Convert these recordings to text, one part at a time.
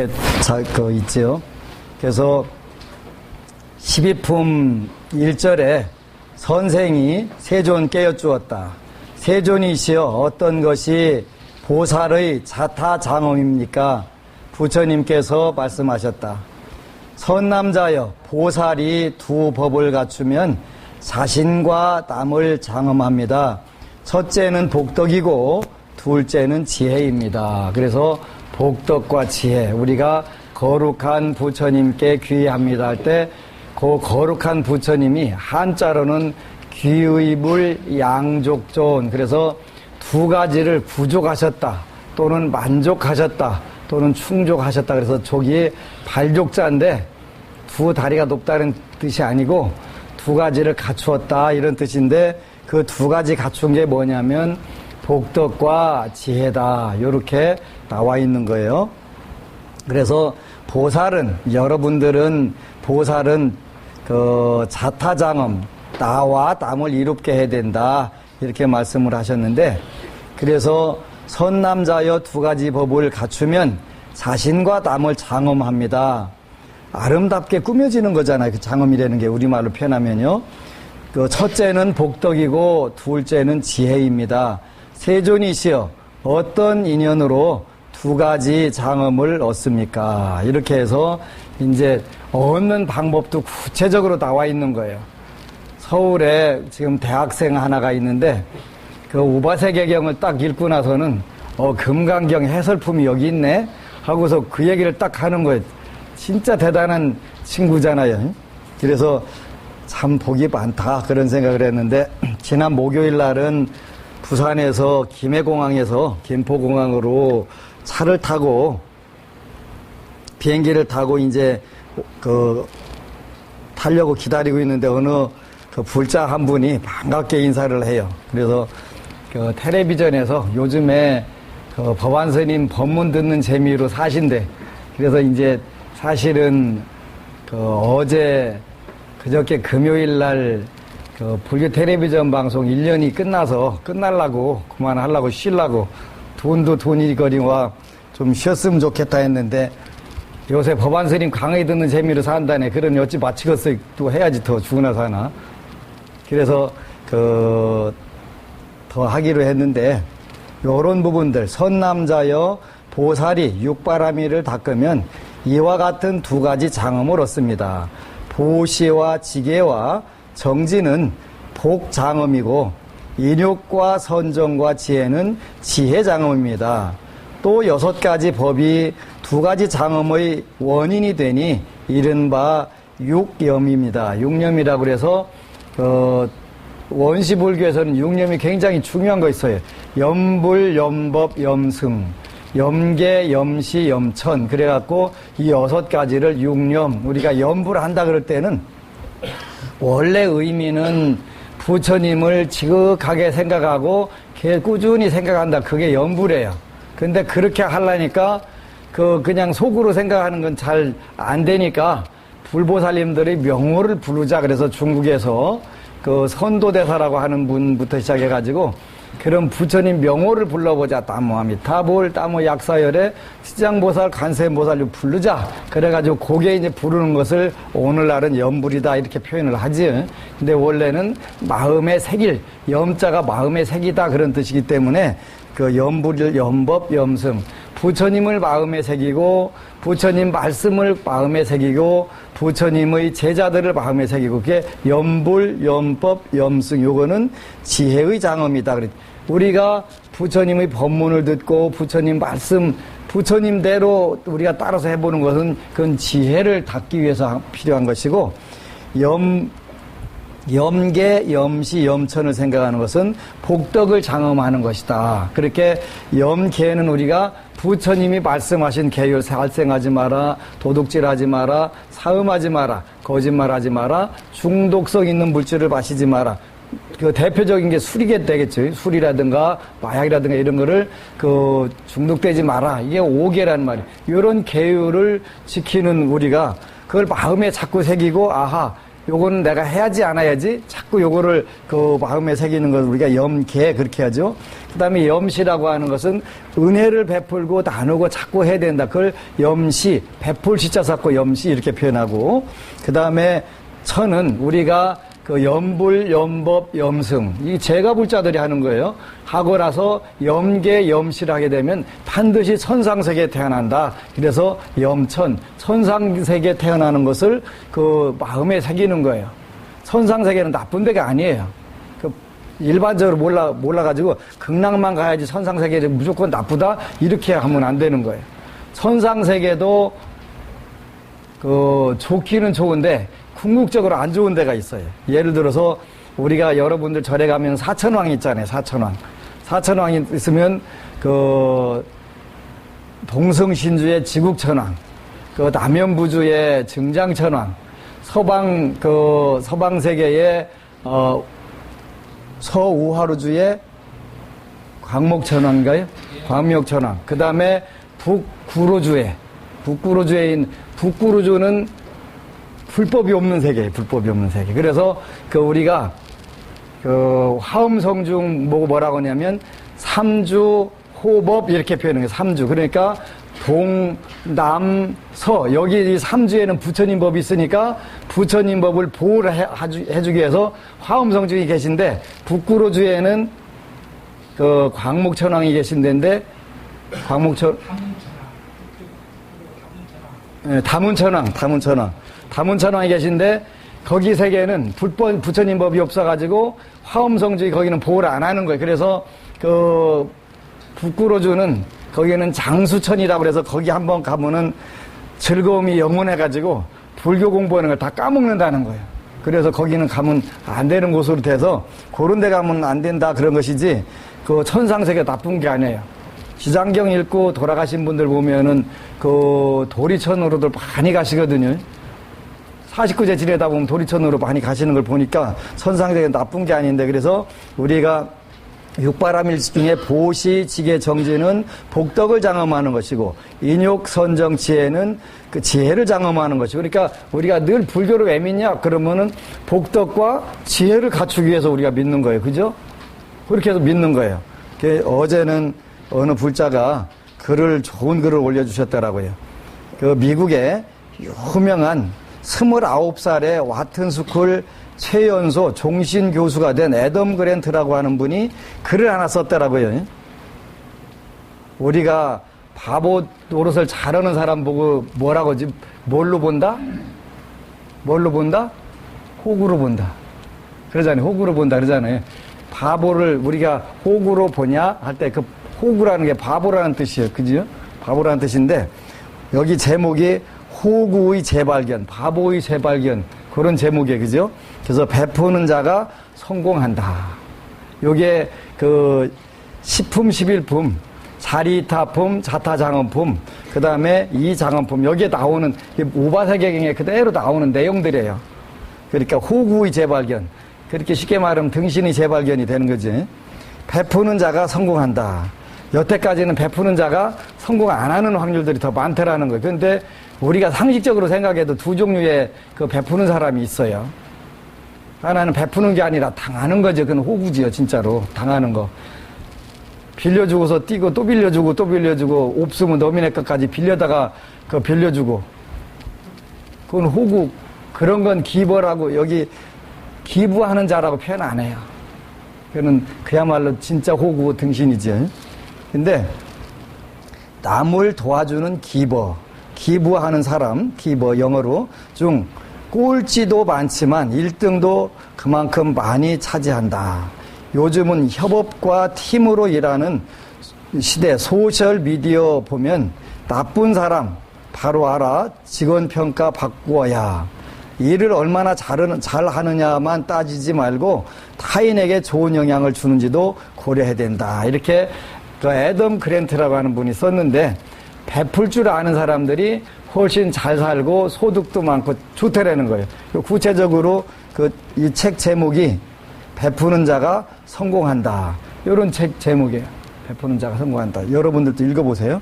이렇게 있지요. 그래서 12품 1절에 선생이 세존 깨어주었다. 세존이시여 어떤 것이 보살의 자타장엄입니까? 부처님께서 말씀하셨다. 선남자여 보살이 두 법을 갖추면 자신과 남을 장엄합니다. 첫째는 복덕이고 둘째는 지혜입니다. 그래서 복덕과 지혜, 우리가 거룩한 부처님께 귀의합니다 할 때 그 거룩한 부처님이 한자로는 귀의불 양족존, 그래서 두 가지를 부족하셨다 또는 만족하셨다 또는 충족하셨다. 그래서 족이 발족자인데 두 다리가 높다는 뜻이 아니고 두 가지를 갖추었다 이런 뜻인데, 그 두 가지 갖춘 게 뭐냐면 복덕과 지혜다, 이렇게 나와 있는 거예요. 그래서 보살은, 여러분들은 보살은 그 자타장엄, 나와 남을 이롭게 해야 된다 이렇게 말씀을 하셨는데, 그래서 선남자여 두 가지 법을 갖추면 자신과 남을 장엄합니다. 아름답게 꾸며지는 거잖아요. 그 장엄이라는 게 우리말로 표현하면요. 그 첫째는 복덕이고 둘째는 지혜입니다. 세존이시여 어떤 인연으로 두 가지 장엄을 얻습니까? 이렇게 해서 이제 얻는 방법도 구체적으로 나와 있는 거예요. 서울에 지금 대학생 하나가 있는데 그 우바세계경을 딱 읽고 나서는 금강경 해설품이 여기 있네 하고서 그 얘기를 딱 하는 거예요. 진짜 대단한 친구잖아요. 그래서 참 복이 많다 그런 생각을 했는데, 지난 목요일 날은 부산에서 김해공항에서 김포공항으로 차를 타고 비행기를 타고 이제 타려고 기다리고 있는데 어느 그 불자 한 분이 반갑게 인사를 해요. 그래서 그 텔레비전에서 요즘에 그 법안스님 법문 듣는 재미로 사신대. 그래서 이제 사실은 그 어제 그저께 금요일 날 그 불교 텔레비전 방송 1년이 끝날라고 그만하려고 쉬려고 돈도 돈이거리와 좀 쉬었으면 좋겠다 했는데, 요새 법안스님 강의 듣는 재미로 산다네. 그러니 어찌 마치겠어 또 해야지 더 죽으나 사나. 그래서 더 하기로 했는데, 요런 부분들 선남자여 보살이 육바라미를 닦으면 이와 같은 두 가지 장엄을 얻습니다. 보시와 지계와 정지는 복장엄이고 인욕과 선정과 지혜는 지혜장엄입니다. 또 6가지 법이 두 가지 장엄의 원인이 되니 이른바 육염입니다. 육염이라고 그래서 원시불교에서는 육염이 굉장히 중요한 거 있어요. 염불, 염법, 염승, 염계, 염시, 염천. 그래갖고 이 6가지를 육염, 우리가 염불을 한다 그럴 때는 원래 의미는 부처님을 지극하게 생각하고 꾸준히 생각한다. 그게 염불이에요. 근데 그렇게 하려니까 그냥 속으로 생각하는 건 잘 안 되니까 불보살님들이 명호를 부르자. 그래서 중국에서 그 선도대사라고 하는 분부터 시작해가지고 그럼 부처님 명호를 불러보자. 따모아미타불, 따모 약사열에 시장보살, 간세보살 부르자. 그래가지고 그게 이제 부르는 것을 오늘날은 염불이다 이렇게 표현을 하지. 근데 원래는 마음에 새길, 염자가 마음에 새기다 그런 뜻이기 때문에 그 염불, 염법, 염승, 부처님을 마음에 새기고 부처님 말씀을 마음에 새기고 부처님의 제자들을 마음에 새기고 그게 염불, 염법, 염승, 요거는 지혜의 장엄이다. 우리가 부처님의 법문을 듣고 부처님 말씀, 부처님대로 우리가 따라서 해보는 것은 그건 지혜를 닦기 위해서 필요한 것이고, 염계, 염시, 염천을 생각하는 것은 복덕을 장엄하는 것이다. 그렇게 염계는 우리가 부처님이 말씀하신 계율, 살생하지 마라, 도둑질하지 마라, 사음하지 마라, 거짓말하지 마라, 중독성 있는 물질을 마시지 마라. 그 대표적인 게 술이게 되겠죠. 술이라든가 마약이라든가 이런 거를 중독되지 마라. 이게 5계란 말이에요. 이런 계율을 지키는 우리가 그걸 마음에 자꾸 새기고, 아하, 요거는 내가 해야지 안 해야지 자꾸 요거를 그 마음에 새기는 걸 우리가 염계 그렇게 하죠. 그 다음에 염시라고 하는 것은 은혜를 베풀고 나누고 자꾸 해야 된다. 그걸 염시, 베풀 시자 쌓고 염시 이렇게 표현하고, 그 다음에 천은 우리가 그 염불, 염법, 염승, 이 제가불자들이 하는 거예요. 하고 나서 염계, 염시를 하게 되면 반드시 천상세계에 태어난다. 그래서 염천, 천상세계에 태어나는 것을 그 마음에 새기는 거예요. 천상세계는 나쁜 데가 아니에요. 그 일반적으로 몰라가지고 극락만 가야지 천상세계는 무조건 나쁘다? 이렇게 하면 안 되는 거예요. 천상세계도 그 좋기는 좋은데 궁극적으로 안 좋은 데가 있어요. 예를 들어서 우리가 여러분들 절에 가면 사천왕 있잖아요. 사천왕. 사천왕이 있으면 그 동성신주의 지국천왕, 그 남현부주의 증장천왕, 서방 세계의 서우하루주의 광목천왕인가요? 광목천왕. 그 다음에 북구루주의 북구루주는 불법이 없는 세계예요. 불법이 없는 세계. 그래서 그 우리가 그 화엄성중 뭐라고 하냐면 삼주 호법 이렇게 표현해요. 삼주. 그러니까 동, 남, 서 여기 이 삼주에는 부처님 법이 있으니까 부처님 법을 보호를 해주기 위해서 화엄성중이 계신데, 북구로주에는 그 광목천왕이 계신 데인데 다문천왕이 계신데 거기 세계에는 부처님 법이 없어가지고 화엄성주의 거기는 보호를 안 하는 거예요. 그래서 그 북구로주는 거기는 장수천이라고 그래서 거기 한번 가면은 즐거움이 영원해가지고 불교 공부하는 걸 다 까먹는다는 거예요. 그래서 거기는 가면 안 되는 곳으로 돼서 그런 데 가면 안 된다 그런 것이지, 그 천상세계 나쁜 게 아니에요. 지장경 읽고 돌아가신 분들 보면은 그 도리천으로들 많이 가시거든요. 49제 지내다 보면 도리천으로 많이 가시는 걸 보니까 천상세계 나쁜 게 아닌데, 그래서 우리가 육바람일 중에 보시, 지계, 정지는 복덕을 장엄하는 것이고, 인욕, 선정, 지혜는 그 지혜를 장엄하는 것이고, 그러니까 우리가 늘 불교를 왜 믿냐? 그러면은 복덕과 지혜를 갖추기 위해서 우리가 믿는 거예요. 그죠? 그렇게 해서 믿는 거예요. 어제는 어느 불자가 좋은 글을 올려주셨더라고요. 그 미국의 유명한 29살의 와튼스쿨 최연소 종신 교수가 된 애덤 그랜트라고 하는 분이 글을 하나 썼더라고요. 우리가 바보 노릇을 잘하는 사람 보고 뭐라고 하지? 뭘로 본다? 호구로 본다. 그러잖아요. 호구로 본다 그러잖아요. 바보를 우리가 호구로 보냐 할 때 그 호구라는 게 바보라는 뜻이에요. 그죠? 바보라는 뜻인데, 여기 제목이 호구의 재발견, 바보의 재발견, 그런 제목이에요. 그죠? 그래서 베푸는 자가 성공한다. 요게 그 십품, 11품, 자리타품, 자타장엄품, 그 다음에 이장엄품, 여기에 나오는 우바사경에 그대로 나오는 내용들이에요. 그러니까 호구의 재발견, 그렇게 쉽게 말하면 등신의 재발견이 되는 거지. 베푸는 자가 성공한다. 여태까지는 베푸는 자가 성공 안 하는 확률들이 더 많다라는 거예요. 그런데 우리가 상식적으로 생각해도 두 종류의 그 베푸는 사람이 있어요. 하나는 베푸는 게 아니라 당하는 거죠. 그건 호구지요. 진짜로 당하는 거. 빌려주고서 뛰고 또 빌려주고 또 빌려주고, 없으면 너미네 것까지 빌려다가 그 빌려주고, 그건 호구. 그런 건 기버라고, 여기 기부하는 자라고 표현 안 해요. 그는 그야말로 진짜 호구 등신이지. 근데 남을 도와주는 기부하는 사람, 영어로 중 꼴찌도 많지만 1등도 그만큼 많이 차지한다. 요즘은 협업과 팀으로 일하는 시대, 소셜 미디어 보면 나쁜 사람 바로 알아. 직원 평가 바꾸어야. 일을 얼마나 잘하느냐만 따지지 말고 타인에게 좋은 영향을 주는지도 고려해야 된다. 이렇게 그 애덤 그랜트라고 하는 분이 썼는데, 베풀 줄 아는 사람들이 훨씬 잘 살고 소득도 많고 좋다라는 거예요. 구체적으로 이 책 제목이 베푸는 자가 성공한다. 이런 책 제목이에요. 베푸는 자가 성공한다. 여러분들도 읽어보세요.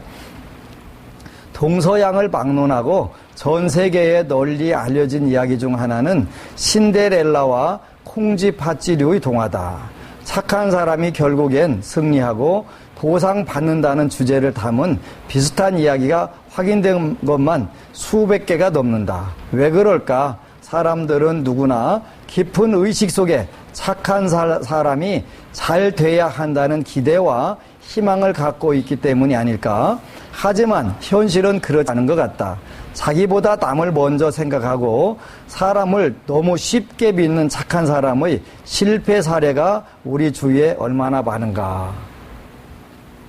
동서양을 막론하고 전 세계에 널리 알려진 이야기 중 하나는 신데렐라와 콩쥐팥쥐류의 동화다. 착한 사람이 결국엔 승리하고 보상받는다는 주제를 담은 비슷한 이야기가 확인된 것만 수백 개가 넘는다. 왜 그럴까? 사람들은 누구나 깊은 의식 속에 착한 사람이 잘 돼야 한다는 기대와 희망을 갖고 있기 때문이 아닐까? 하지만 현실은 그렇지 않은 것 같다. 자기보다 남을 먼저 생각하고 사람을 너무 쉽게 믿는 착한 사람의 실패 사례가 우리 주위에 얼마나 많은가.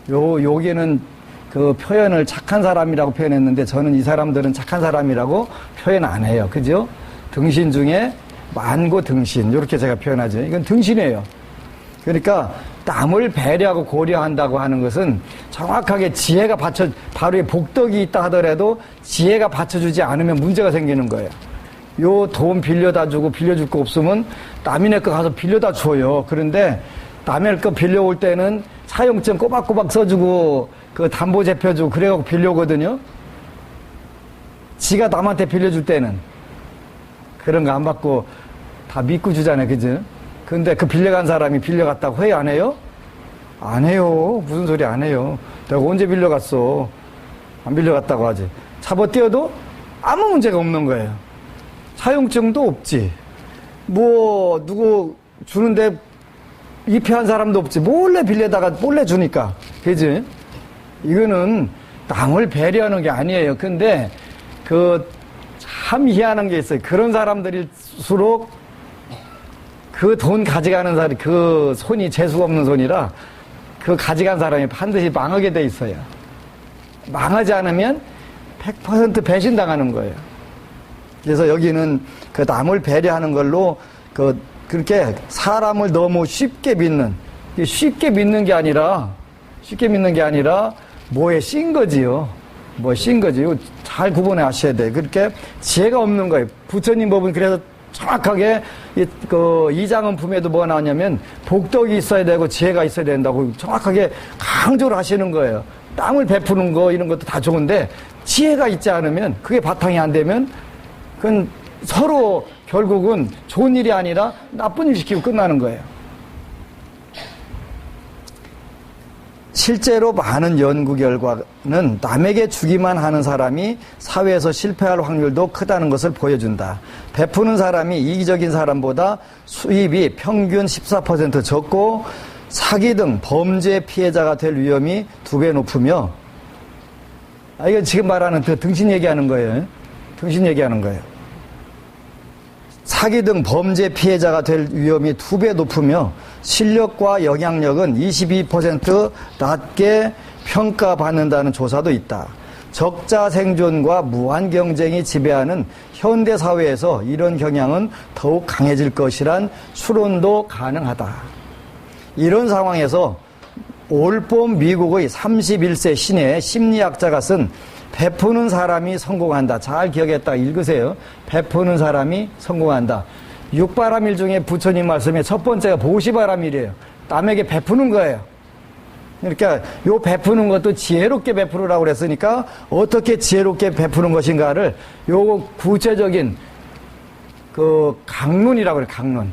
여기는 그 표현을 착한 사람이라고 표현했는데 저는 이 사람들은 착한 사람이라고 표현 안 해요. 그죠? 등신 중에 만고 등신. 이렇게 제가 표현하죠. 이건 등신이에요. 그러니까 남을 배려하고 고려한다고 하는 것은 정확하게 지혜가 바로 복덕이 있다 하더라도 지혜가 받쳐주지 않으면 문제가 생기는 거예요. 요 돈 빌려다 주고 빌려줄 거 없으면 남이네 거 가서 빌려다 줘요. 그런데 남의 거 빌려올 때는 사용증 꼬박꼬박 써주고 그 담보 제표주고 그래갖고 빌려오거든요. 지가 남한테 빌려줄 때는 그런 거 안 받고 다 믿고 주잖아요. 그죠? 근데 그 빌려간 사람이 빌려갔다고 회의 안 해요? 안 해요. 무슨 소리 안 해요. 내가 언제 빌려갔어? 안 빌려갔다고 하지. 잡아떼어도 아무 문제가 없는 거예요. 사용증도 없지. 뭐 누구 주는데 입회한 사람도 없지. 몰래 빌려다가 몰래 주니까. 그지? 이거는 남을 배려하는 게 아니에요. 근데 참 희한한 게 있어요. 그런 사람들일수록 그 돈 가져가는 사람이 그 손이 재수가 없는 손이라 그 가져간 사람이 반드시 망하게 돼 있어요. 망하지 않으면 100% 배신당하는 거예요. 그래서 여기는 그 남을 배려하는 걸로 그렇게 사람을 너무 쉽게 믿는 게 아니라 뭐에 씬 거지요. 뭐 씬 거지요. 잘 구분해 하셔야 돼. 그렇게 지혜가 없는 거예요. 부처님 법은 그래서 정확하게 이장은품에도 뭐가 나오냐면 복덕이 있어야 되고 지혜가 있어야 된다고 정확하게 강조를 하시는 거예요. 땅을 베푸는 거 이런 것도 다 좋은데 지혜가 있지 않으면 그게 바탕이 안 되면 그건 서로 결국은 좋은 일이 아니라 나쁜 일 시키고 끝나는 거예요. 실제로 많은 연구 결과는 남에게 주기만 하는 사람이 사회에서 실패할 확률도 크다는 것을 보여준다. 베푸는 사람이 이기적인 사람보다 수입이 평균 14% 적고 사기 등 범죄 피해자가 될 위험이 2배 높으며 이건 지금 말하는 등신 얘기하는 거예요. 등신 얘기하는 거예요. 사기 등 범죄 피해자가 될 위험이 2배 높으며 실력과 영향력은 22% 낮게 평가받는다는 조사도 있다. 적자 생존과 무한 경쟁이 지배하는 현대 사회에서 이런 경향은 더욱 강해질 것이란 추론도 가능하다. 이런 상황에서 올봄 미국의 31세 신의 심리학자가 쓴 베푸는 사람이 성공한다. 잘 기억했다. 읽으세요. 베푸는 사람이 성공한다. 육바람일 중에 부처님 말씀에 첫 번째가 보시바람일이에요. 남에게 베푸는 거예요. 그러니까 요 베푸는 것도 지혜롭게 베푸라고 그랬으니까 어떻게 지혜롭게 베푸는 것인가를 요 구체적인 강론이라고 그래요. 강론.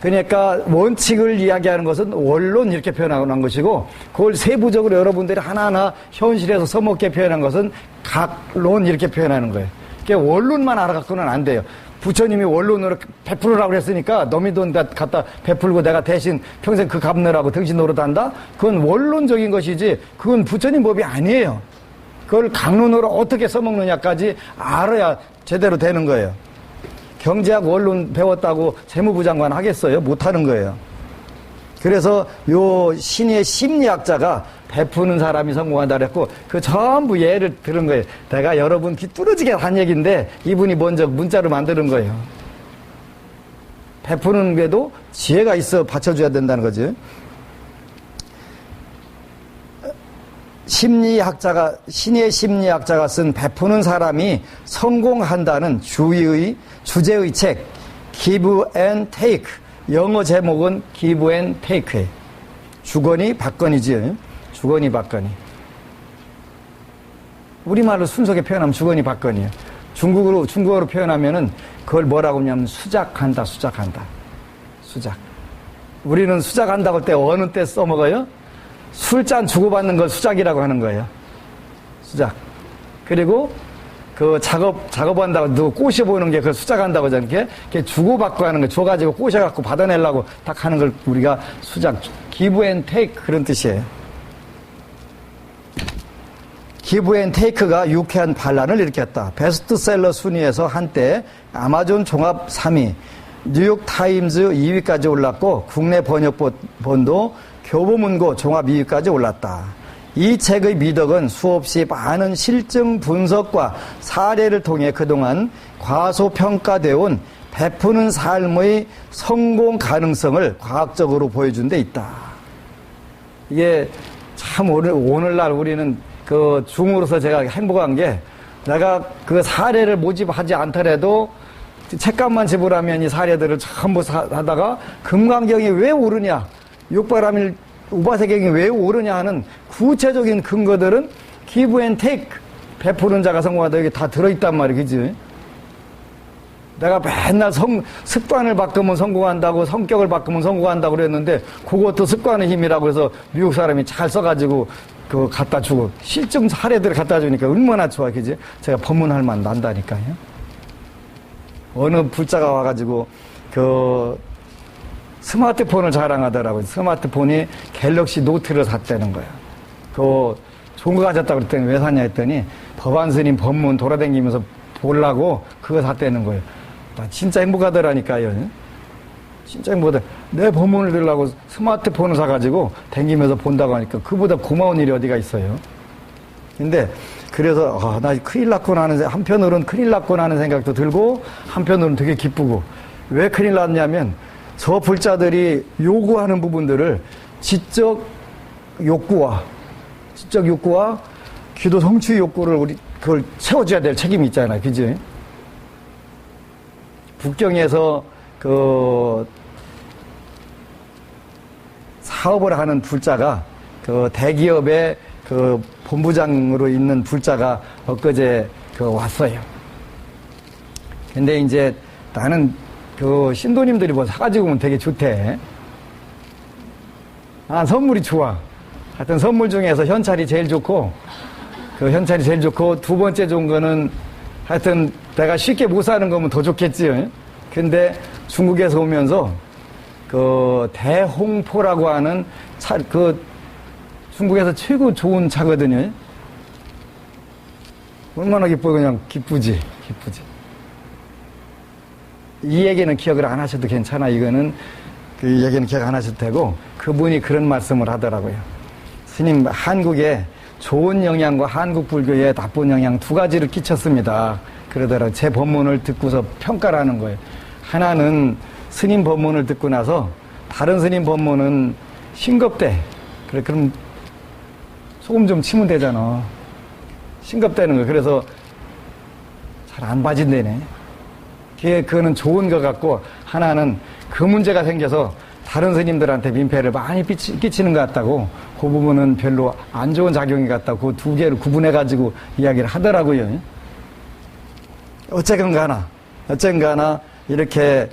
그러니까 원칙을 이야기하는 것은 원론 이렇게 표현한 것이고 그걸 세부적으로 여러분들이 하나하나 현실에서 써먹게 표현한 것은 각론 이렇게 표현하는 거예요. 그러니까 원론만 알아갖고는 안 돼요. 부처님이 원론으로 베풀으라고 그랬으니까 너미 돈 갖다 베풀고 내가 대신 평생 그 갚느라고 등신 노릇한다? 그건 원론적인 것이지 그건 부처님 법이 아니에요. 그걸 강론으로 어떻게 써먹느냐까지 알아야 제대로 되는 거예요. 경제학 원론 배웠다고 재무부 장관 하겠어요? 못하는 거예요. 그래서 요 신의 심리학자가 베푸는 사람이 성공한다 그랬고 그 전부 예를 들은 거예요. 내가 여러분 귀 뚫어지게 한 얘기인데 이분이 먼저 문자로 만드는 거예요. 베푸는 게도 지혜가 있어 받쳐줘야 된다는 거지. 신의 심리학자가 쓴 베푸는 사람이 성공한다는 주제의 책 Give and Take, 영어 제목은 Give and Take예요. 주거니 받거니지. 주거니 받거니. 우리말로 순수하게 표현하면 주거니 받거니예요. 중국어로 표현하면은 그걸 뭐라고 하냐면 수작한다. 수작. 우리는 수작한다고 할 때 어느 때 써먹어요? 술잔 주고받는 걸 수작이라고 하는 거예요. 수작. 그리고 그 작업한다고 누구 꼬셔보는 게 그걸 수작한다고 하잖아요. 이렇게 주고받고 하는 거, 줘가지고 꼬셔갖고 받아내려고 딱 하는 걸 우리가 수작, give and take 그런 뜻이에요. give and take가 유쾌한 반란을 일으켰다. 베스트셀러 순위에서 한때 아마존 종합 3위, 뉴욕 타임즈 2위까지 올랐고 국내 번역본도 교보문고 종합 2위까지 올랐다. 이 책의 미덕은 수없이 많은 실증 분석과 사례를 통해 그동안 과소평가되어 온 베푸는 삶의 성공 가능성을 과학적으로 보여준 데 있다. 이게 참 오늘날 우리는 그 중으로서 제가 행복한 게 내가 그 사례를 모집하지 않더라도 책값만 지불하면 이 사례들을 전부 하다가 금강경이 왜 오르냐, 육바라밀 우바세경이 왜 오르냐 하는 구체적인 근거들은 give and take, 베푸는 자가 성공하다 여기 다 들어있단 말이야, 그지? 내가 맨날 습관을 바꾸면 성공한다고, 성격을 바꾸면 성공한다고 그랬는데 그것도 습관의 힘이라고 해서 미국 사람이 잘 써가지고 그거 갖다 주고 실증 사례들을 갖다 주니까 얼마나 좋아, 그지? 제가 법문할 만 난다니까요. 어느 불자가 와가지고 그 스마트폰을 자랑하더라고요. 스마트폰이 갤럭시 노트를 샀다는 거야. 그 좋은 거 가졌다고 그랬더니 왜 샀냐 했더니 법안 스님 법문 돌아다니면서 보려고 그거 샀다는 거예요. 나 진짜 행복하더라니까요. 진짜 행복하다. 내 법문을 들으려고 스마트폰을 사가지고 다니면서 본다고 하니까 그보다 고마운 일이 어디가 있어요. 근데 그래서 나 큰일 났구나 하는, 한편으로는 큰일 났구나 하는 생각도 들고 한편으로는 되게 기쁘고, 왜 큰일 났냐면 저 불자들이 요구하는 부분들을 지적 욕구와 기도 성취 욕구를 우리 그걸 채워줘야 될 책임이 있잖아요, 그지? 북경에서 그 사업을 하는 불자가 그 대기업의 그 본부장으로 있는 불자가 엊그제 그 왔어요. 근데 이제 나는 그 신도님들이 뭐 사가지고 오면 되게 좋대. 선물이 좋아. 하여튼 선물 중에서 현찰이 제일 좋고, 두 번째 좋은 거는 하여튼 내가 쉽게 못 사는 거면 더 좋겠지. 근데 중국에서 오면서 그 대홍포라고 하는 차, 그 중국에서 최고 좋은 차거든요. 얼마나 기뻐, 그냥 기쁘지. 이 얘기는 기억을 안 하셔도 괜찮아. 이거는 그 얘기는 기억 안 하셔도 되고, 그분이 그런 말씀을 하더라고요. 스님, 한국에 좋은 영향과 한국 불교에 나쁜 영향 두 가지를 끼쳤습니다. 그러더라고요. 제 법문을 듣고서 평가를 하는 거예요. 하나는 스님 법문을 듣고 나서 다른 스님 법문은 싱겁대. 그래, 그럼 소금 좀 치면 되잖아. 싱겁대는 거예요. 그래서 잘 안 빠진다네. 그거는 좋은 것 같고, 하나는 그 문제가 생겨서 다른 스님들한테 민폐를 많이 끼치는 것 같다고, 그 부분은 별로 안 좋은 작용이 같다고, 그 두 개를 구분해가지고 이야기를 하더라고요. 어쨌건 가나, 이렇게,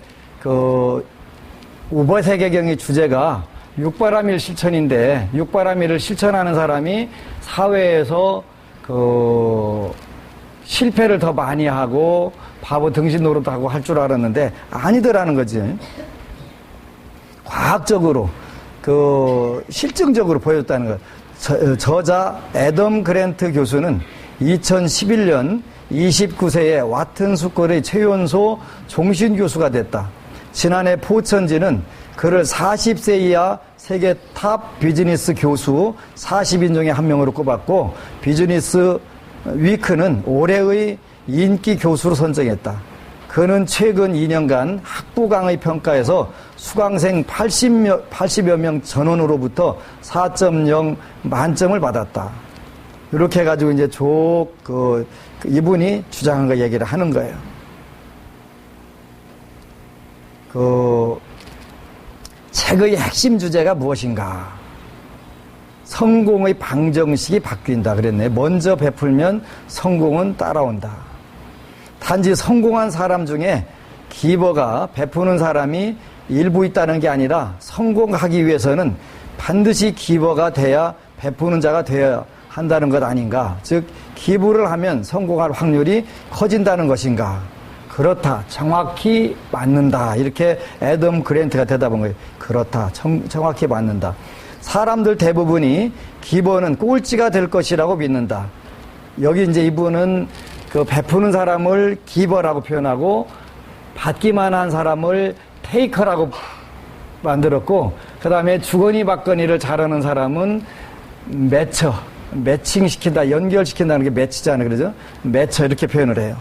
우버세계경의 주제가 육바라밀 실천인데, 육바라밀을 실천하는 사람이 사회에서 실패를 더 많이 하고, 바보 등신 노릇하고 할 줄 알았는데, 아니더라는 거지. 과학적으로, 실증적으로 보여줬다는 것. 저자 애덤 그랜트 교수는 2011년 29세의 와튼 수권의 최연소 종신교수가 됐다. 지난해 포천지는 그를 40세 이하 세계 탑 비즈니스 교수 40인 중에 한 명으로 꼽았고, 비즈니스 위크는 올해의 인기 교수로 선정했다. 그는 최근 2년간 학부강의 평가에서 수강생 80여 명 전원으로부터 4.0 만점을 받았다. 이렇게 해가지고 이제 이분이 주장한 거 얘기를 하는 거예요. 책의 핵심 주제가 무엇인가? 성공의 방정식이 바뀐다 그랬네. 먼저 베풀면 성공은 따라온다. 단지 성공한 사람 중에 기버가 베푸는 사람이 일부 있다는 게 아니라 성공하기 위해서는 반드시 기버가 돼야 베푸는 자가 되어야 한다는 것 아닌가. 즉 기부를 하면 성공할 확률이 커진다는 것인가. 그렇다. 정확히 맞는다. 이렇게 애덤 그랜트가 대답한 거예요. 그렇다. 정확히 맞는다. 사람들 대부분이 기버는 꼴찌가 될 것이라고 믿는다. 여기 이제 이분은 그 베푸는 사람을 기버라고 표현하고 받기만 한 사람을 테이커라고 만들었고, 그 다음에 주거니 받거니를 잘하는 사람은 매칭시킨다, 연결시킨다는 게 매치잖아요. 그러죠? 매처 이렇게 표현을 해요.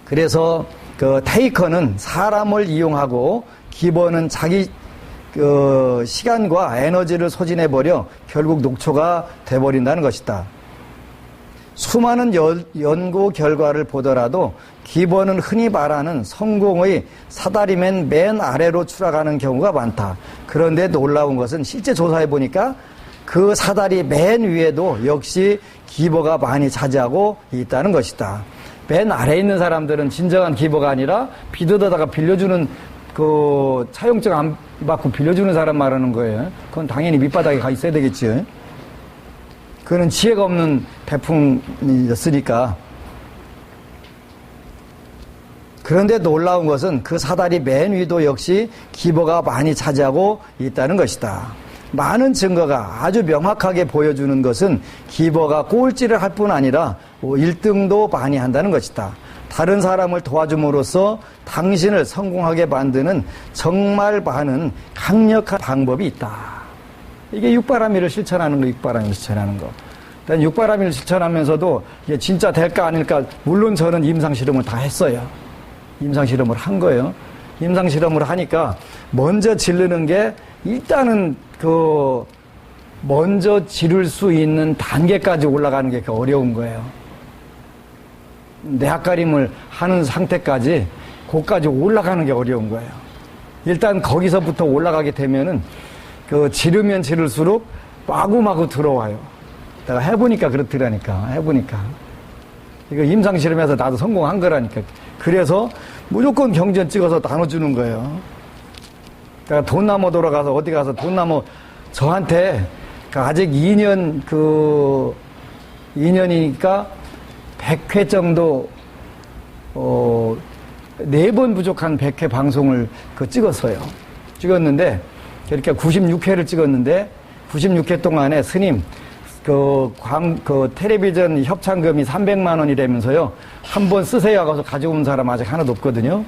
그래서 그 테이커는 사람을 이용하고 기버는 자기 시간과 에너지를 소진해버려 결국 녹초가 돼버린다는 것이다. 수많은 연구 결과를 보더라도 기버는 흔히 말하는 성공의 사다리맨 맨 아래로 추락하는 경우가 많다. 그런데 놀라운 것은 실제 조사해보니까 그 사다리 맨 위에도 역시 기버가 많이 차지하고 있다는 것이다. 맨 아래에 있는 사람들은 진정한 기버가 아니라 비드다가 빌려주는 그 차용증 안 받고 빌려주는 사람 말하는 거예요. 그건 당연히 밑바닥에 가 있어야 되겠지. 그는 지혜가 없는 배풍이었으니까. 그런데 놀라운 것은 그 사다리 맨 위도 역시 기버가 많이 차지하고 있다는 것이다. 많은 증거가 아주 명확하게 보여주는 것은 기버가 꼴찌를 할 뿐 아니라 1등도 많이 한다는 것이다. 다른 사람을 도와줌으로써 당신을 성공하게 만드는 정말 많은 강력한 방법이 있다. 이게 육바라밀을 실천하는 거, 육바라밀을 실천하는 거. 일단 육바라밀을 실천하면서도 이게 진짜 될까 아닐까, 물론 저는 임상실험을 다 했어요. 임상실험을 한 거예요. 임상실험을 하니까 먼저 지르는 게 일단은 먼저 지를 수 있는 단계까지 올라가는 게 어려운 거예요. 내학가림을 하는 상태까지, 거기까지 올라가는 게 어려운 거예요. 일단 거기서부터 올라가게 되면은, 지르면 지를수록 마구마구 들어와요. 내가 해보니까 그렇더라니까, 해보니까. 이거 임상실험에서 나도 성공한 거라니까. 그래서 무조건 경전 찍어서 나눠주는 거예요. 그러니까 돈나무 돌아가서 어디 가서 돈나무 저한테 아직 2년이니까 100회 정도 4번 부족한 100회 방송을 찍었어요. 찍었는데 그러니까 96회를 찍었는데 96회 동안에 스님 텔레비전 협찬금이 300만 원이라면서요. 한번 쓰세요 하고서 가져온 사람 아직 하나도 없거든요.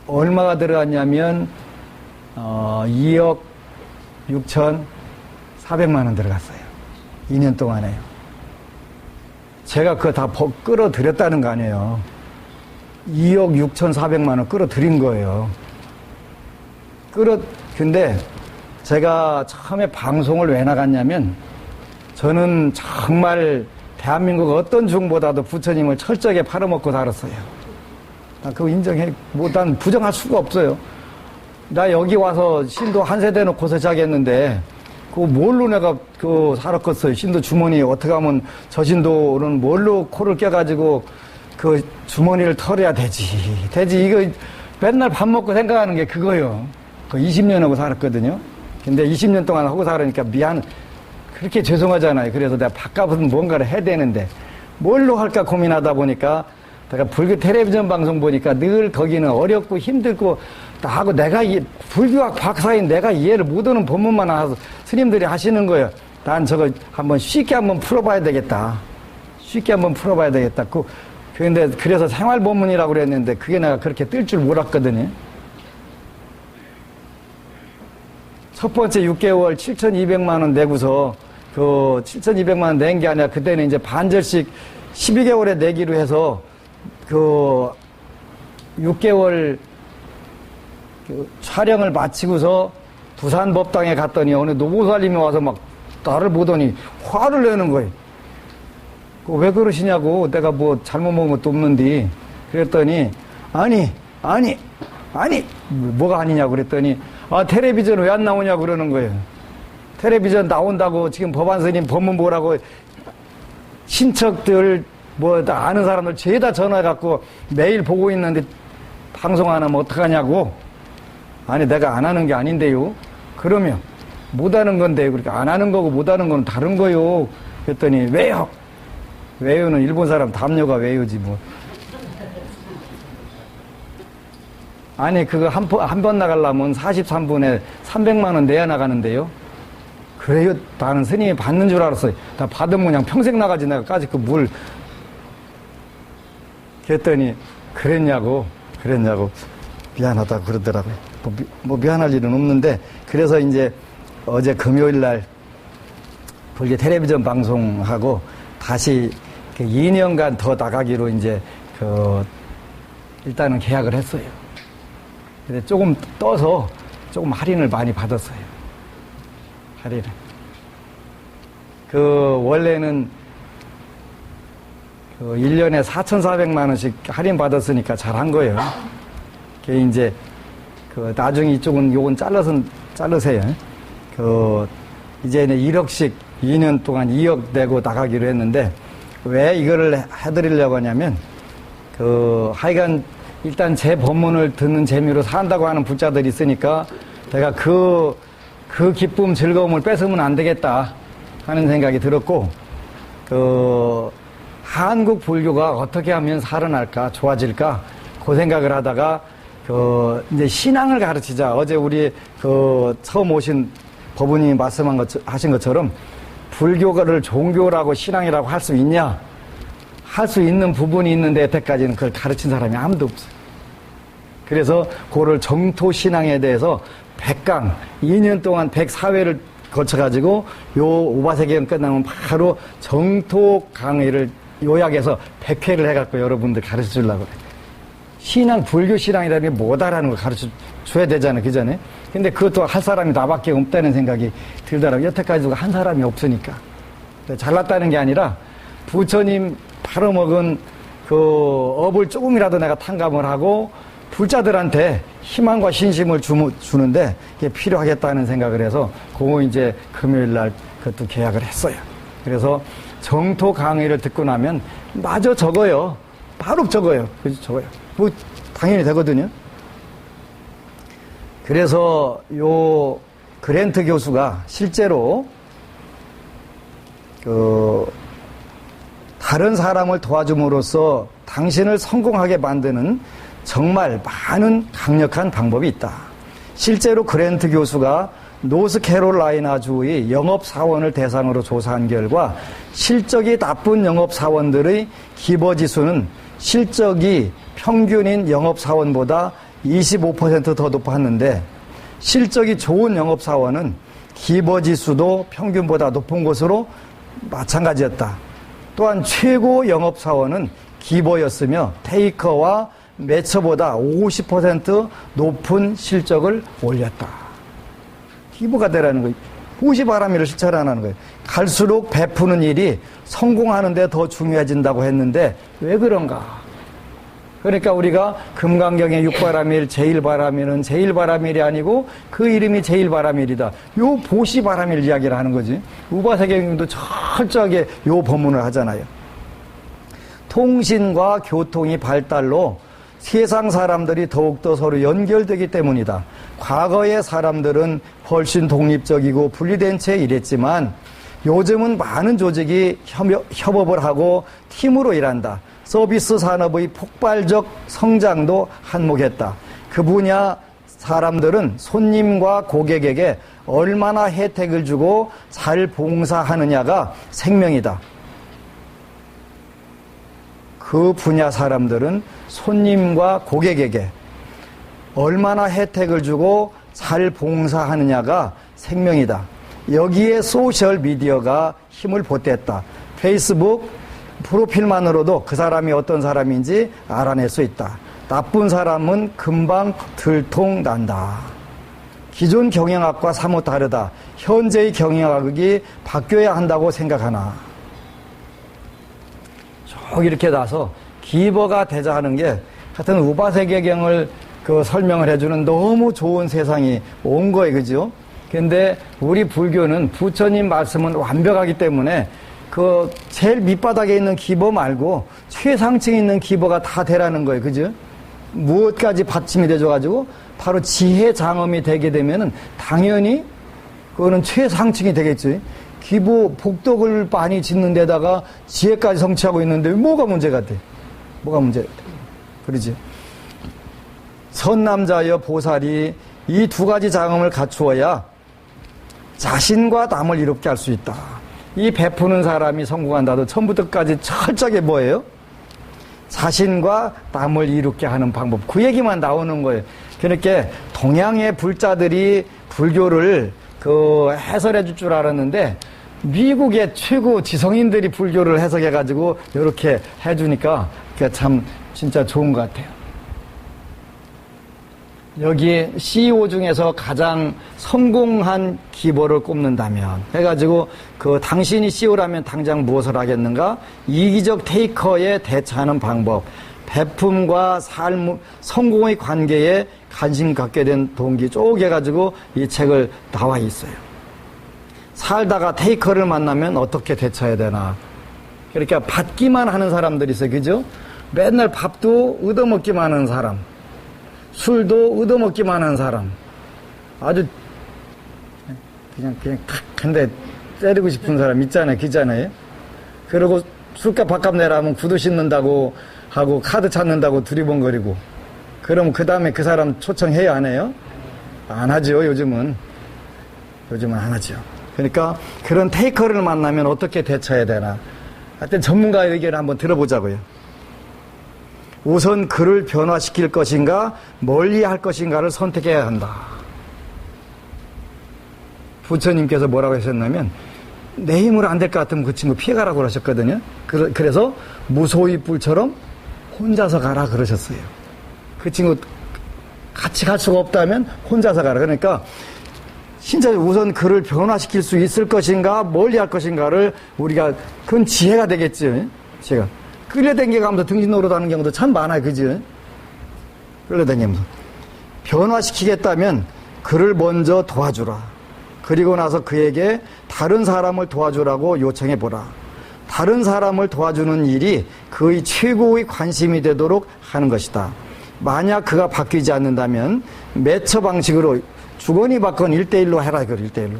얼마가 들어갔냐면 2억 6,400만 원 들어갔어요. 2년 동안에요. 제가 그거 다 끌어들였다는 거 아니에요. 2억 6,400만 원 끌어들인 거예요. 근데 제가 처음에 방송을 왜 나갔냐면, 저는 정말 대한민국 어떤 중보다도 부처님을 철저하게 팔아먹고 살았어요. 나 그거 인정해. 난 부정할 수가 없어요. 나 여기 와서 신도 한 세대 놓고서 시작했는데, 뭘로 내가 살았겠어요. 신도 주머니 어떻게 하면 저 신도는 뭘로 코를 껴가지고 주머니를 털어야 되지. 이거 맨날 밥 먹고 생각하는 게 그거예요. 20년 하고 살았거든요. 근데 20년 동안 하고 살으니까 그렇게 죄송하잖아요. 그래서 내가 바깥은 뭔가를 해야 되는데 뭘로 할까 고민하다 보니까 내가 불교 텔레비전 방송 보니까 늘 거기는 어렵고 힘들고 하고 내가 불교학 박사인 내가 이해를 못하는 법문만 나와서 스님들이 하시는 거예요. 난 저거 쉽게 한번 풀어봐야 되겠다. 근데 그래서 생활법문이라고 그랬는데 그게 내가 그렇게 뜰 줄 몰랐거든요. 첫 번째 6개월 7,200만 원 내고서 7,200만 원 낸 게 아니라 그때는 이제 반절씩 12개월에 내기로 해서 6개월 촬영을 마치고서 부산 법당에 갔더니 어느 노보살님이 와서 막 나를 보더니 화를 내는 거예요. 왜 그러시냐고. 내가 뭐 잘못 먹은 것도 없는데. 그랬더니 아니 뭐가 아니냐고 그랬더니 텔레비전 왜 안 나오냐고 그러는 거예요. 텔레비전 나온다고 지금 법안 스님 법문 보라고 친척들, 뭐, 다 아는 사람들 죄다 전화해갖고 매일 보고 있는데 방송 안 하면 어떡하냐고. 아니, 내가 안 하는 게 아닌데요. 그러면 못 하는 건데, 그러니까 안 하는 거고 못 하는 건 다른 거요. 그랬더니, 왜요? 왜요는 일본 사람 담요가 왜요지, 뭐. 아니, 그거 한 번 나가려면 43분에 300만 원 내야 나가는데요. 그래요? 나는 스님이 받는 줄 알았어요. 나 받으면 그냥 평생 나가지, 내가까지 그 물. 그랬더니, 그랬냐고. 미안하다 그러더라고요. 뭐 미안할 일은 없는데, 그래서 이제 어제 금요일 날 불교 텔레비전 방송하고 다시 2년간 더 나가기로 이제 일단은 계약을 했어요. 근데 조금 떠서 조금 할인을 많이 받았어요. 할인을. 원래는 1년에 4,400만 원씩 할인 받았으니까 잘한 거예요. 그게 이제 나중에 이쪽은 요건 자르세요. 이제는 1억씩 2년 동안 2억 내고 나가기로 했는데, 왜 이거를 해드리려고 하냐면, 하여간 일단 제 법문을 듣는 재미로 산다고 하는 부자들이 있으니까 내가 그 기쁨, 즐거움을 뺏으면 안 되겠다 하는 생각이 들었고, 한국 불교가 어떻게 하면 살아날까, 좋아질까, 그 생각을 하다가, 이제 신앙을 가르치자. 어제 우리 처음 오신 법우님이 하신 것처럼 불교를 종교라고 신앙이라고 할 수 있냐? 할 수 있는 부분이 있는데 여태까지는 그걸 가르친 사람이 아무도 없어요. 그래서 그거를 정토신앙에 대해서 100강, 2년 동안 104회를 거쳐가지고 요 오바세계경 끝나면 바로 정토 강의를 요약해서 100회를 해갖고 여러분들 가르쳐 주려고 그래요. 불교 신앙이라는 게 뭐다라는 걸 가르쳐 줘야 되잖아요. 그전에. 근데 그것도 할 사람이 나밖에 없다는 생각이 들더라고요. 여태까지 누가 한 사람이 없으니까. 잘났다는 게 아니라 부처님 팔아먹은 업을 조금이라도 내가 탕감을 하고 불자들한테 희망과 신심을 주는데 그게 필요하겠다는 생각을 해서 이제 금요일 날 그것도 계약을 했어요. 그래서 정토 강의를 듣고 나면 마저 적어요. 바로 적어요. 그죠? 적어요. 뭐 당연히 되거든요. 그래서 요 그랜트 교수가 실제로 다른 사람을 도와줌으로써 당신을 성공하게 만드는 정말 많은 강력한 방법이 있다. 실제로 그랜트 교수가 노스캐롤라이나주의 영업사원을 대상으로 조사한 결과 실적이 나쁜 영업사원들의 기버지수는 실적이 평균인 영업사원보다 25% 더 높았는데, 실적이 좋은 영업사원은 기버지수도 평균보다 높은 것으로 마찬가지였다. 또한 최고 영업사원은 기버였으며 테이커와 매처보다 50% 높은 실적을 올렸다. 기버가 되라는 거예요. 무시바라미를 실천하는 거예요. 갈수록 베푸는 일이 성공하는 데 더 중요해진다고 했는데 왜 그런가? 그러니까 우리가 금강경의 육바라밀, 제일바라밀은 제일바라밀이 아니고 그 이름이 제일바라밀이다. 요 보시바라밀 이야기를 하는 거지. 우바세경도 철저하게 요 법문을 하잖아요. 통신과 교통이 발달로 세상 사람들이 더욱더 서로 연결되기 때문이다. 과거의 사람들은 훨씬 독립적이고 분리된 채 일했지만 요즘은 많은 조직이 협업을 하고 팀으로 일한다. 서비스 산업의 폭발적 성장도 한몫했다. 그 분야 사람들은 손님과 고객에게 얼마나 혜택을 주고 잘 봉사하느냐가 생명이다. 그 분야 사람들은 손님과 고객에게 얼마나 혜택을 주고 잘 봉사하느냐가 생명이다. 여기에 소셜미디어가 힘을 보탰다. 페이스북 프로필만으로도 그 사람이 어떤 사람인지 알아낼 수 있다. 나쁜 사람은 금방 들통난다. 기존 경영학과 사뭇 다르다. 현재의 경영학이 바뀌어야 한다고 생각하나. 쭉 이렇게 나서 기버가 되자 하는 게 하여튼 우바세계경을 설명을 해주는 너무 좋은 세상이 온 거예요. 그죠? 근데 우리 불교는 부처님 말씀은 완벽하기 때문에 제일 밑바닥에 있는 기버 말고 최상층에 있는 기버가 다 되라는 거예요. 그죠? 무엇까지 받침이 되줘가지고 바로 지혜 장엄이 되게 되면은 당연히 그거는 최상층이 되겠죠. 기부 복덕을 많이 짓는 데다가 지혜까지 성취하고 있는데 뭐가 문제가 돼? 뭐가 문제가 돼? 그러지? 선남자여 보살이 이 두 가지 장엄을 갖추어야 자신과 남을 이롭게 할 수 있다. 이 베푸는 사람이 성공한다도 처음부터까지 철저하게 뭐예요? 자신과 남을 이롭게 하는 방법. 그 얘기만 나오는 거예요. 그러니까 동양의 불자들이 불교를 해설해 줄 줄 알았는데 미국의 최고 지성인들이 불교를 해석해가지고 이렇게 해주니까 그게 참 진짜 좋은 것 같아요. 여기 CEO 중에서 가장 성공한 기버를 꼽는다면 해가지고 당신이 CEO라면 당장 무엇을 하겠는가? 이기적 테이커에 대처하는 방법, 베품과 성공의 관계에 관심 갖게 된 동기 쭉 해가지고 이 책을 나와 있어요. 살다가 테이커를 만나면 어떻게 대처해야 되나? 그러니까 받기만 하는 사람들이 있어요. 그죠? 맨날 밥도 얻어먹기만 하는 사람, 술도 얻어먹기만 하는 사람, 아주 그냥 탁 근데 때리고 싶은 사람 있잖아요. 그잖아요. 그리고 술값 밥값 내라면 구두 신는다고 하고 카드 찾는다고 두리번거리고, 그럼 그 다음에 그 사람 초청해야 안 해요? 안 하죠. 요즘은 안 하죠. 그러니까 그런 테이커를 만나면 어떻게 대처해야 되나? 하여튼 전문가의 의견을 한번 들어보자고요. 우선 그를 변화시킬 것인가 멀리할 것인가를 선택해야 한다. 부처님께서 뭐라고 하셨냐면 내 힘으로 안 될 것 같으면 그 친구 피해가라고 그러셨거든요. 그래서 무소위 뿔처럼 혼자서 가라 그러셨어요. 그 친구 같이 갈 수가 없다면 혼자서 가라. 그러니까 진짜 우선 그를 변화시킬 수 있을 것인가 멀리할 것인가를 우리가, 그건 지혜가 되겠죠. 지혜가 끌려당겨가면서 등진 노릇하는 경우도 참 많아요. 그죠? 끌려당기면서 변화시키겠다면 그를 먼저 도와주라. 그리고 나서 그에게 다른 사람을 도와주라고 요청해보라. 다른 사람을 도와주는 일이 그의 최고의 관심이 되도록 하는 것이다. 만약 그가 바뀌지 않는다면 매처 방식으로 주거니 받건 1대1로 해라. 이걸 1대1로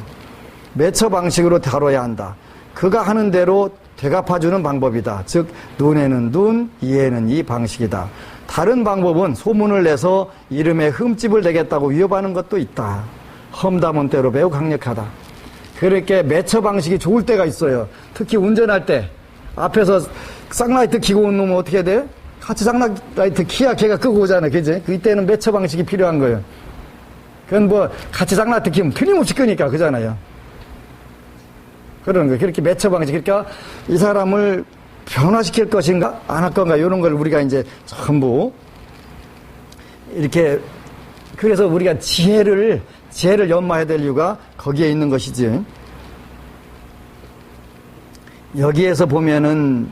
매처 방식으로 다뤄야 한다. 그가 하는 대로 되갚아주는 방법이다. 즉 눈에는 눈, 이에는 이 방식이다. 다른 방법은 소문을 내서 이름에 흠집을 내겠다고 위협하는 것도 있다. 험담은 때로 매우 강력하다. 그렇게 매처 방식이 좋을 때가 있어요. 특히 운전할 때 앞에서 쌍라이트 켜고 온 놈은 어떻게 해야 돼? 같이 쌍라이트 키야 걔가 끄고 오잖아요. 그지? 그때는 매처 방식이 필요한 거예요. 그건 뭐 같이 쌍라이트 켜면 틀림없이 끄니까 그잖아요. 그러는 거예요. 그렇게 매처 방식. 그러니까 이 사람을 변화시킬 것인가 안 할 건가 이런 걸 우리가 이제 전부 이렇게, 그래서 우리가 지혜를 연마해야 될 이유가 거기에 있는 것이지. 여기에서 보면은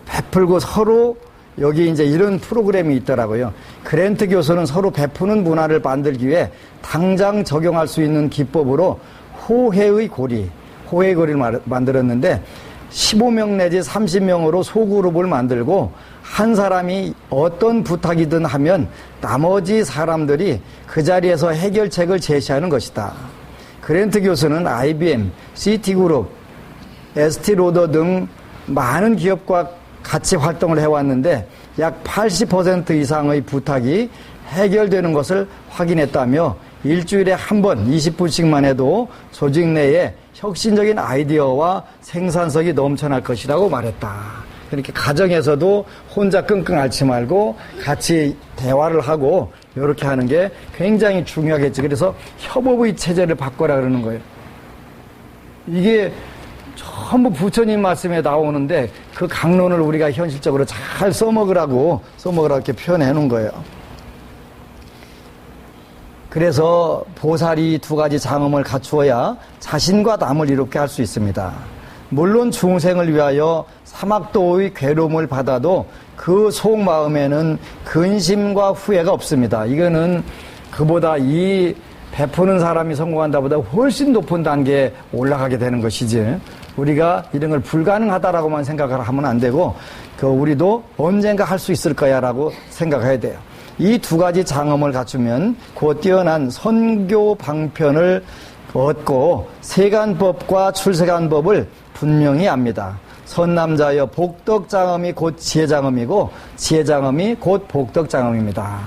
베풀고 서로 여기 이제 이런 프로그램이 있더라고요. 그랜트 교수는 서로 베푸는 문화를 만들기 위해 당장 적용할 수 있는 기법으로 호혜의 고리를 만들었는데 15명 내지 30명으로 소그룹을 만들고 한 사람이 어떤 부탁이든 하면 나머지 사람들이 그 자리에서 해결책을 제시하는 것이다. 그랜트 교수는 IBM, 시티그룹, 에스티로더 등 많은 기업과 같이 활동을 해왔는데 약 80% 이상의 부탁이 해결되는 것을 확인했다며 일주일에 한 번 20분씩만 해도 조직 내에 혁신적인 아이디어와 생산성이 넘쳐날 것이라고 말했다. 그러니까 가정에서도 혼자 끙끙 앓지 말고 같이 대화를 하고 이렇게 하는 게 굉장히 중요하겠지. 그래서 협업의 체제를 바꿔라 그러는 거예요. 이게 전부 부처님 말씀에 나오는데 그 강론을 우리가 현실적으로 잘 써먹으라고 이렇게 표현해 놓은 거예요. 그래서 보살이 두 가지 장엄을 갖추어야 자신과 남을 이롭게 할 수 있습니다. 물론 중생을 위하여 사막도의 괴로움을 받아도 그 속마음에는 근심과 후회가 없습니다. 이거는 그보다 이 베푸는 사람이 성공한다보다 훨씬 높은 단계에 올라가게 되는 것이지. 우리가 이런 걸 불가능하다라고만 생각을 하면 안 되고, 우리도 언젠가 할 수 있을 거야라고 생각해야 돼요. 이 두 가지 장엄을 갖추면 곧 뛰어난 선교 방편을 얻고 세간법과 출세간법을 분명히 압니다. 선남자여 복덕장엄이 곧 지혜장엄이고 지혜장엄이 곧 복덕장엄입니다.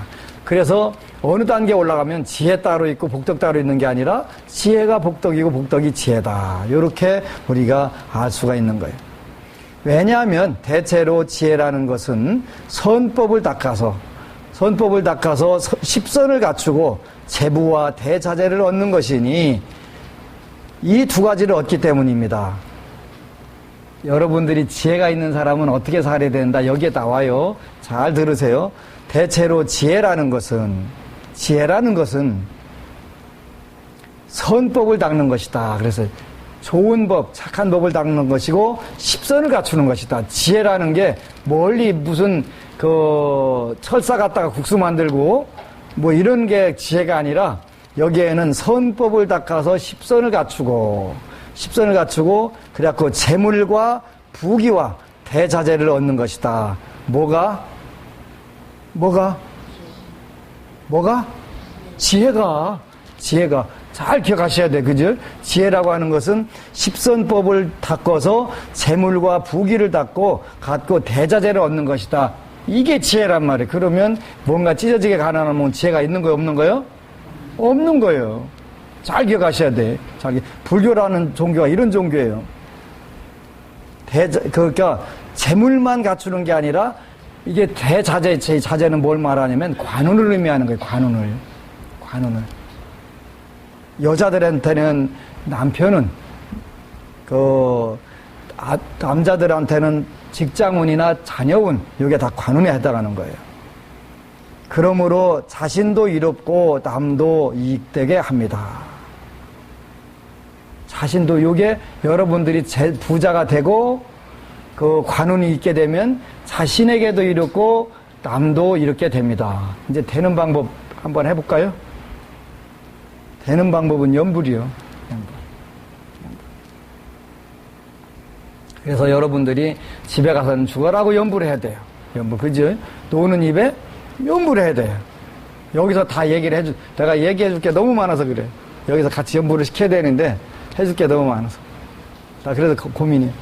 그래서 어느 단계에 올라가면 지혜 따로 있고 복덕 따로 있는 게 아니라 지혜가 복덕이고 복덕이 지혜다. 이렇게 우리가 알 수가 있는 거예요. 왜냐하면 대체로 지혜라는 것은 선법을 닦아서 십선을 갖추고 재부와 대자재를 얻는 것이니 이 두 가지를 얻기 때문입니다. 여러분들이 지혜가 있는 사람은 어떻게 살아야 된다. 여기에 나와요. 잘 들으세요. 대체로 지혜라는 것은 선법을 닦는 것이다. 그래서 좋은 법, 착한 법을 닦는 것이고 십선을 갖추는 것이다. 지혜라는 게 멀리 무슨 철사 갖다가 국수 만들고 뭐 이런 게 지혜가 아니라 여기에는 선법을 닦아서 십선을 갖추고 그래갖고 재물과 부귀와 대자재를 얻는 것이다. 뭐가? 지혜가 잘 기억하셔야 돼. 그죠? 지혜라고 하는 것은 십선법을 닦아서 재물과 부귀를 갖고 대자재를 얻는 것이다. 이게 지혜란 말이에요. 그러면 뭔가 찢어지게 가난하면 지혜가 있는 거예요? 없는 거예요? 없는 거예요. 잘 기억하셔야 돼. 불교라는 종교가 이런 종교예요. 그러니까 재물만 갖추는 게 아니라 이게 자제는 뭘 말하냐면 관운을 의미하는 거예요. 관운을. 여자들한테는 남편은, 남자들한테는 직장운이나 자녀운, 이게 다 관운에 해당하는 거예요. 그러므로 자신도 이롭고 남도 이익되게 합니다. 자신도 요게 여러분들이 부자가 되고 관운이 있게 되면 자신에게도 이롭고 남도 이롭게 됩니다. 이제 되는 방법 한번 해볼까요? 되는 방법은 연불이요. 그래서 여러분들이 집에 가서는 죽어라고 연불해야 돼요. 연불, 그죠? 노는 입에 연불해야 돼요. 여기서 다 얘기를 내가 얘기해줄 게 너무 많아서 그래. 여기서 같이 연불을 시켜야 되는데 해줄 게 너무 많아서. 그래서 고민이에요.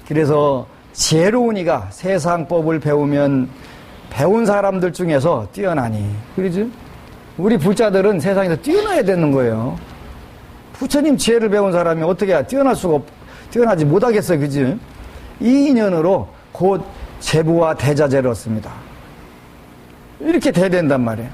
그래서 지혜로운 이가 세상법을 배우면 배운 사람들 중에서 뛰어나니. 그러지? 우리 불자들은 세상에서 뛰어나야 되는 거예요. 부처님 지혜를 배운 사람이 어떻게 뛰어나지 못하겠어요. 그지? 이 인연으로 곧 재부와 대자재를 얻습니다. 이렇게 돼야 된단 말이에요.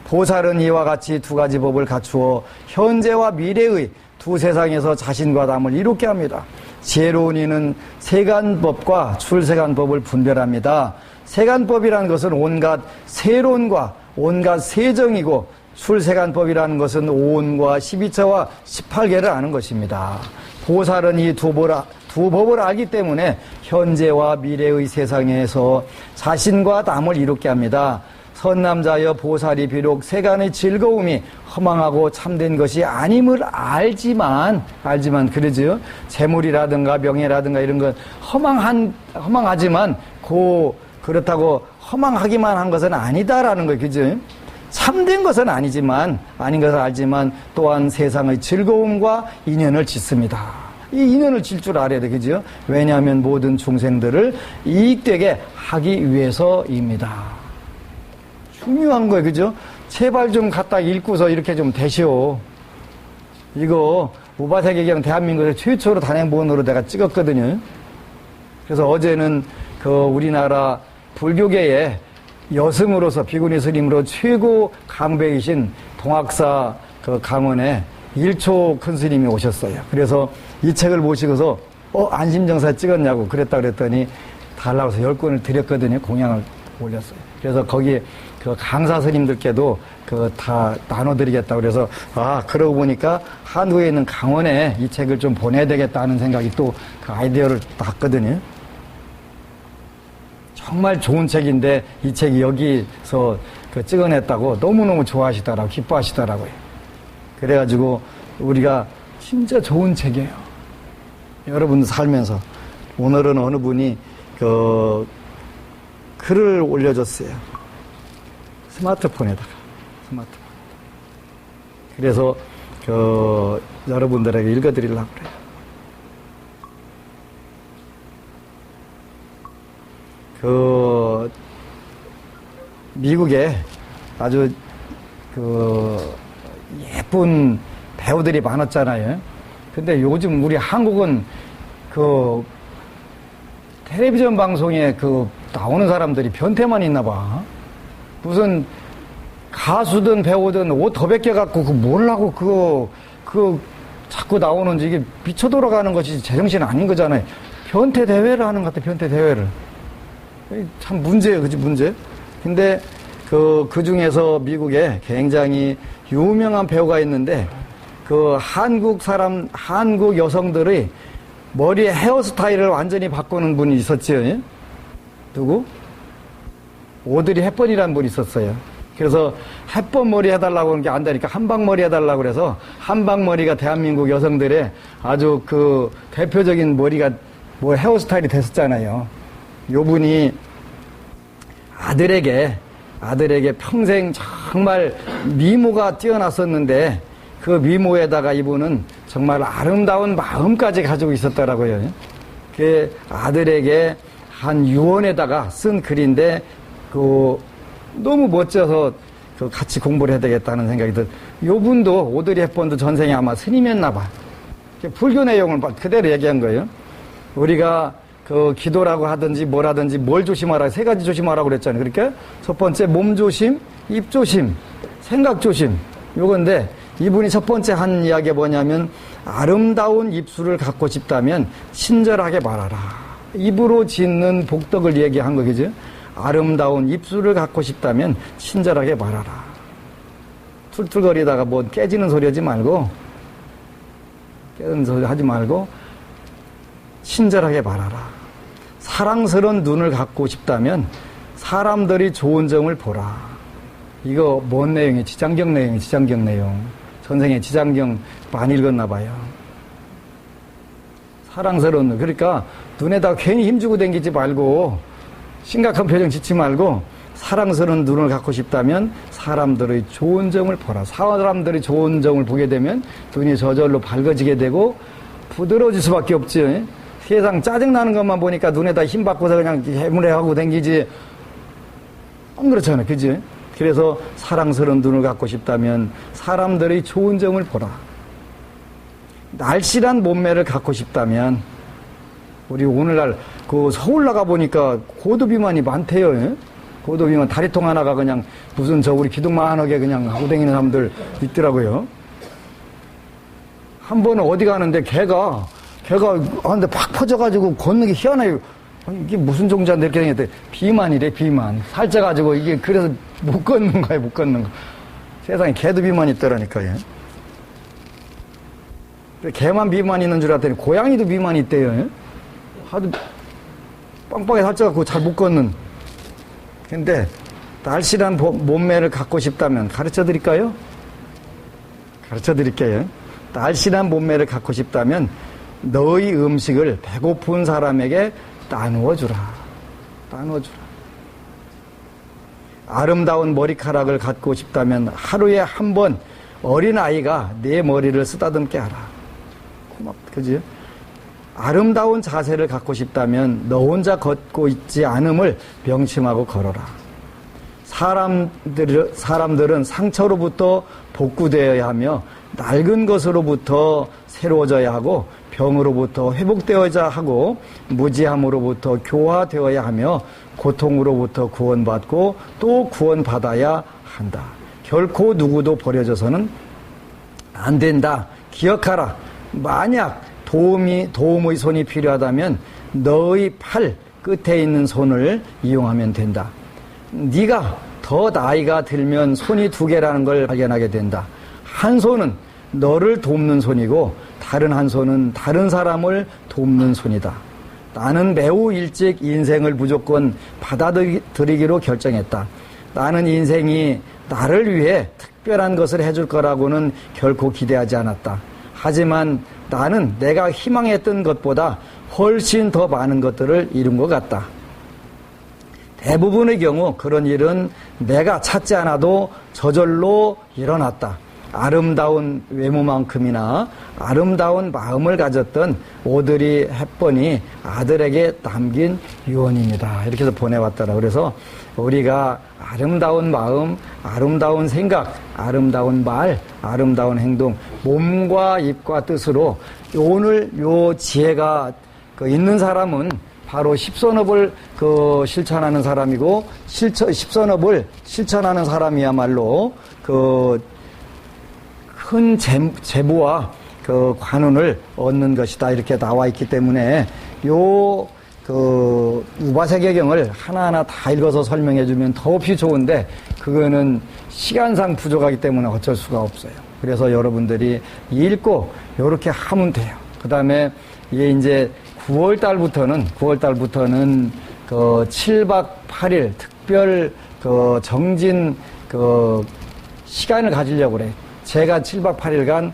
보살은 이와 같이 두 가지 법을 갖추어 현재와 미래의 두 세상에서 자신과 남을 이롭게 합니다. 지혜로운 이는 세간법과 출세간법을 분별합니다. 세간법이라는 것은 온갖 세론과 온갖 세정이고 출세간법이라는 것은 오온과 12처와 18개를 아는 것입니다. 보살은 이 두 법을 알기 때문에 현재와 미래의 세상에서 자신과 남을 이롭게 합니다. 선남자여 보살이 비록 세간의 즐거움이 허망하고 참된 것이 아님을 알지만 그러죠. 재물이라든가 명예라든가 이런 건 허망하지만 그렇다고 허망하기만 한 것은 아니다라는 거예요. 그죠? 참된 것은 아닌 것을 알지만 또한 세상의 즐거움과 인연을 짓습니다. 이 인연을 질 줄 알아야 돼. 그죠? 왜냐하면 모든 중생들을 이익되게 하기 위해서입니다. 중요한 거예요. 그죠? 제발 좀 갖다 읽고서 이렇게 좀 되시오. 이거 우바세계경 대한민국에서 최초로 단행본으로 내가 찍었거든요. 그래서 어제는 우리나라 불교계의 여승으로서 비구니 스님으로 최고 강배이신 동학사 강원에 일초 큰 스님이 오셨어요. 그래서 이 책을 보시고서 안심정사 찍었냐고 그랬더니 달라고 해서 10권을 드렸거든요. 공양을 올렸어요. 그래서 거기에 강사 스님들께도 다 나눠드리겠다고 그래서 그러고 보니까 한국에 있는 강원에 이 책을 좀 보내야 되겠다는 생각이 또 아이디어를 났거든요. 정말 좋은 책인데 이 책이 여기서 그 찍어냈다고 너무너무 좋아하시더라고, 기뻐하시더라고요. 그래가지고 우리가 진짜 좋은 책이에요. 여러분들 살면서. 오늘은 어느 분이 그 글을 올려줬어요. 스마트폰에다가. 그래서 그 여러분들에게 읽어드리려고 그래요. 그 미국에 아주 그 예쁜 배우들이 많았잖아요. 근데 요즘 우리 한국은 그 텔레비전 방송에 그 나오는 사람들이 변태만 있나 봐. 무슨 가수든 배우든 옷 더 벗겨갖고 그 뭘라고 그거 자꾸 나오는지 이게 미쳐 돌아가는 것이 제정신 아닌 거잖아요. 변태 대회를 하는 것 같아, 변태 대회를. 참 문제예요, 그치, 문제? 근데 그 중에서 미국에 굉장히 유명한 배우가 있는데 그 한국 여성들의 머리의 헤어스타일을 완전히 바꾸는 분이 있었지요. 예? 누구? 오드리 헵번이라는 분이 있었어요. 그래서 헵번 머리 해달라고 하는 게 안 되니까 한방머리 해달라고 그래서 한방머리가 대한민국 여성들의 아주 그 대표적인 머리가 뭐 헤어스타일이 됐었잖아요. 요 분이 아들에게 평생 정말 미모가 뛰어났었는데 그 미모에다가 이분은 정말 아름다운 마음까지 가지고 있었더라고요. 그 아들에게 한 유언에다가 쓴 글인데 그 너무 멋져서 그 같이 공부를 해야 되겠다는 생각이 요 분도 오드리 헵번도 전생에 아마 스님이었나 봐. 불교 내용을 그대로 얘기한 거예요. 우리가 그 기도라고 하든지 뭐라든지 뭘 조심하라, 세 가지 조심하라고 그랬잖아요. 그러니까 첫 번째 몸 조심, 입 조심, 생각 조심. 요건데 이분이 첫 번째 한 이야기가 뭐냐면 아름다운 입술을 갖고 싶다면 친절하게 말하라. 입으로 짓는 복덕을 얘기한 거겠죠. 아름다운 입술을 갖고 싶다면 친절하게 말하라. 툴툴거리다가 뭐 깨지는 소리 하지 말고 친절하게 말하라. 사랑스러운 눈을 갖고 싶다면 사람들이 좋은 점을 보라. 이거 뭔 내용이에요? 지장경 내용. 선생의 지장경 많이 읽었나 봐요. 사랑스러운 눈. 그러니까 눈에다 괜히 힘주고 다니지 말고 심각한 표정 짓지 말고 사랑스러운 눈을 갖고 싶다면 사람들의 좋은 점을 보라. 사람들이 좋은 점을 보게 되면 눈이 저절로 밝아지게 되고 부드러워질 수밖에 없지. 세상 짜증나는 것만 보니까 눈에다 힘 받고서 그냥 해물해하고 댕기지. 안 그렇잖아, 그지? 그래서 사랑스러운 눈을 갖고 싶다면 사람들의 좋은 점을 보라. 날씬한 몸매를 갖고 싶다면 우리 오늘날 그 서울 나가 보니까 고도비만이 많대요. 예? 고도비만 다리통 하나가 그냥 무슨 우리 기둥만하게 그냥 하고 다니는 사람들 있더라고요. 한 번은 어디 가는데 개가 하는데 팍 퍼져가지고 걷는 게 희한해요. 이게 무슨 종자인데 이렇게 생겼대. 비만이래, 비만. 살쪄가지고 이게 그래서 못 걷는 거야, 못 걷는 거. 세상에 개도 비만 있더라니까요. 개만 비만 있는 줄 알았더니 고양이도 비만이 있대요. 예? 하도 빵빵하게 살쪄갖고 잘 못 걷는. 근데 날씬한 몸매를 갖고 싶다면 가르쳐 드릴까요? 가르쳐 드릴게요. 날씬한 몸매를 갖고 싶다면 너희 음식을 배고픈 사람에게 나누어 주라. 아름다운 머리카락을 갖고 싶다면 하루에 한 번 어린아이가 내 머리를 쓰다듬게 하라. 그지? 아름다운 자세를 갖고 싶다면 너 혼자 걷고 있지 않음을 명심하고 걸어라. 사람들은 상처로부터 복구되어야 하며 낡은 것으로부터 새로워져야 하고 병으로부터 회복되어야 하고 무지함으로부터 교화되어야 하며 고통으로부터 구원받고 또 구원받아야 한다. 결코 누구도 버려져서는 안 된다. 기억하라. 만약 도움의 손이 필요하다면 너의 팔 끝에 있는 손을 이용하면 된다. 네가 더 나이가 들면 손이 두 개라는 걸 발견하게 된다. 한 손은 너를 돕는 손이고 다른 한 손은 다른 사람을 돕는 손이다. 나는 매우 일찍 인생을 무조건 받아들이기로 결정했다. 나는 인생이 나를 위해 특별한 것을 해줄 거라고는 결코 기대하지 않았다. 하지만 나는 내가 희망했던 것보다 훨씬 더 많은 것들을 이룬 것 같다. 대부분의 경우 그런 일은 내가 찾지 않아도 저절로 일어났다. 아름다운 외모만큼이나 아름다운 마음을 가졌던 오드리 헵번이 아들에게 남긴 유언입니다. 이렇게 해서 보내왔더라. 그래서 우리가 아름다운 마음, 아름다운 생각, 아름다운 말, 아름다운 행동, 몸과 입과 뜻으로 오늘 요 지혜가 있는 사람은 바로 십선업을 실천하는 사람이고, 십선업을 실천하는 사람이야말로 큰 재부와 관운을 얻는 것이다. 이렇게 나와 있기 때문에 우바세계경을 하나하나 다 읽어서 설명해 주면 더없이 좋은데, 그거는 시간상 부족하기 때문에 어쩔 수가 없어요. 그래서 여러분들이 읽고 요렇게 하면 돼요. 그 다음에 이게 이제 9월 달부터는 7박 8일 특별 정진 시간을 가지려고 그래요. 제가 7박 8일간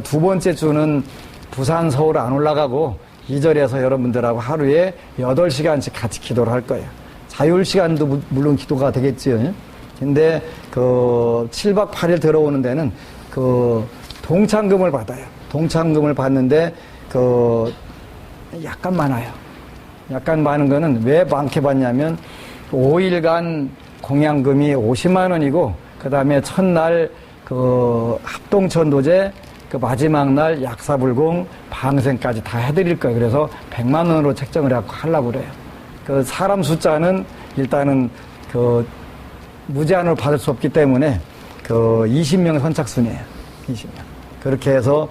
두 번째 주는 부산, 서울 안 올라가고 2절에서 여러분들하고 하루에 8시간씩 같이 기도를 할 거예요. 자율 시간도 물론 기도가 되겠지요. 근데 7박 8일 들어오는 데는 동창금을 받아요. 동창금을 받는데 약간 많아요. 약간 많은 거는 왜 많게 받냐면 5일간 공양금이 50만 원이고, 그 다음에 첫날 합동천도제, 마지막 날 약사불공, 방생까지 다 해드릴 거예요. 그래서 100만 원으로 책정을 해갖고 하려고 그래요. 사람 숫자는 일단은 무제한으로 받을 수 없기 때문에 20명 선착순이에요. 20명. 그렇게 해서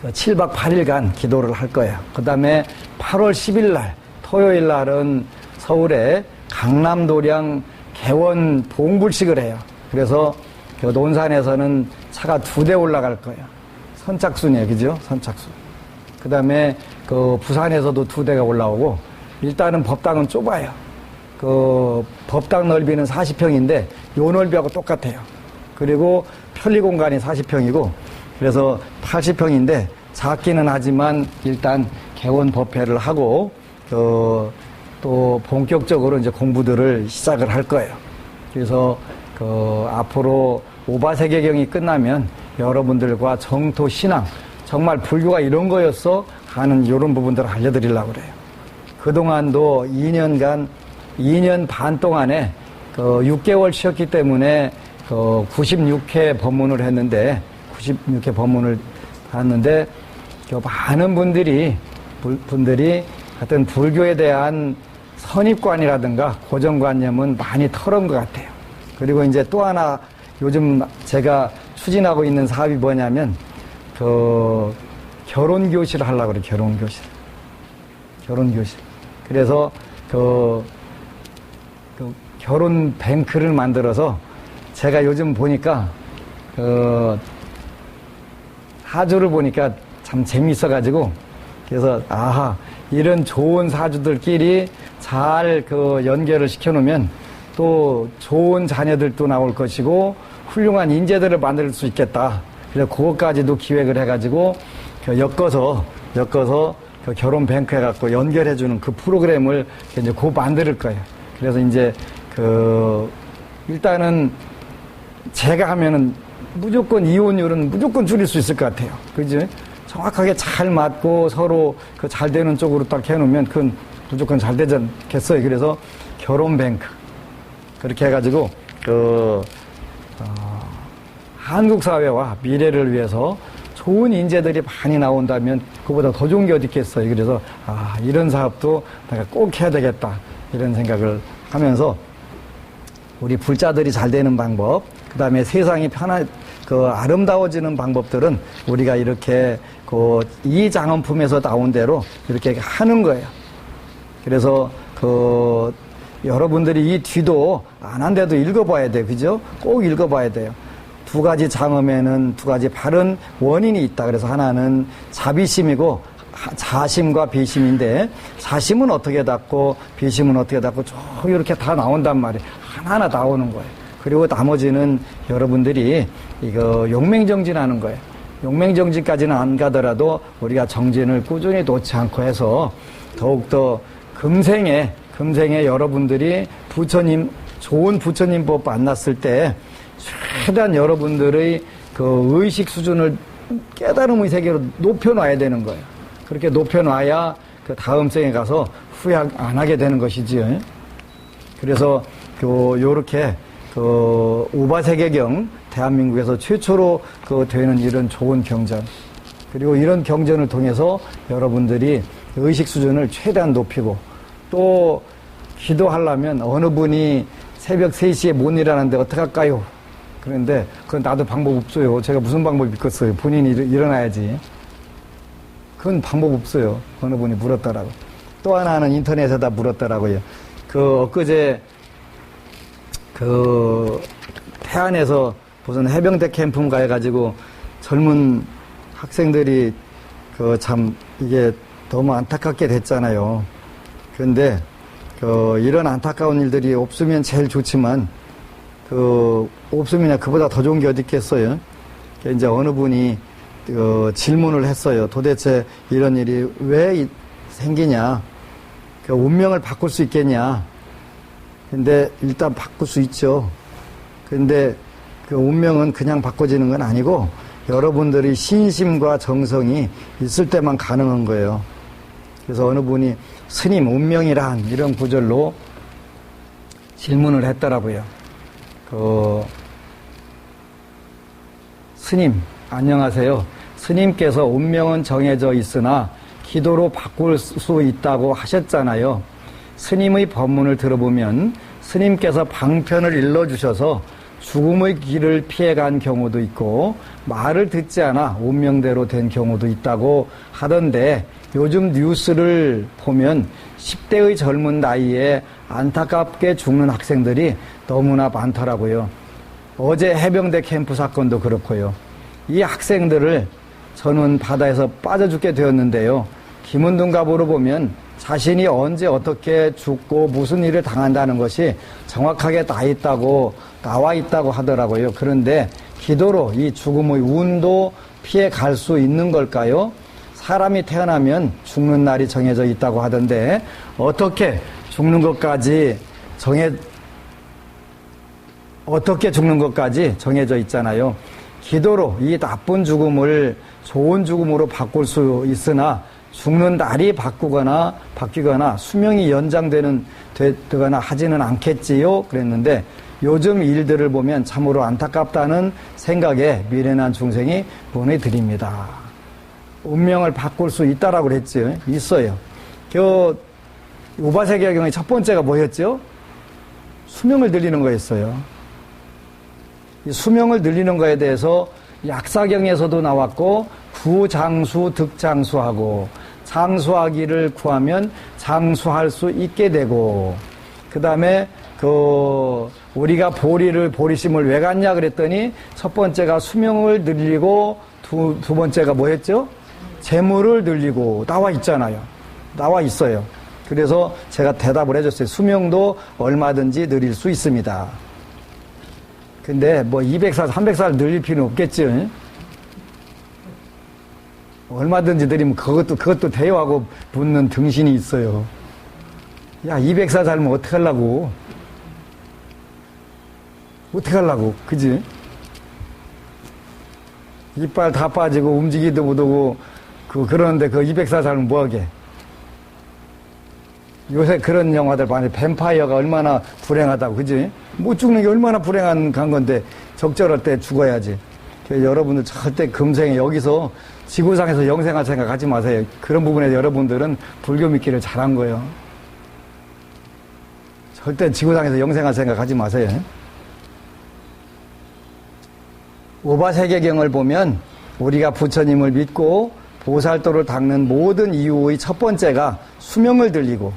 7박 8일간 기도를 할 거예요. 그 다음에 8월 10일 날, 토요일 날은 서울에 강남도량 개원 봉불식을 해요. 그래서 논산에서는 차가 2대 올라갈 거예요. 선착순이에요. 그죠? 선착순. 그 다음에 부산에서도 2대가 올라오고, 일단은 법당은 좁아요. 법당 넓이는 40평인데, 요 넓이하고 똑같아요. 그리고 편리 공간이 40평이고, 그래서 80평인데, 작기는 하지만 일단 개원 법회를 하고, 또 본격적으로 이제 공부들을 시작을 할 거예요. 그래서 앞으로 오바세계경이 끝나면 여러분들과 정토 신앙, 정말 불교가 이런 거였어 하는 이런 부분들을 알려드리려고 그래요. 그동안도 2년 반 동안에 6개월 쉬었기 때문에 96회 법문을 했는데, 96회 법문을 봤는데, 많은 분들이 하여튼 불교에 대한 선입관이라든가 고정관념은 많이 털은 것 같아요. 그리고 이제 또 하나 요즘 제가 추진하고 있는 사업이 뭐냐면, 결혼교실을 하려고 그래요. 결혼교실. 그래서 결혼 뱅크를 만들어서, 제가 요즘 보니까 사주를 보니까 참 재미있어가지고, 그래서 이런 좋은 사주들끼리 잘 연결을 시켜놓으면 또 좋은 자녀들도 나올 것이고 훌륭한 인재들을 만들 수 있겠다. 그래서 그것까지도 기획을 해가지고 엮어서 결혼 뱅크 해갖고 연결해주는 그 프로그램을 이제 만들 거예요. 그래서 이제 일단은 제가 하면은 무조건 이혼율은 무조건 줄일 수 있을 것 같아요. 그죠? 정확하게 잘 맞고 서로 잘 되는 쪽으로 딱 해놓으면 그건 무조건 잘 되지 않겠어요. 그래서 결혼 뱅크. 그렇게 해가지고, 한국 사회와 미래를 위해서 좋은 인재들이 많이 나온다면 그보다 더 좋은 게 어디 있겠어요. 그래서, 이런 사업도 내가 꼭 해야 되겠다. 이런 생각을 하면서 우리 불자들이 잘 되는 방법, 그 다음에 세상이 아름다워지는 방법들은 우리가 이렇게 이 장엄품에서 나온 대로 이렇게 하는 거예요. 그래서 여러분들이 이 뒤도 안 한데도 읽어봐야 돼요. 그죠? 꼭 읽어봐야 돼요. 두 가지 장엄에는 두 가지 바른 원인이 있다. 그래서 하나는 자비심이고 자심과 비심인데, 자심은 어떻게 닦고 비심은 어떻게 닦고 쭉 이렇게 다 나온단 말이에요. 하나하나 나오는 거예요. 그리고 나머지는 여러분들이 이거 용맹정진하는 거예요. 용맹정진까지는 안 가더라도 우리가 정진을 꾸준히 놓지 않고 해서 더욱더 금생에 여러분들이 부처님, 좋은 부처님법 만났을 때 최대한 여러분들의 그 의식 수준을 깨달음의 세계로 높여놔야 되는 거예요. 그렇게 높여놔야 그 다음 생에 가서 후회 안 하게 되는 것이지요. 그래서 요렇게 그 우바세계경 대한민국에서 최초로 그 되는 이런 좋은 경전, 그리고 이런 경전을 통해서 여러분들이 의식 수준을 최대한 높이고, 또 기도하려면 어느 분이 새벽 3시에 못 일어나는데 어떡할까요? 그런데 그건 나도 방법 없어요. 제가 무슨 방법이 있겠어요. 본인이 일어나야지. 그건 방법 없어요. 어느 분이 물었더라고. 또 하나는 인터넷에다 물었더라고요. 엊그제 태안에서 무슨 해병대 캠프인가 해가지고 젊은 학생들이 참 이게 너무 안타깝게 됐잖아요. 그런데 이런 안타까운 일들이 없으면 제일 좋지만 없으면 그보다 더 좋은 게 어디 있겠어요. 이제 어느 분이 질문을 했어요. 도대체 이런 일이 왜 생기냐? 운명을 바꿀 수 있겠냐? 근데 일단 바꿀 수 있죠. 근데 그 운명은 그냥 바꿔지는 건 아니고 여러분들의 신심과 정성이 있을 때만 가능한 거예요. 그래서 어느 분이 스님 운명이란 이런 구절로 질문을 했더라고요. 스님 안녕하세요. 스님께서 운명은 정해져 있으나 기도로 바꿀 수 있다고 하셨잖아요. 스님의 법문을 들어보면 스님께서 방편을 일러주셔서 죽음의 길을 피해간 경우도 있고 말을 듣지 않아 운명대로 된 경우도 있다고 하던데, 요즘 뉴스를 보면 10대의 젊은 나이에 안타깝게 죽는 학생들이 너무나 많더라고요. 어제 해병대 캠프 사건도 그렇고요. 이 학생들을 저는 바다에서 빠져 죽게 되었는데요. 김은둥갑으로 보면 자신이 언제 어떻게 죽고 무슨 일을 당한다는 것이 정확하게 나와 있다고 하더라고요. 그런데 기도로 이 죽음의 운도 피해 갈 수 있는 걸까요? 사람이 태어나면 죽는 날이 정해져 있다고 하던데 어떻게 죽는 것까지 정해져 있잖아요. 기도로 이 나쁜 죽음을 좋은 죽음으로 바꿀 수 있으나 죽는 날이 바뀌거나 수명이 되거나 하지는 않겠지요? 그랬는데 요즘 일들을 보면 참으로 안타깝다는 생각에 미련한 중생이 보내드립니다. 운명을 바꿀 수 있다라고 그랬죠. 있어요. 우바세계경의 첫 번째가 뭐였죠? 수명을 늘리는 거였어요. 이 수명을 늘리는 거에 대해서 약사경에서도 나왔고, 구장수, 득장수하고, 장수하기를 구하면 장수할 수 있게 되고, 그 다음에 우리가 보리심을 왜 갖냐 그랬더니 첫 번째가 수명을 늘리고 두 번째가 뭐였죠? 재물을 늘리고 나와 있잖아요. 나와 있어요. 그래서 제가 대답을 해줬어요. 수명도 얼마든지 늘릴 수 있습니다. 근데 200살, 300살 늘릴 필요는 없겠죠. 얼마든지 늘리면 그것도 대여하고 붙는 등신이 있어요. 야, 200살 살면 어떡하려고? 그지? 이빨 다 빠지고 움직이도 못하고 그러는데 200살 살면 뭐하게? 요새 그런 영화들 많이, 뱀파이어가 얼마나 불행하다고, 그지? 못 죽는 게 얼마나 불행한 건데 적절할 때 죽어야지. 여러분들 절대 금생에 여기서 지구상에서 영생할 생각하지 마세요. 그런 부분에 여러분들은 불교 믿기를 잘한 거예요. 절대 지구상에서 영생할 생각하지 마세요. 우바세계경을 보면 우리가 부처님을 믿고 보살도를 닦는 모든 이유의 첫 번째가 수명을 늘리고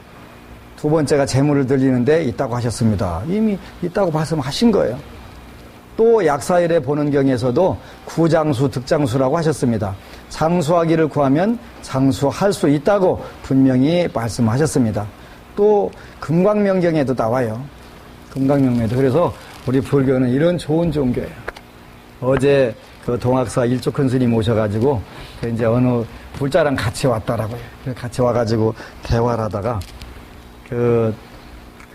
두 번째가 재물을 늘리는데 있다고 하셨습니다. 이미 있다고 말씀하신 거예요. 또 약사일에 보는 경에서도 구장수, 득장수라고 하셨습니다. 장수하기를 구하면 장수할 수 있다고 분명히 말씀하셨습니다. 또 금광명경에도 나와요. 금강명매도. 그래서 우리 불교는 이런 좋은 종교예요. 어제 그 동학사 일족큰 스님 오셔가지고 그 이제 어느 불자랑 같이 왔더라고요. 같이 와가지고 대화를 하다가 그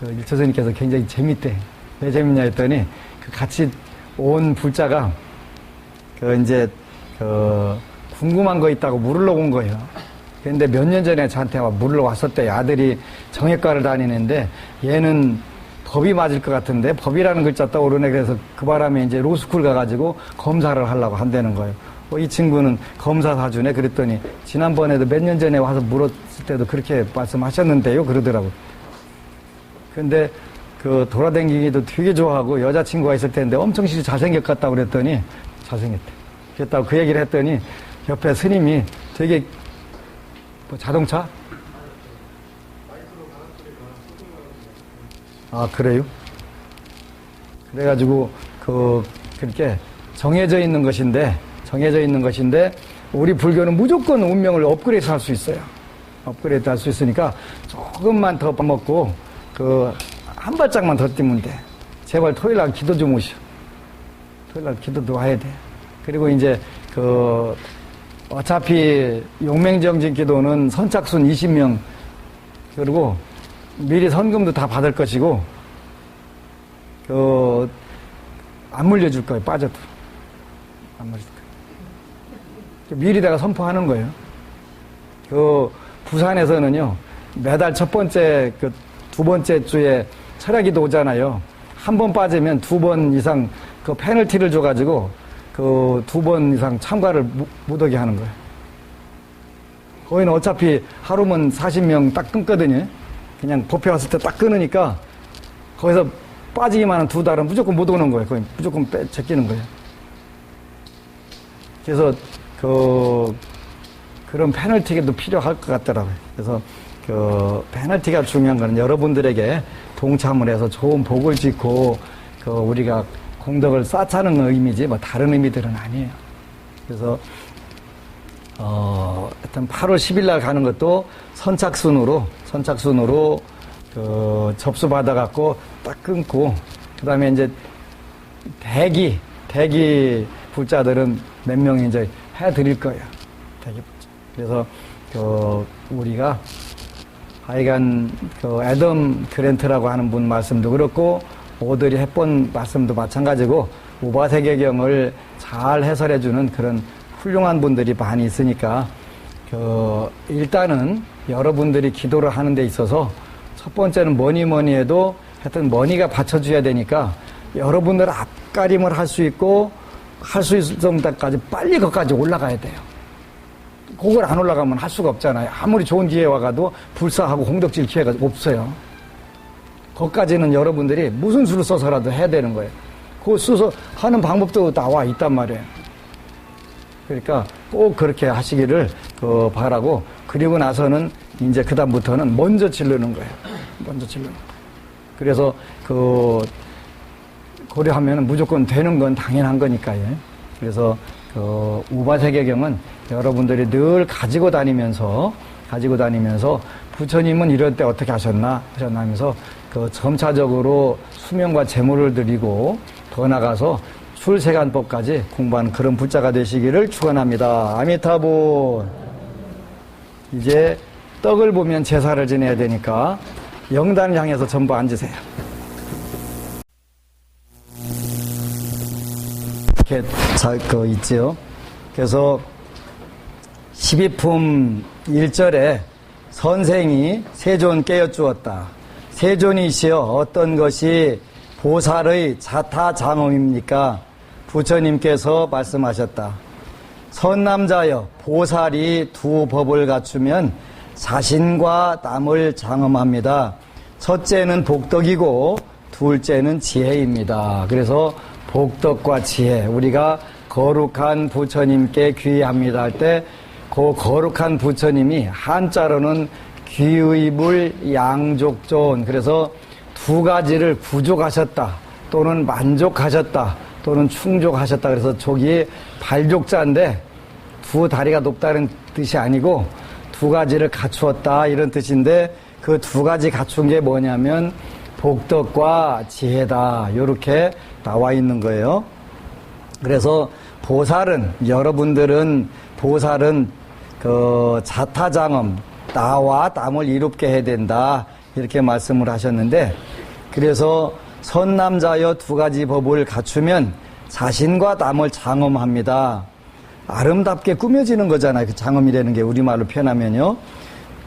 일조 스님께서 굉장히 재밌대. 왜 재밌냐 했더니 그 같이 온 불자가 궁금한 거 있다고 물으러 온 거예요. 근데 몇 년 전에 저한테 물으러 왔었대요. 아들이 정형과를 다니는데 얘는 법이 맞을 것 같은데 법이라는 글자 떠오르네. 그래서 그 바람에 이제 로스쿨 가가지고 검사를 하려고 한다는 거예요. 이 친구는 검사 사주네. 그랬더니 지난번에도 몇 년 전에 와서 물었을 때도 그렇게 말씀하셨는데요. 그러더라고요. 근데 돌아다니기도 되게 좋아하고 여자친구가 있을 텐데 엄청 잘생겼겠다고 그랬더니 잘생겼대. 그랬다고 그 얘기를 했더니 옆에 스님이 되게 자동차? 아, 그래요? 그래가지고 그렇게 정해져 있는 것인데 우리 불교는 무조건 운명을 업그레이드 할 수 있어요. 업그레이드 할 수 있으니까 조금만 더 먹고 한 발짝만 더 뛰면 돼. 제발 토요일날 기도 좀 오시오. 토요일날 기도도 와야 돼. 그리고 이제 어차피 용맹정진 기도는 선착순 20명 그리고 미리 선금도 다 받을 것이고 안 물려줄 거예요. 빠져도 안 물려줄 거예요. 미리 내가 선포하는 거예요. 부산에서는요 매달 첫 번째 두 번째 주에 철야기도 오잖아요. 한 번 빠지면 2번 이상 페널티를 줘가지고 2번 이상 참가를 못 오게 하는 거예요. 거기는 어차피 하루면 40명 딱 끊거든요. 그냥 법회 왔을 때 딱 끊으니까 거기서 빠지기만 한 2달은 무조건 못 오는 거예요. 거기 무조건 제끼는 거예요. 그래서 그런 페널티가 필요할 것 같더라고요. 그래서 페널티가 중요한 거는 여러분들에게 동참을 해서 좋은 복을 짓고 우리가 공덕을 쌓자는 의미지 뭐 다른 의미들은 아니에요. 그래서 하여튼 8월 10일 날 가는 것도 선착순으로 접수받아갖고 딱 끊고 그다음에 이제 대기 불자들은 몇 명이 이제 해드릴 거예요. 대기 불자. 그래서 우리가 하여간 애덤 그랜트라고 하는 분 말씀도 그렇고 오드리 헵번 말씀도 마찬가지고 우바세계경을 잘 해설해주는 그런 훌륭한 분들이 많이 있으니까 일단은 여러분들이 기도를 하는 데 있어서 첫 번째는 뭐니 해도 하여튼 머니가 받쳐줘야 되니까 여러분들 앞가림을 할 수 있고 할 수 있을 정도까지 빨리 거기까지 올라가야 돼요. 그걸 안 올라가면 할 수가 없잖아요. 아무리 좋은 기회 와가도 불사하고 홍덕질 기회가 없어요. 거기까지는 여러분들이 무슨 수를 써서라도 해야 되는 거예요. 그거 써서 하는 방법도 나와 있단 말이에요. 그러니까 꼭 그렇게 하시기를 바라고 그리고 나서는 이제 그다음부터는 먼저 질르는 거예요. 먼저 질르는 거예요. 그래서 고려하면 무조건 되는 건 당연한 거니까요. 그래서 우바세계경은 여러분들이 늘 가지고 다니면서 부처님은 이럴 때 어떻게 하셨나 하면서 점차적으로 수명과 재물을 드리고 더 나가서 출세간법까지 공부하는 그런 불자가 되시기를 축원합니다. 아미타불. 이제 떡을 보면 제사를 지내야 되니까 영단을 향해서 전부 앉으세요. 이렇게 있지요. 그래서 12품 1절에 선생이 세존 깨어주었다. 세존이시여 어떤 것이 보살의 자타장엄입니까? 부처님께서 말씀하셨다. 선남자여 보살이 두 법을 갖추면 자신과 남을 장엄합니다. 첫째는 복덕이고 둘째는 지혜입니다. 그래서 복덕과 지혜, 우리가 거룩한 부처님께 귀의합니다 할 때 그 거룩한 부처님이 한자로는 귀의불 양족존, 그래서 두 가지를 구족하셨다 또는 만족하셨다 또는 충족하셨다. 그래서 족이 발족자인데 두 다리가 높다는 뜻이 아니고 두 가지를 갖추었다 이런 뜻인데 그 두 가지 갖춘 게 뭐냐면 복덕과 지혜다. 이렇게 나와 있는 거예요. 그래서 보살은, 여러분들은 보살은 그 자타장엄, 나와 남을 이롭게 해야 된다. 이렇게 말씀을 하셨는데, 그래서 선남자여 두 가지 법을 갖추면 자신과 남을 장엄합니다. 아름답게 꾸며지는 거잖아요. 그 장엄이라는 게 우리말로 표현하면요.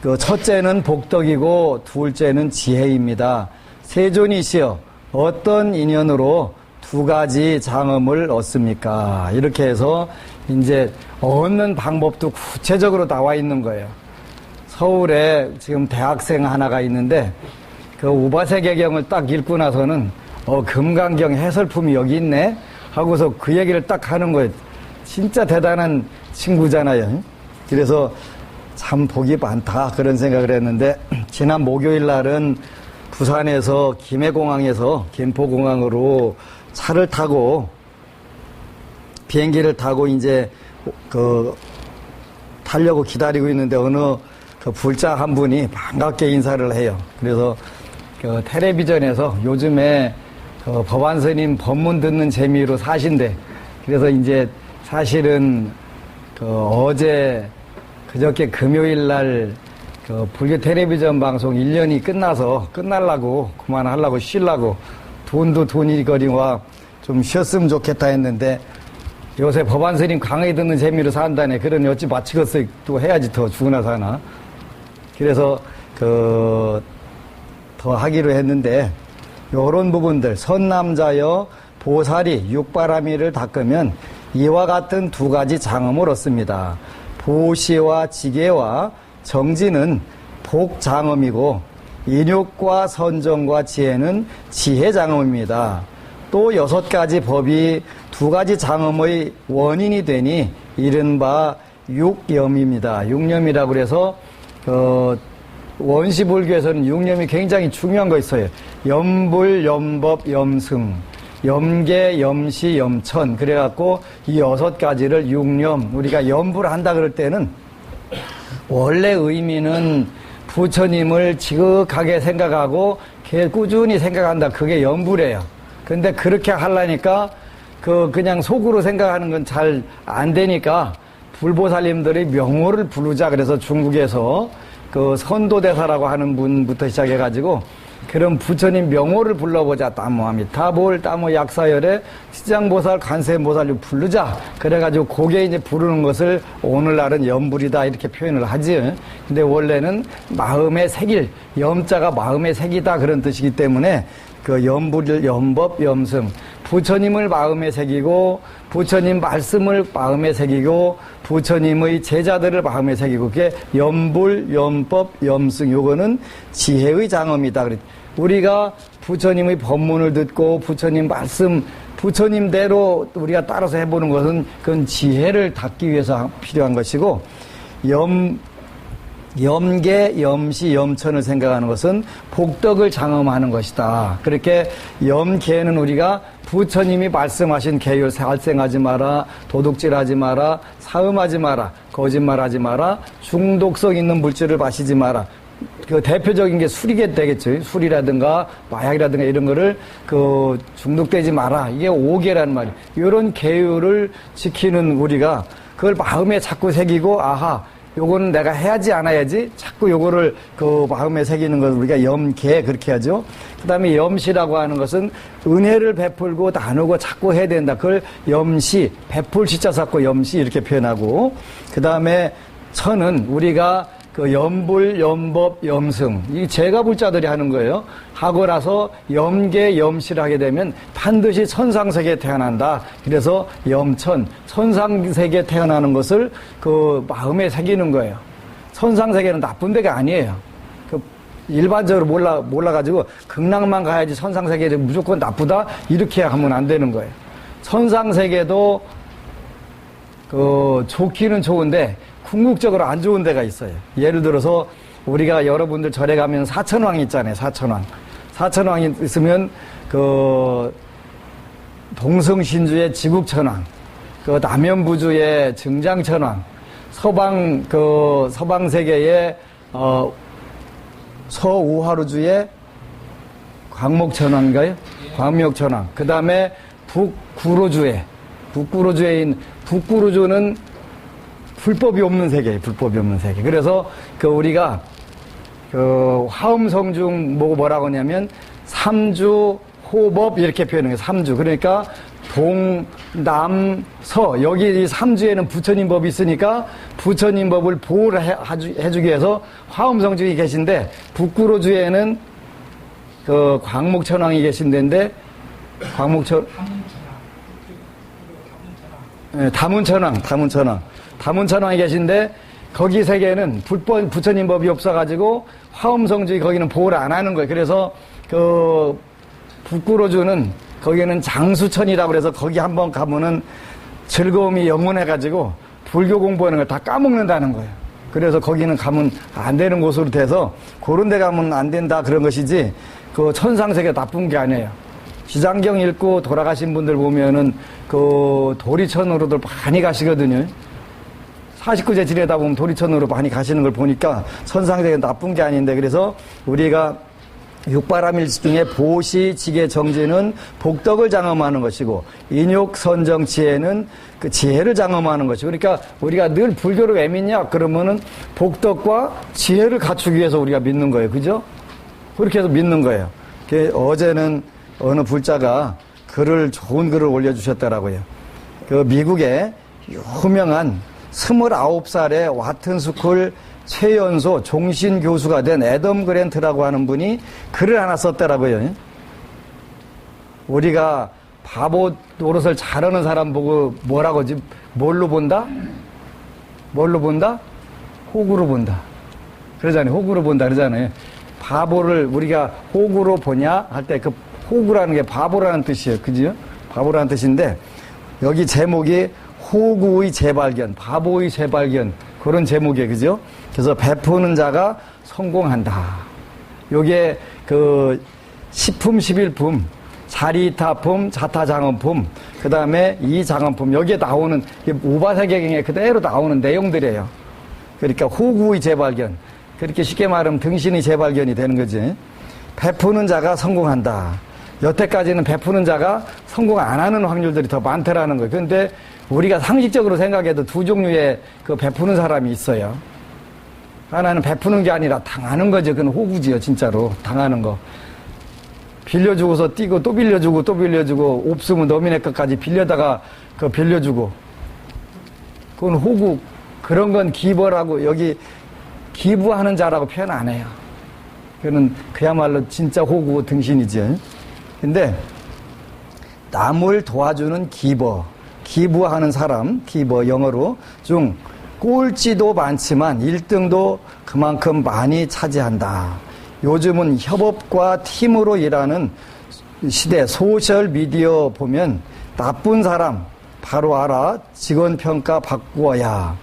그 첫째는 복덕이고 둘째는 지혜입니다. 세존이시여 어떤 인연으로 두 가지 장엄을 얻습니까? 이렇게 해서 이제 얻는 방법도 구체적으로 나와 있는 거예요. 서울에 지금 대학생 하나가 있는데 그 우바세계경을 딱 읽고 나서는 금강경 해설품이 여기 있네 하고서 그 얘기를 딱 하는 거예요. 진짜 대단한 친구잖아요. 그래서 참 복이 많다 그런 생각을 했는데, 지난 목요일 날은 부산에서 김해공항에서 김포공항으로 차를 타고 비행기를 타고 이제 타려고 기다리고 있는데 어느 그 불자 한 분이 반갑게 인사를 해요. 그래서 그 텔레비전에서 요즘에 그 법안 스님 법문 듣는 재미로 사신대. 그래서 이제 사실은 그 어제 그저께 금요일 날 그 불교 텔레비전 방송 1년이 끝날라고 그만하려고 쉬려고 돈도 돈이거리와 좀 쉬었으면 좋겠다 했는데, 요새 법안 스님 강의 듣는 재미로 산다네. 그러니 어찌 마치겠어요. 또 해야지 더 죽으나 사나. 그래서 더 하기로 했는데, 요런 부분들 선남자여 보살이 육바라미를 닦으면 이와 같은 두 가지 장엄을 얻습니다. 보시와 지계와 정지는 복장엄이고 인욕과 선정과 지혜는 지혜장엄입니다. 또 6가지 법이 두 가지 장엄의 원인이 되니 이른바 육염입니다. 육염이라고 그래서 원시불교에서는 육염이 굉장히 중요한 거 있어요. 염불, 염법, 염승, 염계, 염시, 염천. 그래갖고 이 6가지를 육염, 우리가 염불을 한다 그럴 때는 원래 의미는 부처님을 지극하게 생각하고 꾸준히 생각한다. 그게 염불이에요. 근데 그렇게 하려니까 그냥 속으로 생각하는 건 잘 안 되니까 불보살님들이 명호를 부르자. 그래서 중국에서 그 선도대사라고 하는 분부터 시작해가지고 그런 부처님 명호를 불러보자. 따모아미타볼, 따모 약사열에 시장보살, 관세음보살 부르자. 그래가지고 그게 이제 부르는 것을 오늘날은 염불이다 이렇게 표현을 하지. 근데 원래는 마음에 새길, 염자가 마음에 새기다 그런 뜻이기 때문에 그 염불, 염법, 염승, 부처님을 마음에 새기고 부처님 말씀을 마음에 새기고 부처님의 제자들을 마음에 새기고 그게 염불, 염법, 염승, 요거는 지혜의 장엄이다. 우리가 부처님의 법문을 듣고 부처님 말씀, 부처님대로 우리가 따라서 해보는 것은 그건 지혜를 닦기 위해서 필요한 것이고, 염계, 염시, 염천을 생각하는 것은 복덕을 장엄하는 것이다. 그렇게 염계는 우리가 부처님이 말씀하신 계율, 살생하지 마라, 도둑질하지 마라, 사음하지 마라, 거짓말하지 마라, 중독성 있는 물질을 마시지 마라. 그 대표적인 게 술이게 되겠죠. 술이라든가 마약이라든가 이런 거를 중독되지 마라. 이게 5계라는 말이에요. 이런 계율을 지키는 우리가 그걸 마음에 자꾸 새기고, 아하, 요거는 내가 해야지 않아야지 자꾸 요거를 마음에 새기는 걸 우리가 염계 그렇게 하죠. 그 다음에 염시라고 하는 것은 은혜를 베풀고 나누고 자꾸 해야 된다. 그걸 염시, 베풀 시자 쌓고 염시 이렇게 표현하고, 그 다음에 천은 우리가 염불, 염법, 염승, 이 제가불자들이 하는 거예요. 하고 나서 염계, 염시를 하게 되면 반드시 천상세계에 태어난다. 그래서 염천, 천상세계에 태어나는 것을 마음에 새기는 거예요. 천상세계는 나쁜 데가 아니에요. 일반적으로 몰라가지고 극락만 가야지 천상세계는 무조건 나쁘다 이렇게 하면 안 되는 거예요. 천상세계도 좋기는 좋은데 궁극적으로 안 좋은 데가 있어요. 예를 들어서 우리가 여러분들 절에 가면 사천왕 있잖아요. 사천왕이 있으면 동성신주의 지국천왕, 남연부주의 증장천왕, 서방세계의 서우하루주의 광목천왕인가요? 광목천왕. 그 다음에 북구로주에 있는, 북구로주는 불법이 없는 세계예요. 불법이 없는 세계. 그래서 우리가 화엄성중 뭐라고 하냐면 삼주 호법 이렇게 표현해요. 삼주. 그러니까 동, 남, 서. 여기 이 삼주에는 부처님 법이 있으니까 부처님 법을 보호를 해주기 위해서 화엄성중이 계신데, 북구로주에는 광목천왕이 계신 데인데, 다문천왕이 계신데, 거기 세계에는 부처님 법이 없어가지고 화엄성중이 거기는 보호를 안 하는 거예요. 그래서 북구로주는 거기는 장수천이라고 그래서 거기 한번 가면은 즐거움이 영원해가지고 불교 공부하는 걸 다 까먹는다는 거예요. 그래서 거기는 가면 안 되는 곳으로 돼서 그런 데 가면 안 된다 그런 것이지, 천상세계 나쁜 게 아니에요. 지장경 읽고 돌아가신 분들 보면은 도리천으로들 많이 가시거든요. 49제 지내다 보면 도리천으로 많이 가시는 걸 보니까 천상세계 나쁜 게 아닌데, 그래서 우리가 육바라밀 중에 보시, 지계, 정지는 복덕을 장엄하는 것이고, 인욕, 선정, 지혜는 그 지혜를 장엄하는 것이고, 그러니까 우리가 늘 불교를 왜 믿냐? 그러면은 복덕과 지혜를 갖추기 위해서 우리가 믿는 거예요. 그죠? 그렇게 해서 믿는 거예요. 어제는 어느 불자가 좋은 글을 올려주셨더라고요. 미국의 유명한 29살의 와튼스쿨 최연소 종신 교수가 된 애덤 그랜트라고 하는 분이 글을 하나 썼더라고요. 우리가 바보 노릇을 잘하는 사람 보고 뭐라고 하지? 뭘로 본다? 호구로 본다. 그러잖아요. 호구로 본다 그러잖아요. 바보를 우리가 호구로 보냐 할 때 호구라는 게 바보라는 뜻이에요. 그죠? 바보라는 뜻인데, 여기 제목이 호구의 재발견, 바보의 재발견, 그런 제목이에요. 그죠? 그래서 베푸는 자가 성공한다. 요게 시품, 11품, 자리타품, 자타장엄품, 그 다음에 이장엄품, 여기에 나오는, 우바사경에 그대로 나오는 내용들이에요. 그러니까 호구의 재발견. 그렇게 쉽게 말하면 등신의 재발견이 되는 거지. 베푸는 자가 성공한다. 여태까지는 베푸는 자가 성공 안 하는 확률들이 더 많더라는 거예요. 그런데 우리가 상식적으로 생각해도 두 종류의 베푸는 사람이 있어요. 하나는 베푸는 게 아니라 당하는 거죠. 그건 호구지요, 진짜로. 당하는 거. 빌려주고서 뛰고 또 빌려주고 또 빌려주고, 없으면 너미네 것까지 빌려다가 빌려주고. 그건 호구. 그런 건 기버라고, 여기 기부하는 자라고 표현 안 해요. 그는 그야말로 진짜 호구 등신이죠. 근데 남을 도와주는 기부하는 사람, 영어로 꼴찌도 많지만 1등도 그만큼 많이 차지한다. 요즘은 협업과 팀으로 일하는 시대, 소셜 미디어 보면 나쁜 사람 바로 알아. 직원 평가 바꾸어야.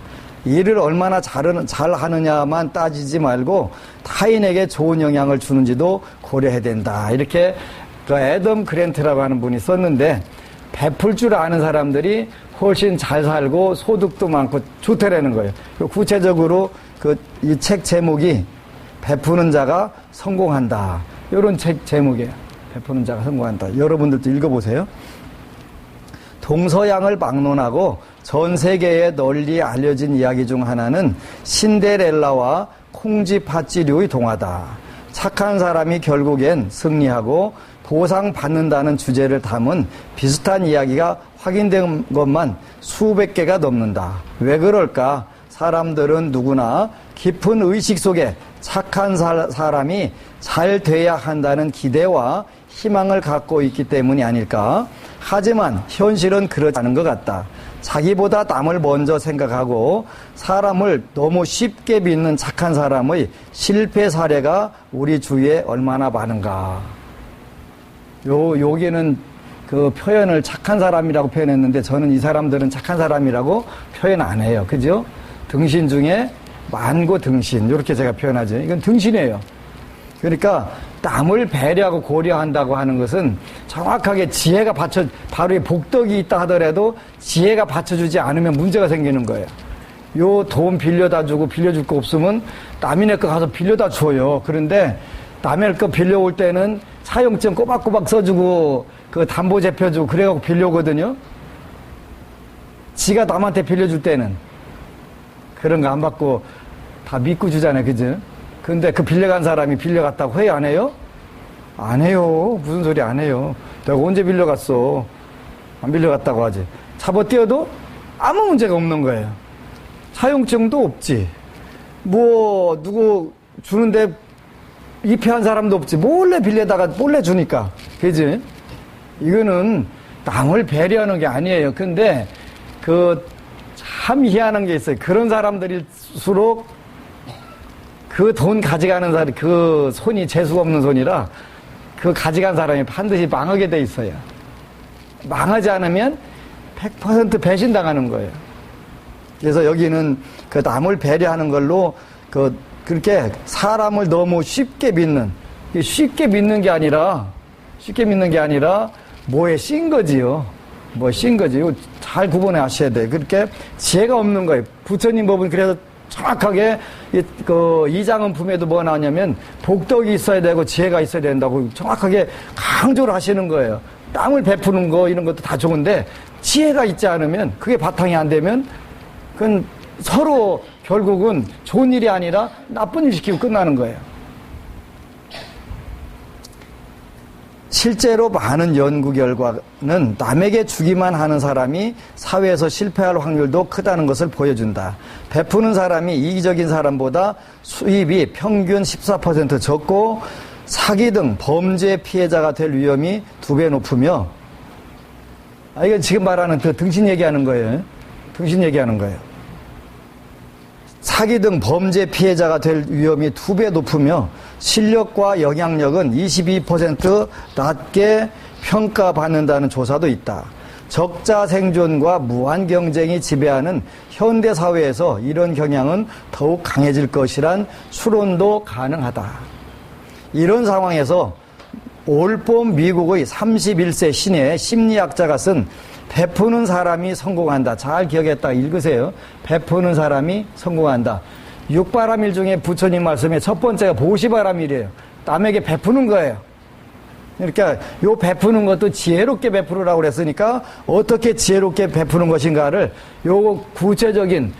일을 얼마나 잘하느냐만 따지지 말고 타인에게 좋은 영향을 주는지도 고려해야 된다. 이렇게 애덤 그랜트라고 하는 분이 썼는데, 베풀 줄 아는 사람들이 훨씬 잘 살고 소득도 많고 좋다라는 거예요. 구체적으로 이 책 제목이 베푸는 자가 성공한다. 이런 책 제목이에요. 베푸는 자가 성공한다. 여러분들도 읽어보세요. 동서양을 막론하고 전 세계에 널리 알려진 이야기 중 하나는 신데렐라와 콩쥐팥쥐류의 동화다. 착한 사람이 결국엔 승리하고 보상받는다는 주제를 담은 비슷한 이야기가 확인된 것만 수백 개가 넘는다. 왜 그럴까? 사람들은 누구나 깊은 의식 속에 착한 사람이 잘 돼야 한다는 기대와 희망을 갖고 있기 때문이 아닐까? 하지만 현실은 그렇지 않은 것 같다. 자기보다 남을 먼저 생각하고 사람을 너무 쉽게 믿는 착한 사람의 실패 사례가 우리 주위에 얼마나 많은가. 여기는 표현을 착한 사람이라고 표현했는데, 저는 이 사람들은 착한 사람이라고 표현 안 해요. 그죠? 등신 중에 만고 등신. 이렇게 제가 표현하죠. 이건 등신이에요. 그러니까 남을 배려하고 고려한다고 하는 것은 정확하게 지혜가 바로 이 복덕이 있다 하더라도 지혜가 받쳐주지 않으면 문제가 생기는 거예요. 요 돈 빌려다 주고 빌려줄 거 없으면 남이네 거 가서 빌려다 줘요. 그런데 남의 거 빌려올 때는 사용증 꼬박꼬박 써주고 그 담보 제표주고 그래갖고 빌려오거든요. 지가 남한테 빌려줄 때는 그런 거 안 받고 다 믿고 주잖아요. 그죠? 근데 그 빌려간 사람이 빌려갔다고 회의 안 해요? 안 해요. 무슨 소리 안 해요. 내가 언제 빌려갔어? 안 빌려갔다고 하지. 잡아떼어도 아무 문제가 없는 거예요. 사용증도 없지. 뭐 누구 주는데 입회한 사람도 없지. 몰래 빌려다가 몰래 주니까. 그지? 이거는 남을 배려하는 게 아니에요. 근데 참 희한한 게 있어요. 그런 사람들일수록 그 돈 가져가는 사람, 그 손이 재수가 없는 손이라 그 가져간 사람이 반드시 망하게 돼 있어요. 망하지 않으면 100% 배신당하는 거예요. 그래서 여기는 그 남을 배려하는 걸로 그렇게 사람을 너무 쉽게 믿는 게 아니라 뭐에 씌인 거지요. 뭐 씌인 거지요. 잘 구분해 하셔야 돼. 그렇게 지혜가 없는 거예요. 부처님 법은 그래서 정확하게 이장은 품에도 뭐가 나오냐면 복덕이 있어야 되고 지혜가 있어야 된다고 정확하게 강조를 하시는 거예요. 땅을 베푸는 거 이런 것도 다 좋은데 지혜가 있지 않으면 그게 바탕이 안 되면 그건 서로 결국은 좋은 일이 아니라 나쁜 일 시키고 끝나는 거예요. 실제로 많은 연구 결과는 남에게 주기만 하는 사람이 사회에서 실패할 확률도 크다는 것을 보여준다. 베푸는 사람이 이기적인 사람보다 수입이 평균 14% 적고 사기 등 범죄 피해자가 될 위험이 2배 높으며, 이거 지금 말하는 등신 얘기하는 거예요. 등신 얘기하는 거예요. 사기 등 범죄 피해자가 될 위험이 2배 높으며 실력과 영향력은 22% 낮게 평가받는다는 조사도 있다. 적자 생존과 무한 경쟁이 지배하는 현대 사회에서 이런 경향은 더욱 강해질 것이란 추론도 가능하다. 이런 상황에서 올봄 미국의 31세 신예 심리학자가 쓴 베푸는 사람이 성공한다. 잘 기억했다. 읽으세요. 베푸는 사람이 성공한다. 육바람일 중에 부처님 말씀에 첫 번째가 보시바람일이에요. 남에게 베푸는 거예요. 그러니까 요 베푸는 것도 지혜롭게 베푸라고 그랬으니까 어떻게 지혜롭게 베푸는 것인가를 요 구체적인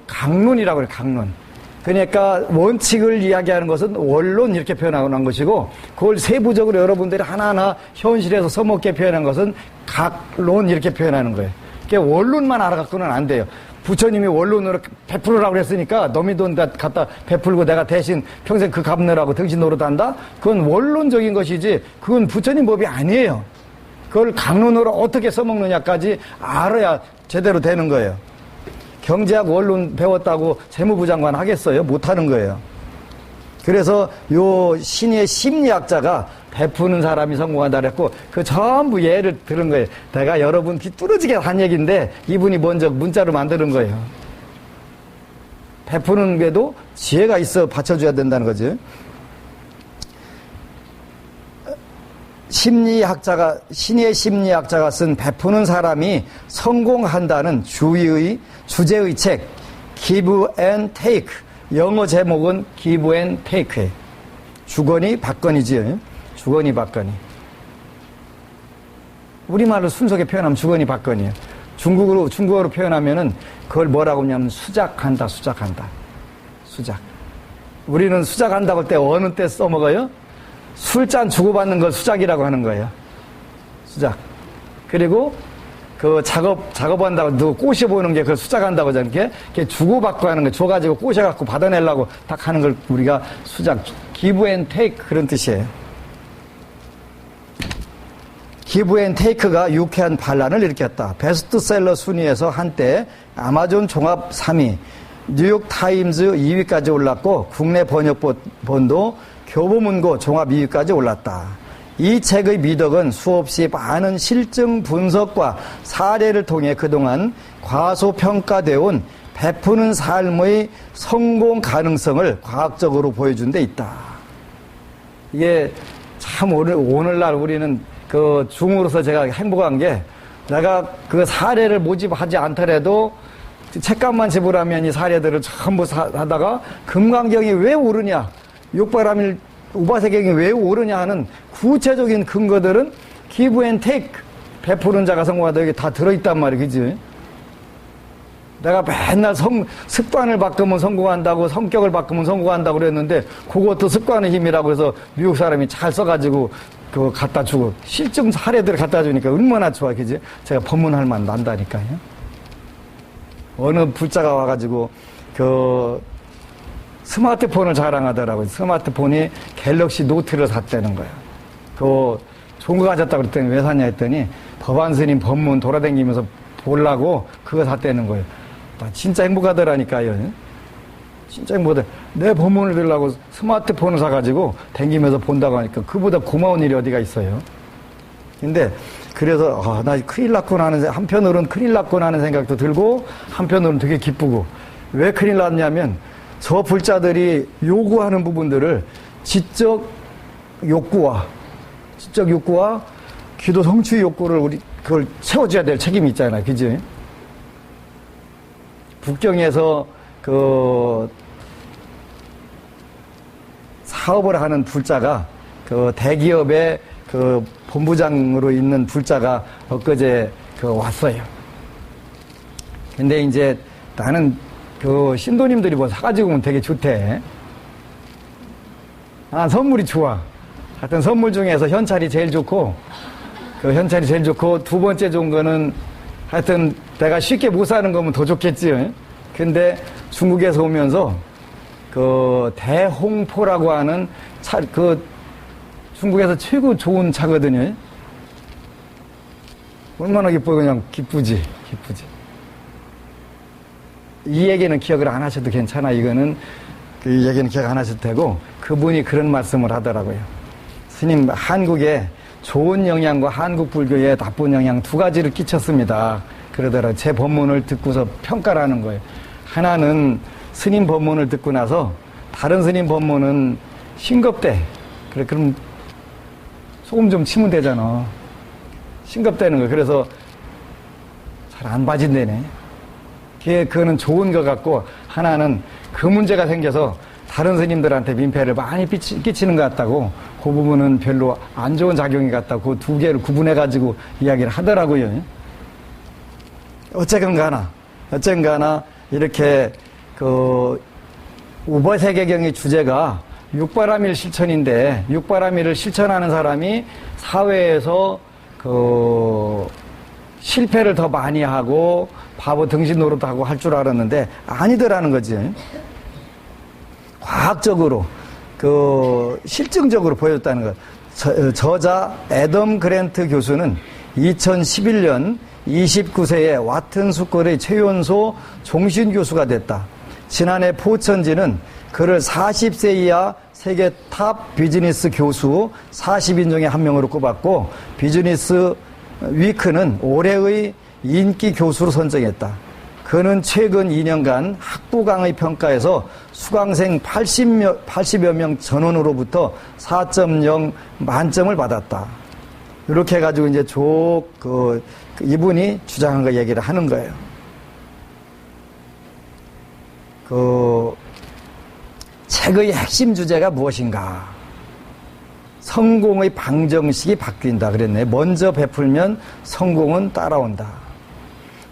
강론이라고 그래요. 강론. 그러니까 원칙을 이야기하는 것은 원론 이렇게 표현하는 것이고 그걸 세부적으로 여러분들이 하나하나 현실에서 써먹게 표현한 것은 각론 이렇게 표현하는 거예요. 그러니까 원론만 알아갖고는 안 돼요. 부처님이 원론으로 베풀으라고 했으니까 너미 돈 갖다 베풀고 내가 대신 평생 그 갚느라고 등신 노릇한다? 그건 원론적인 것이지 그건 부처님 법이 아니에요. 그걸 강론으로 어떻게 써먹느냐까지 알아야 제대로 되는 거예요. 경제학 원론 배웠다고 재무부 장관 하겠어요? 못하는 거예요. 그래서 요 신의 심리학자가 베푸는 사람이 성공한다 그랬고 그 전부 예를 들은 거예요. 내가 여러분 귀 뚫어지게 한 얘기인데 이분이 먼저 문자로 만드는 거예요. 베푸는 게도 지혜가 있어 받쳐줘야 된다는 거지. 신의 심리학자가 쓴 베푸는 사람이 성공한다는 주제의 책 Give and Take, 영어 제목은 Give and Take예요. 주거니 받거니지. 주거니 받거니. 우리말로 순수하게 표현하면 주거니 받거니예요. 중국어로 표현하면은 그걸 뭐라고 하냐면 수작한다. 수작. 우리는 수작한다고 할 때 어느 때 써먹어요? 술잔 주고받는 걸 수작이라고 하는 거예요. 수작. 그리고 작업한다고 누구 꼬셔보는 게 그걸 수작한다고 하잖아요. 이렇게 주고받고 하는 거, 줘가지고 꼬셔갖고 받아내려고 딱 하는 걸 우리가 수작, give and take 그런 뜻이에요. give and take가 유쾌한 반란을 일으켰다. 베스트셀러 순위에서 한때 아마존 종합 3위, 뉴욕 타임즈 2위까지 올랐고 국내 번역본도 교보문고 종합 2위까지 올랐다. 이 책의 미덕은 수없이 많은 실증 분석과 사례를 통해 그동안 과소평가되어 온 베푸는 삶의 성공 가능성을 과학적으로 보여준 데 있다. 이게 참 오늘날 우리는 중으로서 제가 행복한 게 내가 그 사례를 모집하지 않더라도 책값만 지불하면 이 사례들을 전부 하다가 금강경이 왜 오르냐? 육바람일 우바세경이 왜 오르냐 하는 구체적인 근거들은 기브 앤 테이크, 베푸는 자가 성공하다 여기 다 들어있단 말이야, 그지? 내가 맨날 습관을 바꾸면 성공한다고, 성격을 바꾸면 성공한다고 그랬는데, 그것도 습관의 힘이라고 해서 미국 사람이 잘 써가지고, 그거 갖다 주고, 실증 사례들을 갖다 주니까 얼마나 좋아, 그지? 제가 법문할 만 난다니까요. 어느 불자가 와가지고, 스마트폰을 자랑하더라고요. 스마트폰이 갤럭시 노트를 샀다는 거야. 좋은 거 가졌다고 그랬더니 왜 샀냐 했더니, 법안 스님 법문 돌아다니면서 보려고 그거 샀다는 거예요. 나 진짜 행복하더라니까요. 진짜 행복하더라. 내 법문을 들으려고 스마트폰을 사가지고 댕기면서 본다고 하니까 그보다 고마운 일이 어디가 있어요. 근데 그래서 나 큰일 났구나 하는 한편으로는 큰일 났구나 하는 생각도 들고 한편으로는 되게 기쁘고 왜 큰일 났냐면 저 불자들이 요구하는 부분들을 지적 욕구와 기도 성취 욕구를 그걸 채워줘야 될 책임이 있잖아요. 그지? 북경에서 사업을 하는 불자가 대기업의 본부장으로 있는 불자가 엊그제 왔어요. 근데 이제 나는 신도님들이 뭐 사가지고 오면 되게 좋대. 선물이 좋아. 하여튼 선물 중에서 현찰이 제일 좋고, 두 번째 좋은 거는 하여튼 내가 쉽게 못 사는 거면 더 좋겠지. 근데 중국에서 오면서 대홍포라고 하는 차, 중국에서 최고 좋은 차거든요. 얼마나 기뻐, 그냥 기쁘지. 이 얘기는 기억을 안 하셔도 괜찮아. 이거는 그 얘기는 기억 안 하셔도 되고 그분이 그런 말씀을 하더라고요. 스님, 한국에 좋은 영향과 한국 불교에 나쁜 영향 두 가지를 끼쳤습니다. 그러더라고요. 제 법문을 듣고서 평가를 하는 거예요. 하나는 스님 법문을 듣고 나서 다른 스님 법문은 싱겁대. 그래, 그럼 소금 좀 치면 되잖아. 싱겁대는 거예요. 그래서 잘 안 빠진대네. 그거는 좋은 것 같고, 하나는 그 문제가 생겨서 다른 스님들한테 민폐를 많이 끼치는 것 같다고, 그 부분은 별로 안 좋은 작용이 같다고, 그 두 개를 구분해가지고 이야기를 하더라고요. 어쨌건 가나, 이렇게, 우버세계경의 주제가 육바라밀 실천인데, 육바라밀을 실천하는 사람이 사회에서 실패를 더 많이 하고, 바보 등신 노릇하고 할 줄 알았는데, 아니더라는 거지. 과학적으로, 실증적으로 보여줬다는 것. 저자 애덤 그랜트 교수는 2011년 29세의 와튼 스쿨의 최연소 종신 교수가 됐다. 지난해 포천지는 그를 40세 이하 세계 탑 비즈니스 교수 40인 중에 한 명으로 꼽았고, 비즈니스 위크는 올해의 인기 교수로 선정했다. 그는 최근 2년간 학부 강의 평가에서 수강생 80여 명 전원으로부터 4.0 만점을 받았다. 이렇게 해가지고 이제 이분이 주장한 거 얘기를 하는 거예요. 책의 핵심 주제가 무엇인가? 성공의 방정식이 바뀐다 그랬네. 먼저 베풀면 성공은 따라온다.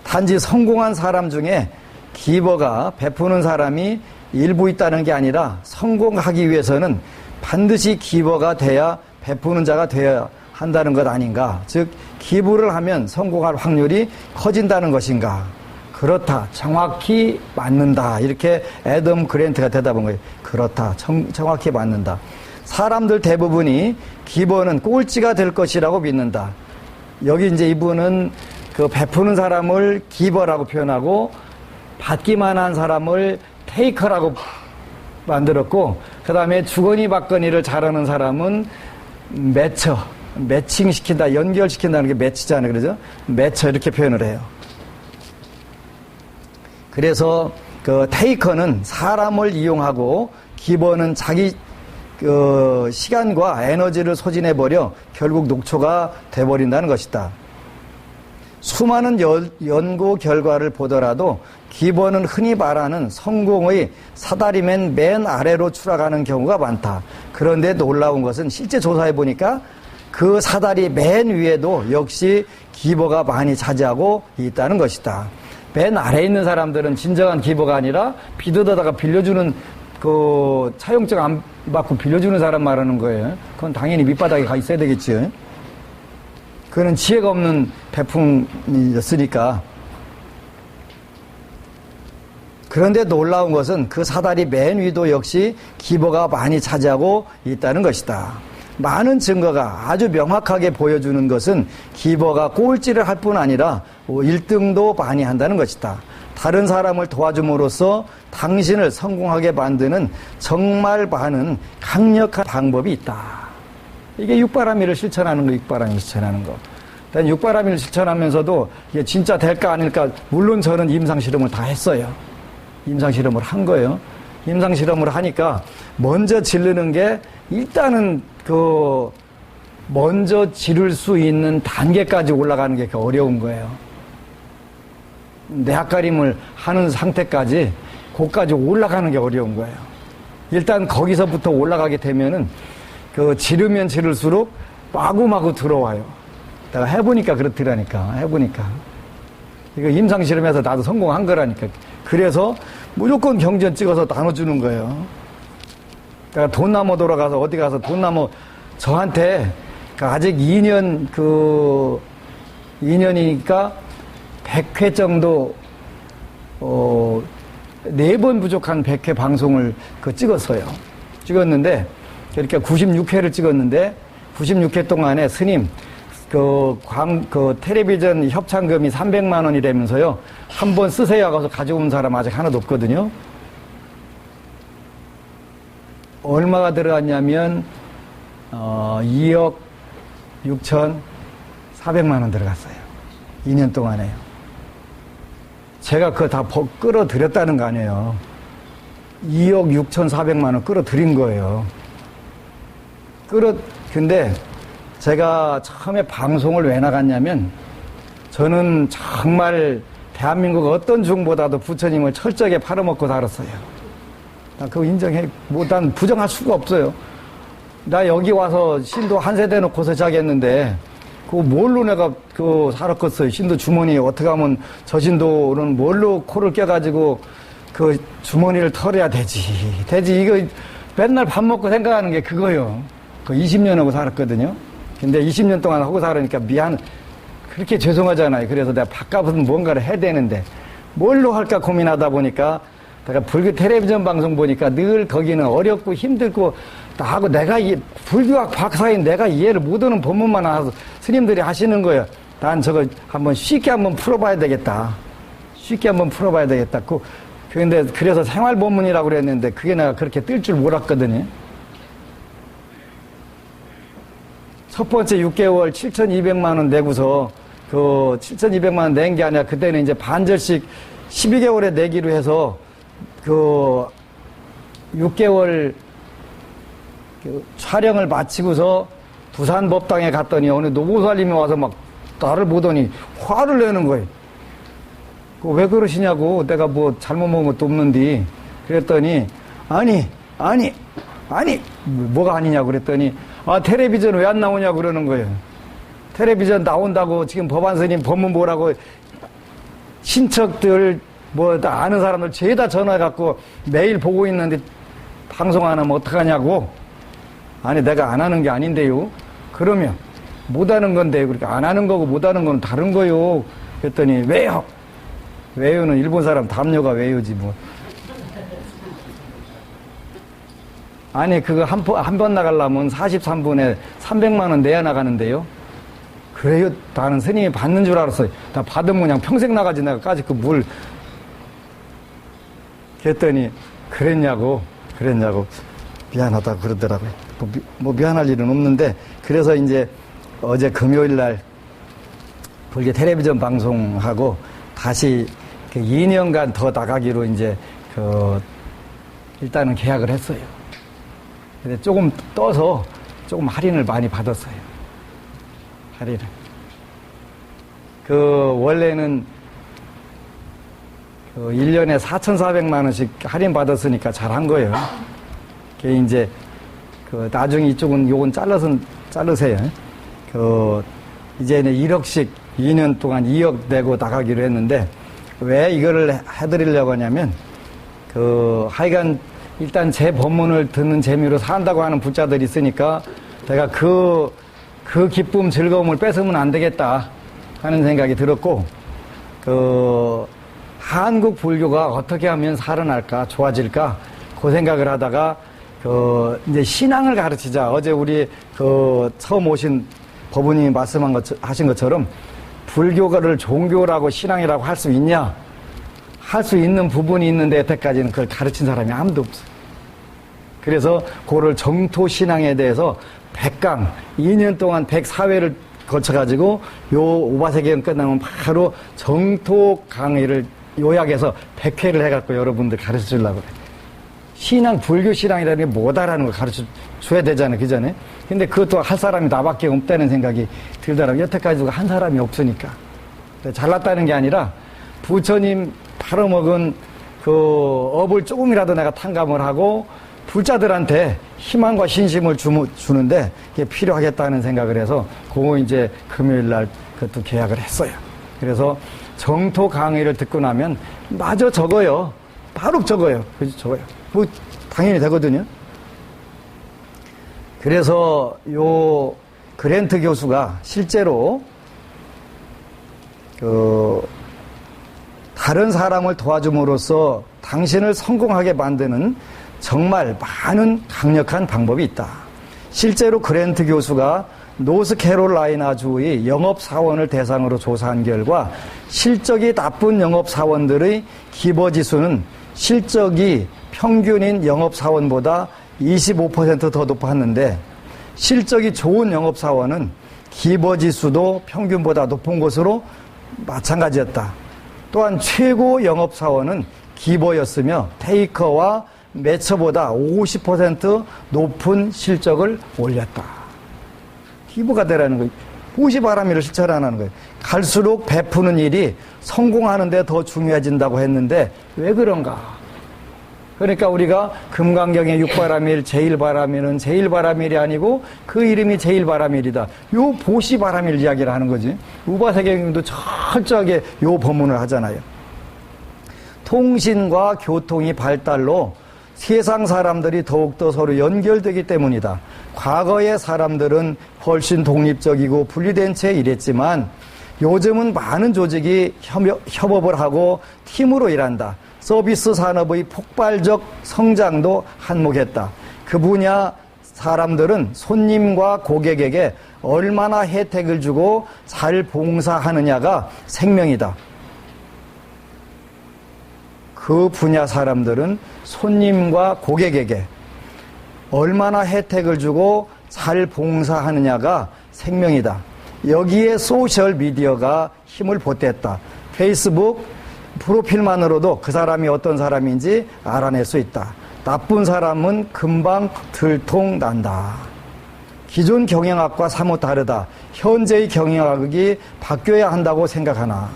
단지 성공한 사람 중에 기버가 베푸는 사람이 일부 있다는 게 아니라 성공하기 위해서는 반드시 기버가 돼야 베푸는 자가 되어야 한다는 것 아닌가. 즉 기부를 하면 성공할 확률이 커진다는 것인가. 그렇다. 정확히 맞는다. 이렇게 애덤 그랜트가 대답한 거예요. 그렇다. 정확히 맞는다. 사람들 대부분이 기버는 꼴찌가 될 것이라고 믿는다. 여기 이제 이분은 베푸는 사람을 기버라고 표현하고 받기만 한 사람을 테이커라고 만들었고, 그 다음에 주거니 받거니를 잘하는 사람은 매칭시킨다, 연결시킨다는 게 매치잖아요. 그러죠? 매처 이렇게 표현을 해요. 그래서 테이커는 사람을 이용하고 기버는 자기 시간과 에너지를 소진해버려 결국 녹초가 돼버린다는 것이다. 수많은 연구 결과를 보더라도 기버는 흔히 말하는 성공의 사다리맨 맨 아래로 추락하는 경우가 많다. 그런데 놀라운 것은 실제 조사해 보니까 그 사다리 맨 위에도 역시 기버가 많이 차지하고 있다는 것이다. 맨 아래에 있는 사람들은 진정한 기버가 아니라 비드다가 빌려주는 그 차용증 안 받고 빌려주는 사람 말하는 거예요. 그건 당연히 밑바닥에 가 있어야 되겠지. 그거는 지혜가 없는 배품이었으니까. 그런데 놀라운 것은 그 사다리 맨 위도 역시 기버가 많이 차지하고 있다는 것이다. 많은 증거가 아주 명확하게 보여주는 것은 기버가 꼴찌를 할 뿐 아니라 1등도 많이 한다는 것이다. 다른 사람을 도와줌으로써 당신을 성공하게 만드는 정말 많은 강력한 방법이 있다. 이게 육바라밀을 실천하는 거, 육바라밀을 실천하는 거. 난 육바라밀을 실천하면서도 이게 진짜 될까 아닐까, 물론 저는 임상실험을 다 했어요. 임상실험을 한 거예요. 임상실험을 하니까 먼저 지르는 게 일단은 먼저 지를 수 있는 단계까지 올라가는 게 어려운 거예요. 내학가림을 하는 상태까지, 거기까지 올라가는 게 어려운 거예요. 일단 거기서부터 올라가게 되면은, 지르면 지를수록 마구마구 들어와요. 내가 해보니까 그렇더라니까, 해보니까. 이거 임상실험에서 나도 성공한 거라니까. 그래서 무조건 경전 찍어서 나눠주는 거예요. 내가 돈나무 돌아가서 어디 가서 돈나무 저한테 아직 2년이니까 100회 정도 4번 부족한 100회 방송을 찍었어요. 찍었는데 그러니까 96회를 찍었는데 96회 동안에 스님 텔레비전 협찬금이 300만 원이라면서요. 한번 쓰세요 하고서 가져온 사람 아직 하나도 없거든요. 얼마가 들어갔냐면 2억 6,400만 원 들어갔어요. 2년 동안에요. 제가 그거 다 끌어들였다는 거 아니에요. 2억 6,400만 원 끌어들인 거예요. 근데 제가 처음에 방송을 왜 나갔냐면 저는 정말 대한민국 어떤 중보다도 부처님을 철저하게 팔아먹고 살았어요. 나 그거 인정해. 난 부정할 수가 없어요. 나 여기 와서 신도 한 세대 놓고서 시작했는데 그거 뭘로 내가 살았겠어요. 신도 주머니 어떻게 하면 저 신도는 뭘로 코를 껴가지고 그 주머니를 털어야 되지. 이거 맨날 밥 먹고 생각하는 게 그거요. 그 20년 하고 살았거든요. 근데 20년 동안 하고 살으니까 그렇게 죄송하잖아요. 그래서 내가 밥값은 뭔가를 해야 되는데 뭘로 할까 고민하다 보니까 내가 불교 텔레비전 방송 보니까 늘 거기는 어렵고 힘들고 나하고 내가 불교학 박사인 내가 이해를 못하는 법문만 와서 스님들이 하시는 거예요. 난 저거 쉽게 한번 풀어봐야 되겠다. 근데 그래서 생활법문이라고 그랬는데 그게 내가 그렇게 뜰 줄 몰랐거든요. 첫 번째 6개월 7,200만 원 내고서 7,200만 원 낸 게 아니라 그때는 이제 반절씩 12개월에 내기로 해서 6개월 촬영을 마치고서 부산 법당에 갔더니 어느 노보살님이 와서 막 나를 보더니 화를 내는 거예요. 왜 그러시냐고. 내가 뭐 잘못 먹은 것도 없는데. 그랬더니 아니 뭐가 아니냐고 그랬더니 텔레비전 왜 안 나오냐고 그러는 거예요. 텔레비전 나온다고 지금 법안스님 법문 보라고 친척들 다 아는 사람들 죄다 전화해갖고 매일 보고 있는데 방송 안 하면 어떡하냐고. 아니 내가 안 하는 게 아닌데요. 그러면 못하는 건데 그러니까 안 하는 거고 못하는 건 다른 거요. 그랬더니 왜요? 왜요는 일본 사람 담요가 왜요지 뭐. 아니 그거 한 번 나가려면 43분에 300만 원 내야 나가는데요. 그래요? 나는 스님이 받는 줄 알았어요. 나 받으면 그냥 평생 나가지 내가 까짓 뭘. 그랬더니 그랬냐고 미안하다고 그러더라고요. 뭐 미안할 일은 없는데 그래서 이제 어제 금요일 날 불교 텔레비전 방송하고 다시 2년간 더 나가기로 이제 일단은 계약을 했어요. 근데 조금 떠서 조금 할인을 많이 받았어요. 할인을. 원래는 1년에 4,400만 원씩 할인받았으니까 잘한 거예요. 그게 이제, 나중에 이쪽은 요건 자르세요. 이제는 1억씩 2년 동안 2억 내고 나가기로 했는데, 왜 이거를 해드리려고 하냐면, 하여간, 일단 제 법문을 듣는 재미로 산다고 하는 부자들이 있으니까, 내가 그 기쁨, 즐거움을 뺏으면 안 되겠다 하는 생각이 들었고, 한국 불교가 어떻게 하면 살아날까, 좋아질까, 그 생각을 하다가, 이제 신앙을 가르치자. 어제 우리 처음 오신 법부님이 하신 것처럼, 불교를 종교라고 신앙이라고 할 수 있냐? 할 수 있는 부분이 있는데 여태까지는 그걸 가르친 사람이 아무도 없어요. 그래서 그거를 정토신앙에 대해서 100강, 2년 동안 104회를 거쳐가지고 요 오바세계는 끝나면 바로 정토 강의를 요약해서 100회를 해갖고 여러분들 가르쳐 주려고 그래요. 신앙, 불교 신앙이라는 게 뭐다라는 걸 가르쳐 줘야 되잖아요. 그 전에. 근데 그것도 할 사람이 나밖에 없다는 생각이 들더라고요. 여태까지 한 사람이 없으니까. 잘났다는 게 아니라 부처님 팔아먹은 업을 조금이라도 내가 탕감을 하고 불자들한테 희망과 신심을 주는데 그게 필요하겠다는 생각을 해서 그거 이제 금요일 날 그것도 계약을 했어요. 그래서 정토 강의를 듣고 나면 마저 적어요. 바로 적어요. 그죠? 적어요. 뭐 당연히 되거든요. 그래서 요 그랜트 교수가 실제로 다른 사람을 도와줌으로써 당신을 성공하게 만드는 정말 많은 강력한 방법이 있다. 실제로 그랜트 교수가 노스캐롤라이나주의 영업사원을 대상으로 조사한 결과 실적이 나쁜 영업사원들의 기버지수는 실적이 평균인 영업사원보다 25% 더 높았는데 실적이 좋은 영업사원은 기버지수도 평균보다 높은 것으로 마찬가지였다. 또한 최고 영업사원은 기버였으며 테이커와 매처보다 50% 높은 실적을 올렸다. 기버가 되라는 거예요. 무시바라미를 실천하는 거예요. 갈수록 베푸는 일이 성공하는 데 더 중요해진다고 했는데 왜 그런가? 그러니까 우리가 금강경의 육바라밀, 제일바라밀은 제일바라밀이 아니고 그 이름이 제일바라밀이다. 요 보시바라밀 이야기를 하는 거지. 우바세경도 철저하게 요 법문을 하잖아요. 통신과 교통이 발달로 세상 사람들이 더욱더 서로 연결되기 때문이다. 과거의 사람들은 훨씬 독립적이고 분리된 채 일했지만 요즘은 많은 조직이 협업을 하고 팀으로 일한다. 서비스 산업의 폭발적 성장도 한몫했다. 그 분야 사람들은 손님과 고객에게 얼마나 혜택을 주고 잘 봉사하느냐가 생명이다. 그 분야 사람들은 손님과 고객에게 얼마나 혜택을 주고 잘 봉사하느냐가 생명이다. 여기에 소셜 미디어가 힘을 보탰다. 페이스북 프로필만으로도 그 사람이 어떤 사람인지 알아낼 수 있다. 나쁜 사람은 금방 들통난다. 기존 경영학과 사뭇 다르다. 현재의 경영학이 바뀌어야 한다고 생각하나.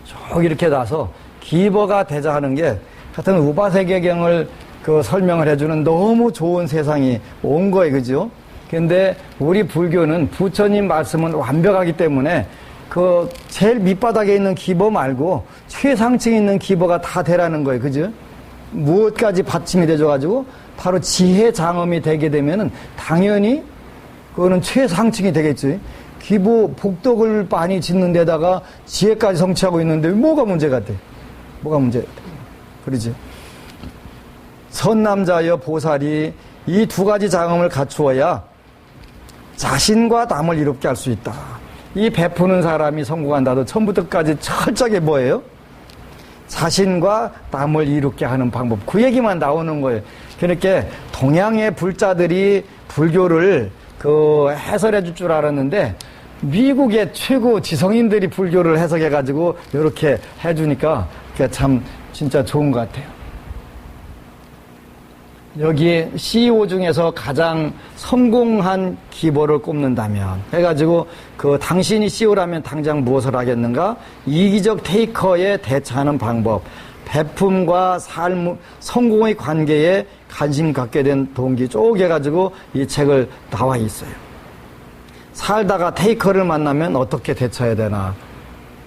쭉 이렇게 나서 기버가 되자 하는 게 하여튼 우바세계경을 설명을 해주는 너무 좋은 세상이 온 거예요. 그죠? 근데 우리 불교는 부처님 말씀은 완벽하기 때문에 제일 밑바닥에 있는 기버 말고 최상층에 있는 기버가 다 되라는 거예요. 그죠? 무엇까지 받침이 되줘가지고 바로 지혜 장엄이 되게 되면은 당연히 그거는 최상층이 되겠지. 기부 복덕을 많이 짓는 데다가 지혜까지 성취하고 있는데 뭐가 문제가 돼? 뭐가 문제가 돼? 그러지? 선남자여 보살이 이 두 가지 장엄을 갖추어야 자신과 남을 이롭게 할 수 있다. 이 베푸는 사람이 성공한다도 처음부터까지 철저하게 뭐예요? 자신과 남을 이롭게 하는 방법. 그 얘기만 나오는 거예요. 그러니까 동양의 불자들이 불교를 해설해 줄 줄 알았는데 미국의 최고 지성인들이 불교를 해석해가지고 이렇게 해주니까 그게 참 진짜 좋은 것 같아요. 여기에 CEO 중에서 가장 성공한 기보를 꼽는다면 해가지고 당신이 CEO라면 당장 무엇을 하겠는가? 이기적 테이커에 대처하는 방법, 베품과 성공의 관계에 관심 갖게 된 동기 쭉 해가지고 이 책을 나와 있어요. 살다가 테이커를 만나면 어떻게 대처해야 되나?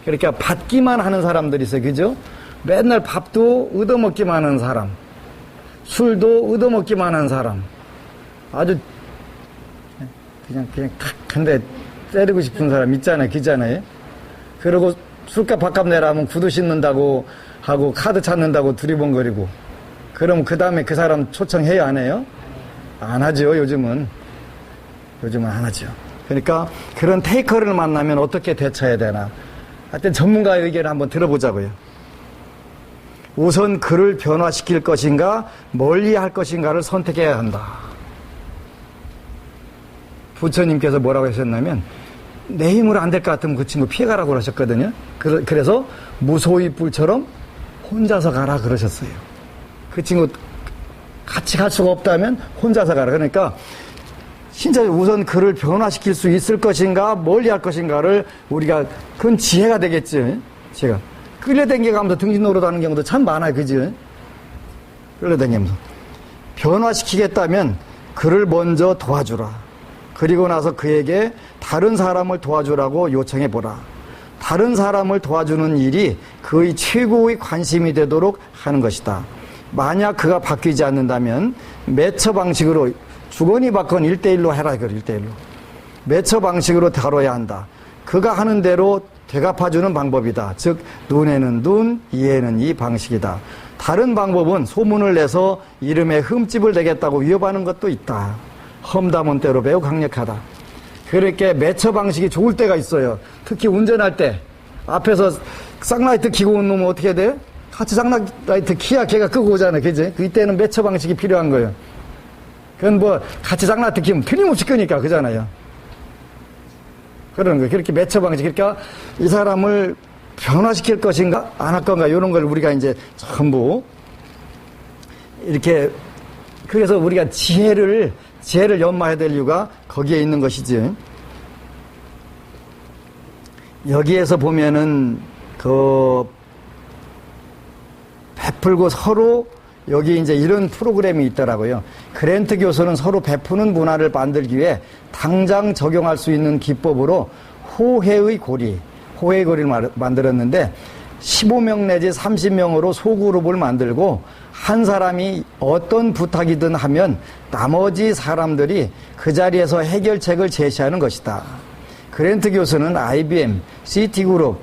그러니까 받기만 하는 사람들이 있어요. 그죠? 맨날 밥도 얻어먹기만 하는 사람, 술도 얻어먹기만 하는 사람, 아주 그냥 근데 때리고 싶은 사람 있잖아요. 그잖아요. 그리고 술값 밥값 내라 하면 구두 신는다고 하고 카드 찾는다고 두리번거리고, 그럼 그 다음에 그 사람 초청해요, 안 해요? 안 하죠. 요즘은 안 하죠. 그러니까 그런 테이커를 만나면 어떻게 대처해야 되나? 하여튼 전문가의 의견을 한번 들어보자고요. 우선 그를 변화시킬 것인가 멀리할 것인가를 선택해야 한다. 부처님께서 뭐라고 하셨냐면 내 힘으로 안 될 것 같으면 그 친구 피해가라고 그러셨거든요. 그래서 무소위 뿔처럼 혼자서 가라 그러셨어요. 그 친구 같이 갈 수가 없다면 혼자서 가라. 그러니까 진짜 우선 그를 변화시킬 수 있을 것인가 멀리할 것인가를 우리가, 그건 지혜가 되겠지. 제가 끌려다니면서 등진 노릇하는 경우도 참 많아요. 그지? 끌려다니면서 변화시키겠다면 그를 먼저 도와주라. 그리고 나서 그에게 다른 사람을 도와주라고 요청해보라. 다른 사람을 도와주는 일이 그의 최고의 관심이 되도록 하는 것이다. 만약 그가 바뀌지 않는다면 매처 방식으로 주거니 받건 1대1로 해라. 이걸 1대1로 매처 방식으로 다뤄야 한다. 그가 하는 대로 되갚아주는 방법이다. 즉 눈에는 눈, 이에는 이 방식이다. 다른 방법은 소문을 내서 이름에 흠집을 내겠다고 위협하는 것도 있다. 험담은 때로 매우 강력하다. 그렇게 매처 방식이 좋을 때가 있어요. 특히 운전할 때 앞에서 쌍라이트 켜고 온 놈은 어떻게 돼요? 같이 쌍라이트 키야 걔가 끄고 오잖아요. 그지? 그때는 매처 방식이 필요한 거예요. 그건 뭐 같이 쌍라이트 키면 틀림없이 끄니까 그잖아요. 그러는 거예요. 그렇게 매처 방식. 그러니까 이 사람을 변화시킬 것인가 안 할 건가 이런 걸 우리가 이제 전부 이렇게, 그래서 우리가 지혜를 연마해야 될 이유가 거기에 있는 것이지. 여기에서 보면은 베풀고 서로, 여기 이제 이런 프로그램이 있더라고요. 그랜트 교수는 서로 베푸는 문화를 만들기 위해 당장 적용할 수 있는 기법으로 호혜의 고리를 만들었는데 15명 내지 30명으로 소그룹을 만들고 한 사람이 어떤 부탁이든 하면 나머지 사람들이 그 자리에서 해결책을 제시하는 것이다. 그랜트 교수는 IBM, 시티그룹,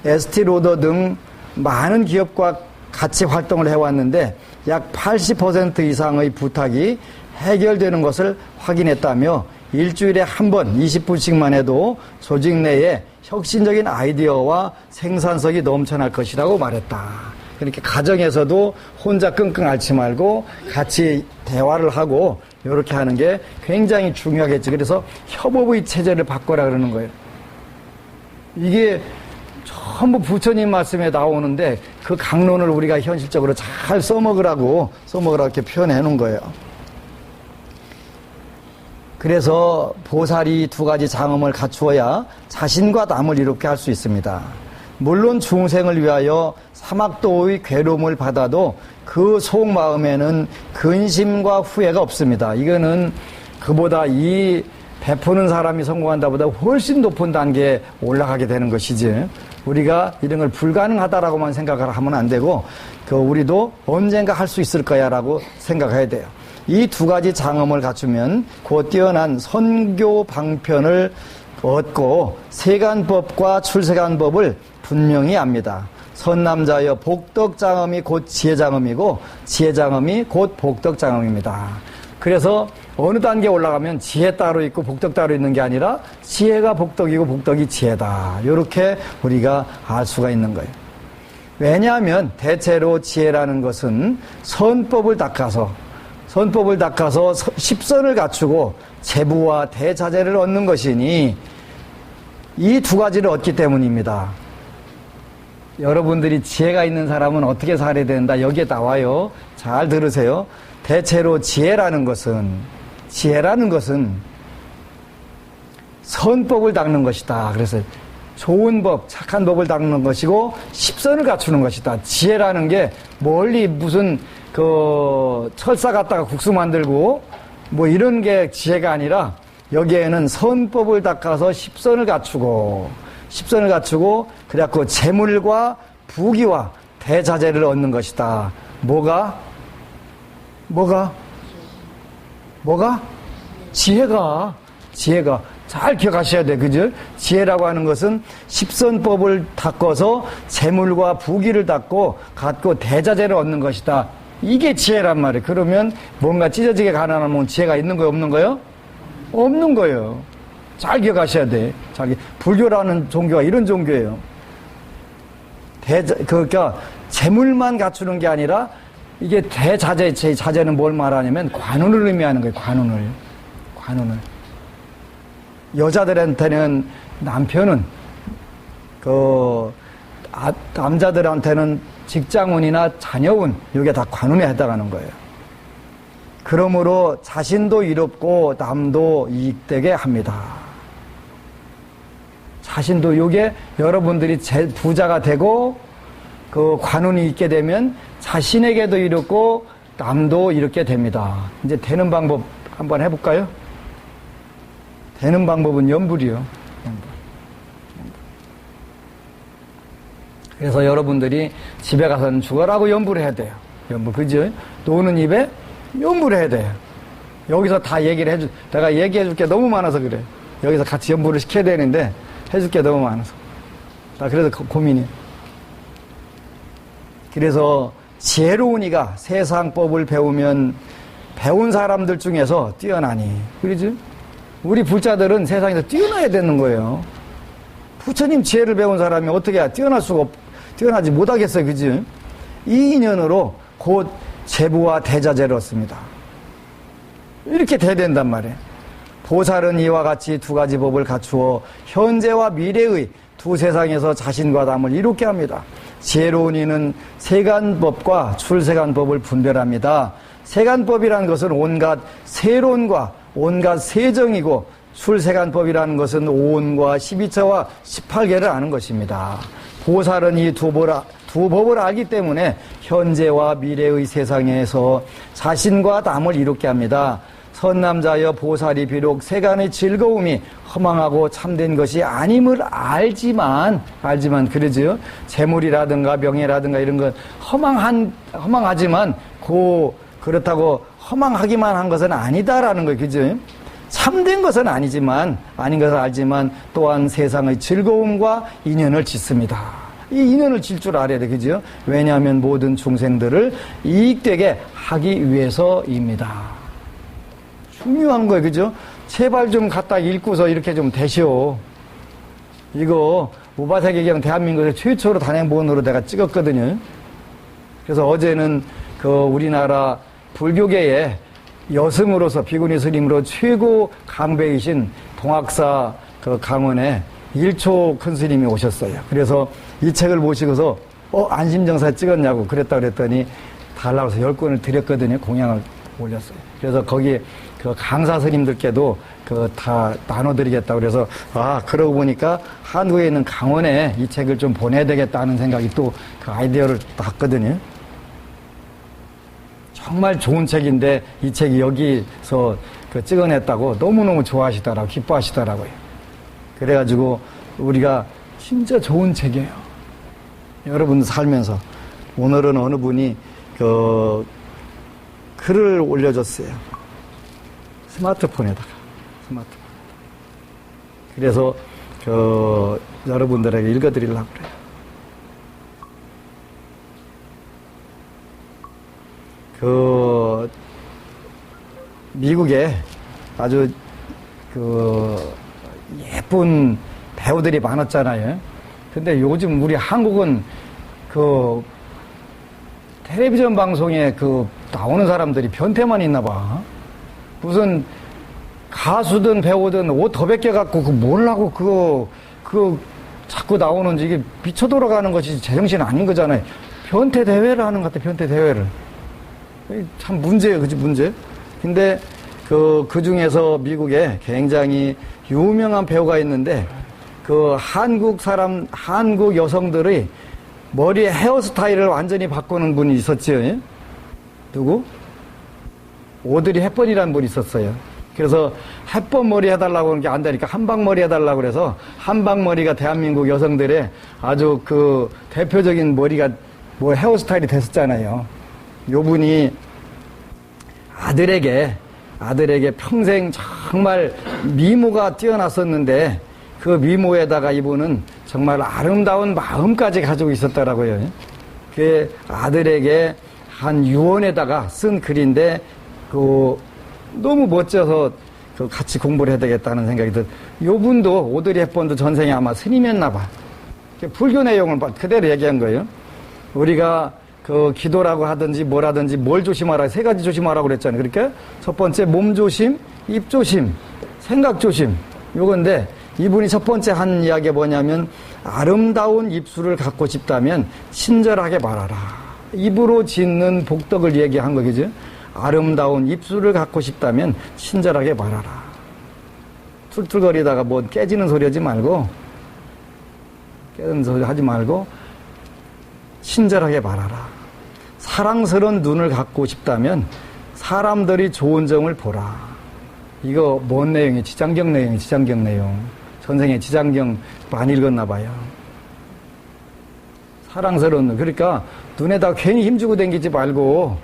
에스티로더 등 많은 기업과 같이 활동을 해왔는데 약 80% 이상의 부탁이 해결되는 것을 확인했다며 일주일에 한 번 20분씩만 해도 조직 내에 혁신적인 아이디어와 생산성이 넘쳐날 것이라고 말했다. 그러니까 가정에서도 혼자 끙끙 앓지 말고 같이 대화를 하고 이렇게 하는 게 굉장히 중요하겠지. 그래서 협업의 체제를 바꿔라 그러는 거예요. 이게 전부 부처님 말씀에 나오는데 그 강론을 우리가 현실적으로 잘 써먹으라고 이렇게 표현해 놓은 거예요. 그래서 보살이 두 가지 장엄을 갖추어야 자신과 남을 이롭게 할 수 있습니다. 물론 중생을 위하여 사막도의 괴로움을 받아도 그 속마음에는 근심과 후회가 없습니다. 이거는 그보다 이 베푸는 사람이 성공한다보다 훨씬 높은 단계에 올라가게 되는 것이지, 우리가 이런 걸 불가능하다라고만 생각을 하면 안 되고 우리도 언젠가 할 수 있을 거야 라고 생각해야 돼요. 이 두 가지 장엄을 갖추면 곧 뛰어난 선교 방편을 얻고 세간법과 출세간법을 분명히 압니다. 선남자여 복덕장엄이 곧 지혜장엄이고 지혜장엄이 곧 복덕장엄입니다. 그래서 어느 단계에 올라가면 지혜 따로 있고 복덕 따로 있는 게 아니라 지혜가 복덕이고 복덕이 지혜다. 이렇게 우리가 알 수가 있는 거예요. 왜냐하면 대체로 지혜라는 것은 선법을 닦아서 십선을 갖추고 재부와 대자재를 얻는 것이니 이 두 가지를 얻기 때문입니다. 여러분들이 지혜가 있는 사람은 어떻게 살아야 된다. 여기에 나와요. 잘 들으세요. 대체로 지혜라는 것은 선법을 닦는 것이다. 그래서 좋은 법, 착한 법을 닦는 것이고 십선을 갖추는 것이다. 지혜라는 게 멀리 무슨 그 철사 갖다가 국수 만들고 뭐 이런 게 지혜가 아니라 여기에는 선법을 닦아서 십선을 갖추고 그래갖고 재물과 부귀와 대자재를 얻는 것이다. 뭐가? 지혜가 잘 기억하셔야 돼. 그죠? 지혜라고 하는 것은 십선법을 닦아서 재물과 부귀를 갖고 대자재를 얻는 것이다. 이게 지혜란 말이에요. 그러면 뭔가 찢어지게 가난하면 지혜가 있는 거예요? 없는 거예요? 없는 거예요. 잘 기억하셔야 돼. 불교라는 종교가 이런 종교예요. 그러니까 재물만 갖추는 게 아니라 이게 자재는 뭘 말하냐면 관운을 의미하는 거예요. 관운을. 여자들한테는 남편은 남자들한테는 직장운이나 자녀운 이게 다 관운에 해당하는 거예요. 그러므로 자신도 이롭고 남도 이익되게 합니다. 자신도 이게 여러분들이 부자가 되고 그 관운이 있게 되면 자신에게도 이롭고 남도 이롭게 됩니다. 이제 되는 방법 한번 해볼까요? 되는 방법은 연불이요. 그래서 여러분들이 집에 가서는 죽어라고 연불을 해야 돼요. 연불, 그죠? 노는 입에 연불을 해야 돼요. 여기서 다 얘기를 내가 얘기해 줄 게 너무 많아서 그래. 여기서 같이 연불을 시켜야 되는데 해줄 게 너무 많아서. 나 그래서 고민이. 그래서 지혜로운 이가 세상법을 배우면 배운 사람들 중에서 뛰어나니. 그러지? 우리 불자들은 세상에서 뛰어나야 되는 거예요. 부처님 지혜를 배운 사람이 어떻게 뛰어나지 못하겠어요. 그지? 이 인연으로 곧 재부와 대자재를 얻습니다. 이렇게 돼야 된단 말이에요. 보살은 이와 같이 두 가지 법을 갖추어 현재와 미래의 두 세상에서 자신과 남을 이롭게 합니다. 지혜로운 이는 세간법과 출세간법을 분별합니다. 세간법이라는 것은 온갖 세론과 온갖 세정이고 출세간법이라는 것은 오온과 12처와 18개를 아는 것입니다. 보살은 이 두 법을 알기 때문에 현재와 미래의 세상에서 자신과 남을 이롭게 합니다. 선남자여 보살이 비록 세간의 즐거움이 허망하고 참된 것이 아님을 알지만 그러지요. 재물이라든가 명예라든가 이런 건 허망하지만 그렇다고 허망하기만 한 것은 아니다라는 거예요. 그죠? 참된 것은 아니지만 아닌 것을 알지만 또한 세상의 즐거움과 인연을 짓습니다. 이 인연을 질 줄 알아야 돼. 그죠? 왜냐하면 모든 중생들을 이익되게 하기 위해서입니다. 중요한 거예요. 그죠? 제발 좀 갖다 읽고서 이렇게 좀 되시오. 이거 무바사계경 대한민국의 최초로 단행본으로 내가 찍었거든요. 그래서 어제는 우리나라 불교계의 여승으로서 비구니 스님으로 최고 강배이신 동학사 강원에 일초 큰 스님이 오셨어요. 그래서 이 책을 보시고서 안심정사 찍었냐고 그랬더니 달라고 해서 10권을 드렸거든요. 공양을 올렸어요. 그래서 거기 강사 스님들께도 다 나눠드리겠다고 그래서 그러고 보니까 한국에 있는 강원에 이 책을 좀 보내야 되겠다는 생각이 또 그 아이디어를 났거든요. 정말 좋은 책인데 이 책이 여기서 찍어냈다고 너무너무 좋아하시더라고요. 기뻐하시더라고요. 그래가지고 우리가 진짜 좋은 책이에요. 여러분 살면서 오늘은 어느 분이 글을 올려줬어요. 스마트폰에다가. 그래서 여러분들에게 읽어드리려고 그래요. 미국에 아주 예쁜 배우들이 많았잖아요. 근데 요즘 우리 한국은 텔레비전 방송에 나오는 사람들이 변태만 있나 봐. 무슨 가수든 배우든 옷 더 벗겨갖고 뭐라고 자꾸 나오는지 이게 미쳐 돌아가는 것이 제정신 아닌 거잖아요. 변태 대회를 하는 것 같아, 변태 대회를. 참 문제예요, 그치, 문제. 근데 그 중에서 미국에 굉장히 유명한 배우가 있는데, 한국 여성들의 머리의 헤어스타일을 완전히 바꾸는 분이 있었지요. 예? 누구? 오드리 헵번이라는 분이 있었어요. 그래서 헵번 머리 해달라고 하는 게 안 되니까 한방머리 해달라고 그래서 한방머리가 대한민국 여성들의 아주 그 대표적인 머리가 헤어스타일이 됐었잖아요. 요 분이 아들에게 평생 정말 미모가 뛰어났었는데 그 미모에다가 이분은 정말 아름다운 마음까지 가지고 있었더라고요. 그 아들에게 한 유언에다가 쓴 글인데 너무 멋져서 같이 공부를 해야 되겠다는 생각이 요 분도 오드리 헵번도 전생에 아마 스님이었나 봐. 불교 내용을 그대로 얘기한 거예요. 우리가 기도라고 하든지 뭐라든지 뭘 조심하라, 세 가지 조심하라고 그랬잖아요. 그러니까 첫 번째 몸 조심, 입 조심, 생각 조심. 요건데 이분이 첫 번째 한 이야기가 뭐냐면 아름다운 입술을 갖고 싶다면 친절하게 말하라. 입으로 짓는 복덕을 얘기한 거겠죠. 아름다운 입술을 갖고 싶다면 친절하게 말하라. 툴툴거리다가 깨지는 소리 하지 말고 친절하게 말하라. 사랑스러운 눈을 갖고 싶다면 사람들이 좋은 점을 보라. 이거 뭔 내용이에요? 지장경 내용. 전생에 지장경 많이 읽었나 봐요. 사랑스러운 눈. 그러니까 눈에다 괜히 힘주고 다니지 말고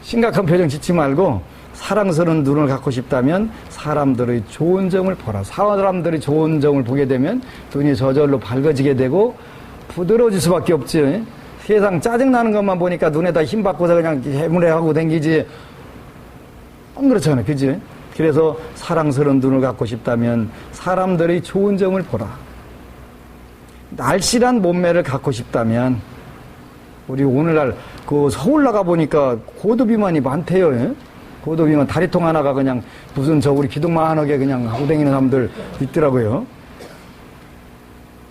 심각한 표정 짓지 말고 사랑스러운 눈을 갖고 싶다면 사람들의 좋은 점을 보라. 사람들이 좋은 점을 보게 되면 눈이 저절로 밝아지게 되고 부드러워질 수밖에 없지. 세상 짜증나는 것만 보니까 눈에다 힘 받고서 그냥 해물해하고 다니지. 안 그렇잖아요. 그지? 그래서 사랑스러운 눈을 갖고 싶다면 사람들의 좋은 점을 보라. 날씬한 몸매를 갖고 싶다면 우리 오늘날 서울 나가 보니까 고도비만이 많대요. 예? 고도비만 다리통 하나가 그냥 무슨 우리 기둥만하게 그냥 하고 다니는 사람들 있더라고요.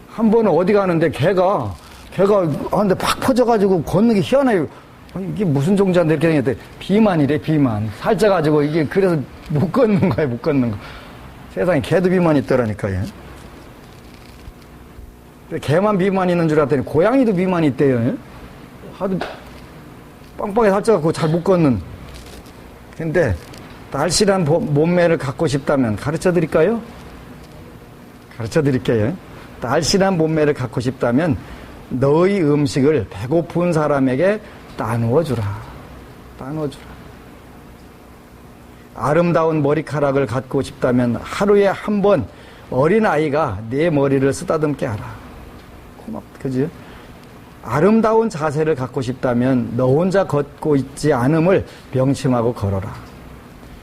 한 번은 어디 가는데 개가 한데 팍 퍼져가지고 걷는 게 희한해요. 이게 무슨 종자인데 이렇게 생겼대. 비만이래, 비만. 살쪄가지고 이게 그래서 못 걷는 거예요, 못 걷는 거. 세상에 개도 비만이 있더라니까요. 개만 비만이 있는 줄 알았더니 고양이도 비만이 있대요. 예? 하도 빵빵하게 살쪄갖고 잘 못 걷는. 근데 날씬한 몸매를 갖고 싶다면 가르쳐 드릴까요? 가르쳐 드릴게요. 날씬한 몸매를 갖고 싶다면 너의 음식을 배고픈 사람에게 나누어 주라. 아름다운 머리카락을 갖고 싶다면 하루에 한 번 어린아이가 내 머리를 쓰다듬게 하라. 고맙다. 그지? 아름다운 자세를 갖고 싶다면 너 혼자 걷고 있지 않음을 명심하고 걸어라.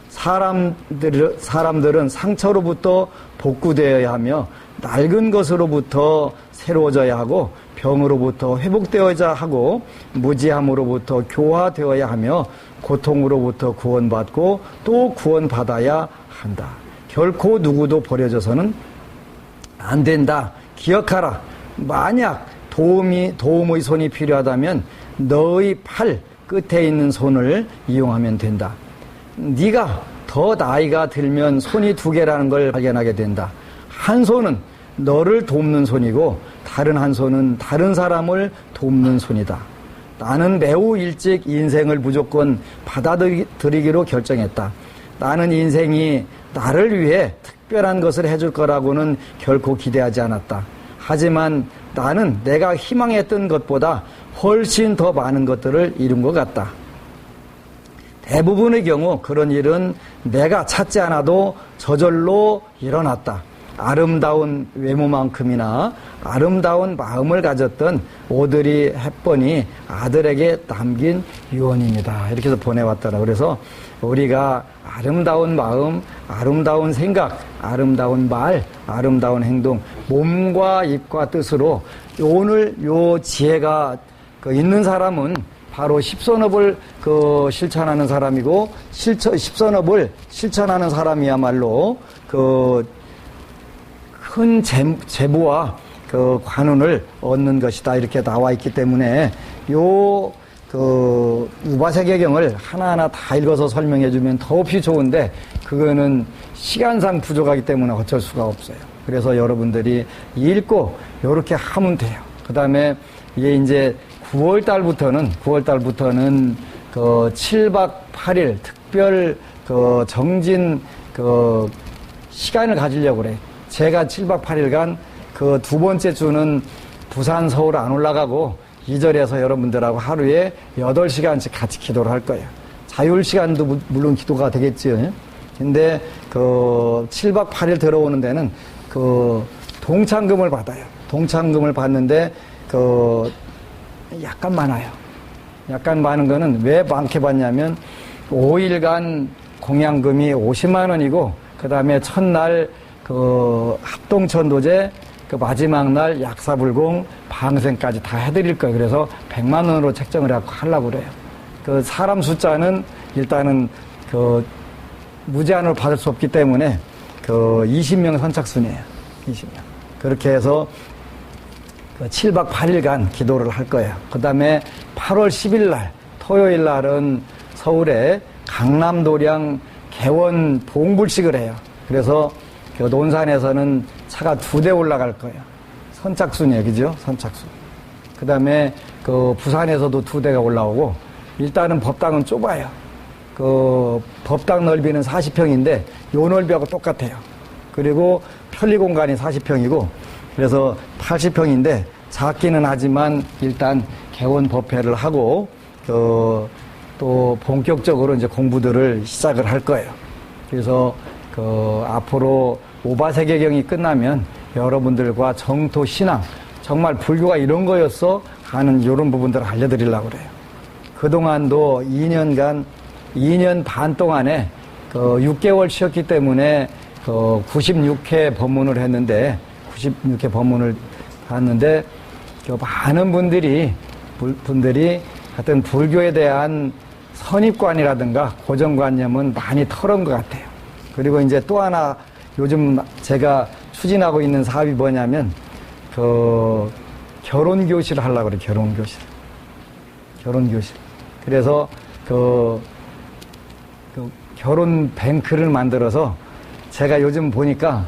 사람들은 상처로부터 복구되어야 하며 낡은 것으로부터 새로워져야 하고 병으로부터 회복되어야 하고 무지함으로부터 교화되어야 하며 고통으로부터 구원받고 또 구원받아야 한다. 결코 누구도 버려져서는 안 된다. 기억하라. 만약 도움의 손이 필요하다면 너의 팔 끝에 있는 손을 이용하면 된다. 네가 더 나이가 들면 손이 두 개라는 걸 발견하게 된다. 한 손은 너를 돕는 손이고 다른 한 손은 다른 사람을 돕는 손이다. 나는 매우 일찍 인생을 무조건 받아들이기로 결정했다. 나는 인생이 나를 위해 특별한 것을 해줄 거라고는 결코 기대하지 않았다. 하지만 나는 내가 희망했던 것보다 훨씬 더 많은 것들을 이룬 것 같다. 대부분의 경우 그런 일은 내가 찾지 않아도 저절로 일어났다. 아름다운 외모만큼이나 아름다운 마음을 가졌던 오드리 헵번이 아들에게 남긴 유언입니다. 이렇게 해서 보내왔더라. 그래서 우리가 아름다운 마음, 아름다운 생각, 아름다운 말, 아름다운 행동, 몸과 입과 뜻으로 오늘 요 지혜가 있는 사람은 바로 십선업을 실천하는 사람이고, 십선업을 실천하는 사람이야말로 큰 재부와 관운을 얻는 것이다. 이렇게 나와 있기 때문에 우바세계경을 하나하나 다 읽어서 설명해 주면 더없이 좋은데 그거는 시간상 부족하기 때문에 어쩔 수가 없어요. 그래서 여러분들이 읽고 요렇게 하면 돼요. 그 다음에 이게 이제 9월 달부터는 7박 8일 특별 정진 시간을 가지려고 그래요. 제가 7박 8일간 두 번째 주는 부산, 서울 안 올라가고 2절에서 여러분들하고 하루에 8시간씩 같이 기도를 할 거예요. 자율 시간도 물론 기도가 되겠지요. 근데 7박 8일 들어오는 데는 동창금을 받아요. 동창금을 받는데 약간 많아요. 약간 많은 거는 왜 많게 받냐면 5일간 공양금이 50만 원이고 그다음에 첫날 합동천도제 마지막 날 약사불공 방생까지 다 해드릴 거예요. 그래서 100만 원으로 책정을 해갖고 하려고 그래요. 사람 숫자는 일단은 무제한으로 받을 수 없기 때문에 20명 선착순이에요. 20명. 그렇게 해서 7박 8일간 기도를 할 거예요. 그 다음에 8월 10일 날, 토요일 날은 서울에 강남도량 개원 봉불식을 해요. 그래서 논산에서는 차가 2대 올라갈 거예요. 선착순이에요. 그죠? 선착순. 그 다음에 부산에서도 2대가 올라오고, 일단은 법당은 좁아요. 법당 넓이는 40평인데, 요 넓이하고 똑같아요. 그리고 편리 공간이 40평이고, 그래서 80평인데, 작기는 하지만 일단 개원 법회를 하고, 또 본격적으로 이제 공부들을 시작을 할 거예요. 그래서 앞으로 오바세계경이 끝나면 여러분들과 정토 신앙, 정말 불교가 이런 거였어 하는 이런 부분들을 알려드리려고 그래요. 그동안도 2년 반 동안에 6개월 쉬었기 때문에 96회 법문을 했는데 96회 법문을 봤는데 많은 분들이 하여튼 불교에 대한 선입관이라든가 고정관념은 많이 털은 것 같아요. 그리고 이제 또 하나 요즘 제가 추진하고 있는 사업이 뭐냐면 결혼교실을 하려고 그래요. 결혼교실. 그래서 결혼 뱅크를 만들어서 제가 요즘 보니까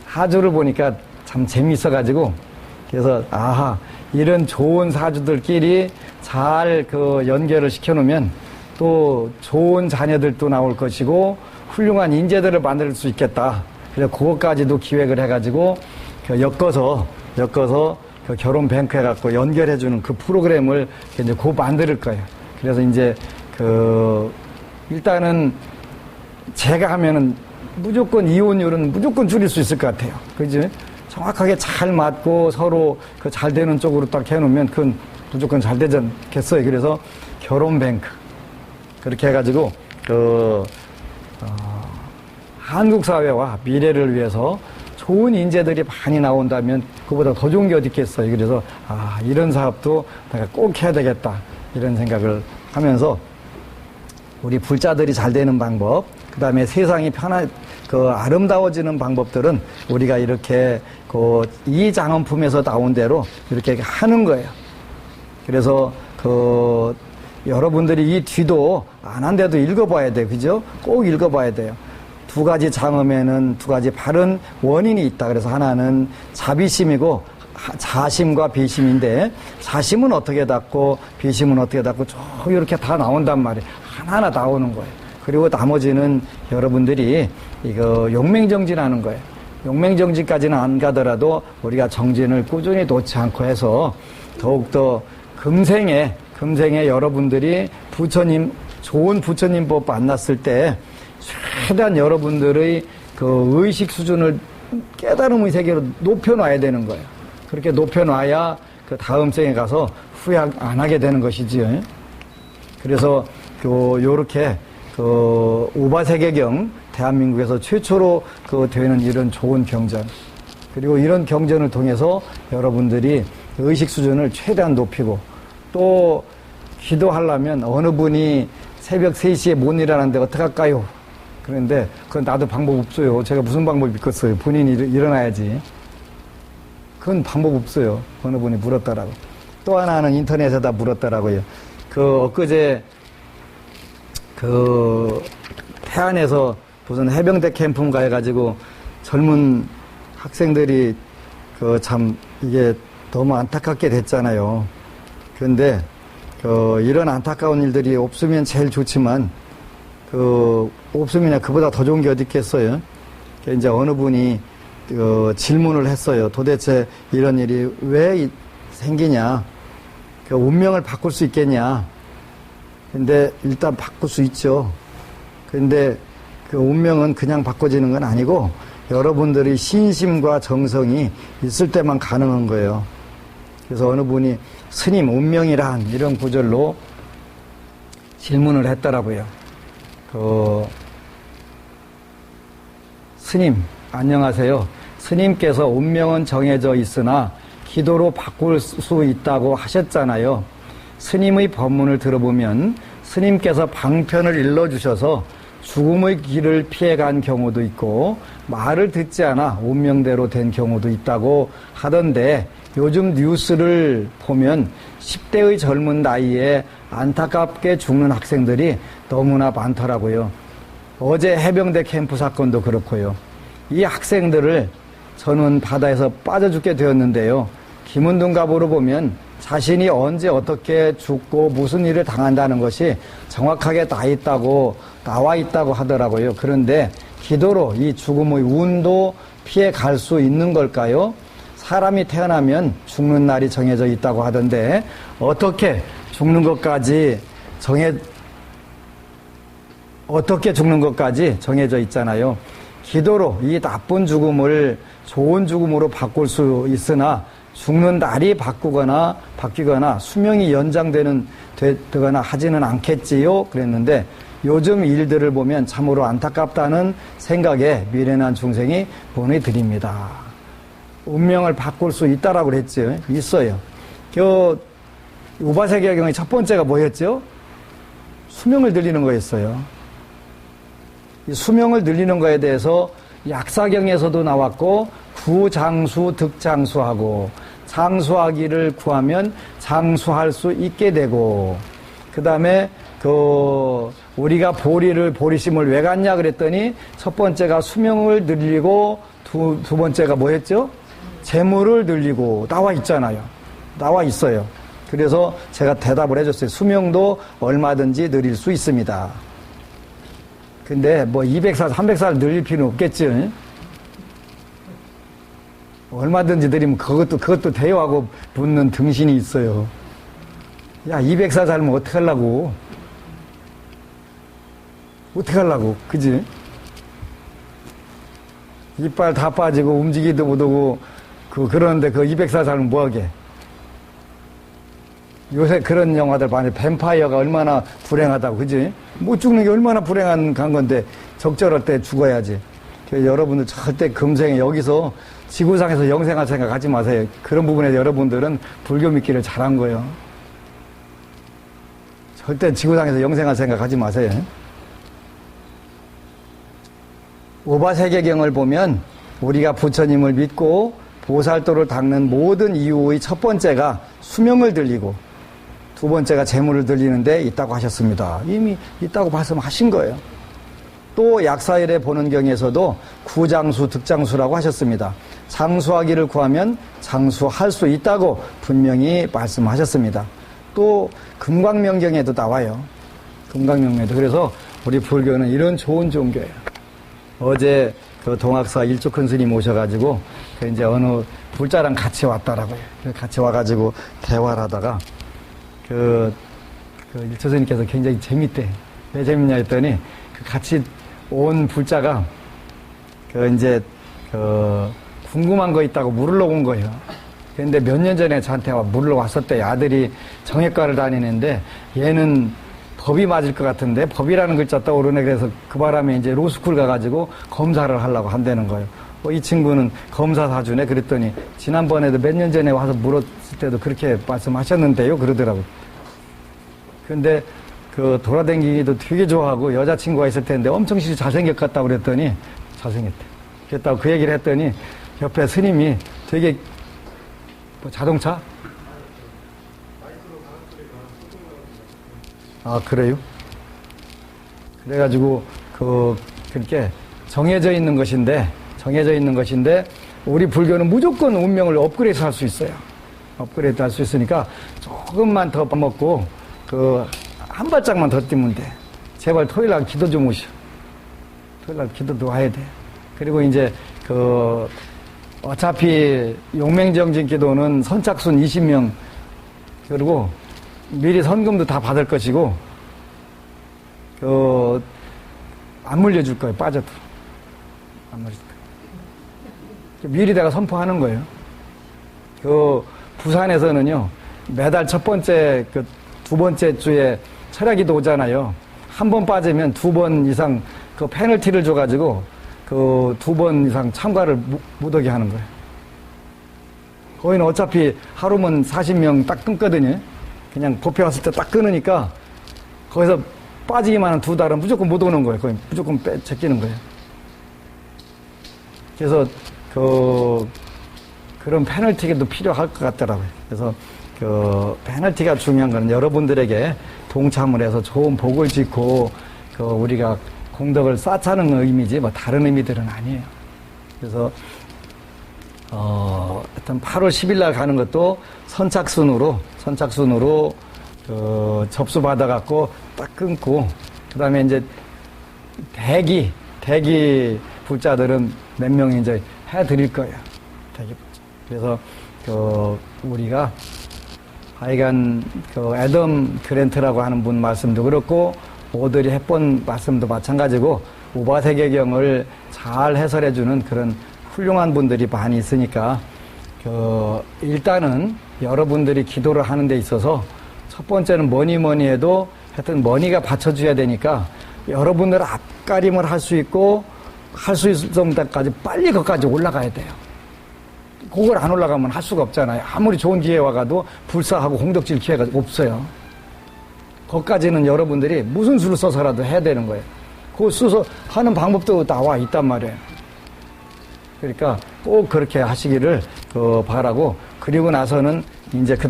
사주를 보니까 참 재미있어가지고 그래서 이런 좋은 사주들끼리 잘 연결을 시켜놓으면 또 좋은 자녀들도 나올 것이고 훌륭한 인재들을 만들 수 있겠다. 그래서 그것까지도 기획을 해가지고 엮어서 결혼 뱅크 해갖고 연결해주는 그 프로그램을 이제 곧 만들 거예요. 그래서 이제 일단은 제가 하면은 무조건 이혼율은 무조건 줄일 수 있을 것 같아요. 그지? 정확하게 잘 맞고 서로 잘 되는 쪽으로 딱 해놓으면 그건 무조건 잘 되지 않겠어요. 그래서 결혼 뱅크. 그렇게 해가지고, 한국 사회와 미래를 위해서 좋은 인재들이 많이 나온다면 그보다 더 좋은 게 어디 있겠어요. 그래서, 이런 사업도 내가 꼭 해야 되겠다. 이런 생각을 하면서 우리 불자들이 잘 되는 방법, 그 다음에 세상이 아름다워지는 방법들은 우리가 이렇게 이 장엄품에서 나온 대로 이렇게 하는 거예요. 그래서 여러분들이 이 뒤도 안 한데도 읽어봐야 돼요. 그죠? 꼭 읽어봐야 돼요. 두 가지 장엄에는 두 가지 바른 원인이 있다. 그래서 하나는 자비심이고 자심과 비심인데 자심은 어떻게 닿고 비심은 어떻게 닿고 쭉 이렇게 다 나온단 말이에요. 하나하나 나오는 거예요. 그리고 나머지는 여러분들이 이거 용맹정진하는 거예요. 용맹정진까지는 안 가더라도 우리가 정진을 꾸준히 놓지 않고 해서 더욱더 금생에 여러분들이 좋은 부처님법 만났을 때 최대한 여러분들의 의식 수준을 깨달음의 세계로 높여놔야 되는 거예요. 그렇게 높여놔야 다음 생에 가서 후회 안 하게 되는 것이지요. 그래서 요렇게 오바세계경 대한민국에서 최초로 되는 이런 좋은 경전, 그리고 이런 경전을 통해서 여러분들이 의식 수준을 최대한 높이고, 또 기도하려면 어느 분이 새벽 3시에 못 일어나는데 어떡할까요? 그런데 그건 나도 방법 없어요. 제가 무슨 방법이 있겠어요. 본인이 일어나야지. 그건 방법 없어요. 어느 분이 물었다라고. 또 하나는 인터넷에다 물었더라고요. 엊그제 태안에서 무슨 해병대 캠프인가 해가지고 젊은 학생들이 참 이게 너무 안타깝게 됐잖아요. 그런데 이런 안타까운 일들이 없으면 제일 좋지만 없으면 그보다 더 좋은 게 어디 있겠어요. 이제 어느 분이 질문을 했어요. 도대체 이런 일이 왜 생기냐? 운명을 바꿀 수 있겠냐? 근데 일단 바꿀 수 있죠. 근데 운명은 그냥 바꿔지는 건 아니고 여러분들이 신심과 정성이 있을 때만 가능한 거예요. 그래서 어느 분이 스님 운명이란 이런 구절로 질문을 했더라고요. 스님 안녕하세요. 스님께서 운명은 정해져 있으나 기도로 바꿀 수 있다고 하셨잖아요. 스님의 법문을 들어보면 스님께서 방편을 일러주셔서 죽음의 길을 피해간 경우도 있고 말을 듣지 않아 운명대로 된 경우도 있다고 하던데 요즘 뉴스를 보면 10대의 젊은 나이에 안타깝게 죽는 학생들이 너무나 많더라고요. 어제 해병대 캠프 사건도 그렇고요. 이 학생들을 저는 바다에서 빠져 죽게 되었는데요. 김은둥갑으로 보면 자신이 언제 어떻게 죽고 무슨 일을 당한다는 것이 정확하게 나와 있다고 하더라고요. 그런데 기도로 이 죽음의 운도 피해 갈 수 있는 걸까요? 사람이 태어나면 죽는 날이 정해져 있다고 하던데 어떻게 죽는 것까지 정해져 있잖아요. 기도로 이 나쁜 죽음을 좋은 죽음으로 바꿀 수 있으나 죽는 날이 바뀌거나 수명이 되거나 하지는 않겠지요. 그랬는데 요즘 일들을 보면 참으로 안타깝다는 생각에 미련한 중생이 보내드립니다. 운명을 바꿀 수 있다라고 그랬죠. 있어요. 우바세계경의 첫 번째가 뭐였죠? 수명을 늘리는 거였어요. 이 수명을 늘리는 거에 대해서 약사경에서도 나왔고 구장수, 득장수하고 장수하기를 구하면 장수할 수 있게 되고 그 다음에 우리가 보리심을 왜 갖냐 그랬더니 첫 번째가 수명을 늘리고 두 번째가 뭐였죠? 재물을 늘리고 나와 있잖아요. 나와 있어요. 그래서 제가 대답을 해줬어요. 수명도 얼마든지 늘릴 수 있습니다. 근데 200살, 300살 늘릴 필요는 없겠지. 얼마든지 늘리면 그것도 대여하고 붙는 등신이 있어요. 야, 200살 살면 어떡하려고? 그지? 이빨 다 빠지고 움직이도 못하고 그러는데 200살 살면 뭐하게? 요새 그런 영화들 많이 뱀파이어가 얼마나 불행하다고, 그지? 못 죽는 게 얼마나 불행한 건데 적절할 때 죽어야지. 여러분들 절대 금생에 여기서 지구상에서 영생할 생각 하지 마세요. 그런 부분에서 여러분들은 불교 믿기를 잘한 거예요. 절대 지구상에서 영생할 생각 하지 마세요. 오바세계경을 보면 우리가 부처님을 믿고 보살도를 닦는 모든 이유의 첫 번째가 수명을 늘리고 두 번째가 재물을 늘리는데 있다고 하셨습니다. 이미 있다고 말씀하신 거예요. 또 약사일에 보는 경에서도 구장수, 득장수라고 하셨습니다. 장수하기를 구하면 장수할 수 있다고 분명히 말씀하셨습니다. 또 금강명경에도 나와요. 금강명경에도. 그래서 우리 불교는 이런 좋은 종교예요. 어제 동학사 일족큰 스님 오셔가지고 이제 어느 불자랑 같이 왔더라고요. 같이 와가지고 대화를 하다가 일조 스님께서 굉장히 재밌대. 왜 재밌냐 했더니 같이 온 불자가 궁금한 거 있다고 물으러 온 거예요. 근데 몇 년 전에 저한테 물으러 왔었대요. 아들이 정형과를 다니는데 얘는 법이 맞을 것 같은데 법이라는 글자 떠오르네. 그래서 그 바람에 이제 로스쿨 가가지고 검사를 하려고 한다는 거예요. 이 친구는 검사 사주네. 그랬더니 지난번에도 몇 년 전에 와서 물었을 때도 그렇게 말씀하셨는데요. 그러더라고요. 근데 돌아다니기도 되게 좋아하고 여자친구가 있을 텐데 엄청 잘생겼겠다고 그랬더니 잘생겼대. 그랬다고 그 얘기를 했더니 옆에 스님이 되게 자동차? 아, 그래요? 그래가지고, 그렇게 정해져 있는 것인데, 우리 불교는 무조건 운명을 업그레이드 할 수 있어요. 업그레이드 할 수 있으니까 조금만 더 먹고, 한 발짝만 더 뛰면 돼. 제발 토요일 날 기도 좀 오시오. 토요일 날 기도도 와야 돼. 그리고 이제, 어차피 용맹정진 기도는 선착순 20명, 그리고 미리 선금도 다 받을 것이고, 안 물려줄 거예요, 빠져도. 안 물려줄 거예요. 미리 내가 선포하는 거예요. 부산에서는요, 매달 첫 번째, 두 번째 주에 철야기도 오잖아요. 한 번 빠지면 2번 이상 페널티를 줘가지고, 2번 이상 참가를 못 오게 하는 거예요. 거기는 어차피 하루면 40명 딱 끊거든요. 그냥 법회 왔을 때 딱 끊으니까, 거기서 빠지기만 한 2달은 무조건 못 오는 거예요. 거의 무조건 제끼는 거예요. 그래서, 그런 페널티가 필요할 것 같더라고요. 그래서, 페널티가 중요한 거는 여러분들에게 동참을 해서 좋은 복을 짓고, 우리가 공덕을 쌓자는 의미지, 뭐, 다른 의미들은 아니에요. 그래서, 하여튼 8월 10일 날 가는 것도 선착순으로, 접수받아갖고 딱 끊고, 그 다음에 이제 대기 불자들은 몇 명이 이제 해드릴 거예요. 대기 불자. 그래서, 우리가 하여간, 애덤 그랜트라고 하는 분 말씀도 그렇고, 오드리 헵번 말씀도 마찬가지고, 우바세계경을 잘 해설해주는 그런 훌륭한 분들이 많이 있으니까, 일단은 여러분들이 기도를 하는 데 있어서 첫 번째는 뭐니 해도 하여튼 머니가 받쳐줘야 되니까 여러분들 앞가림을 할 수 있고 할 수 있을 때까지 빨리 거기까지 올라가야 돼요. 그걸 안 올라가면 할 수가 없잖아요. 아무리 좋은 기회 와가도 불사하고 공덕질 기회가 없어요. 거기까지는 여러분들이 무슨 수를 써서라도 해야 되는 거예요. 그거 써서 하는 방법도 나와 있단 말이에요. 그러니까 꼭 그렇게 하시기를 바라고, 그리고 나서는 이제 그다음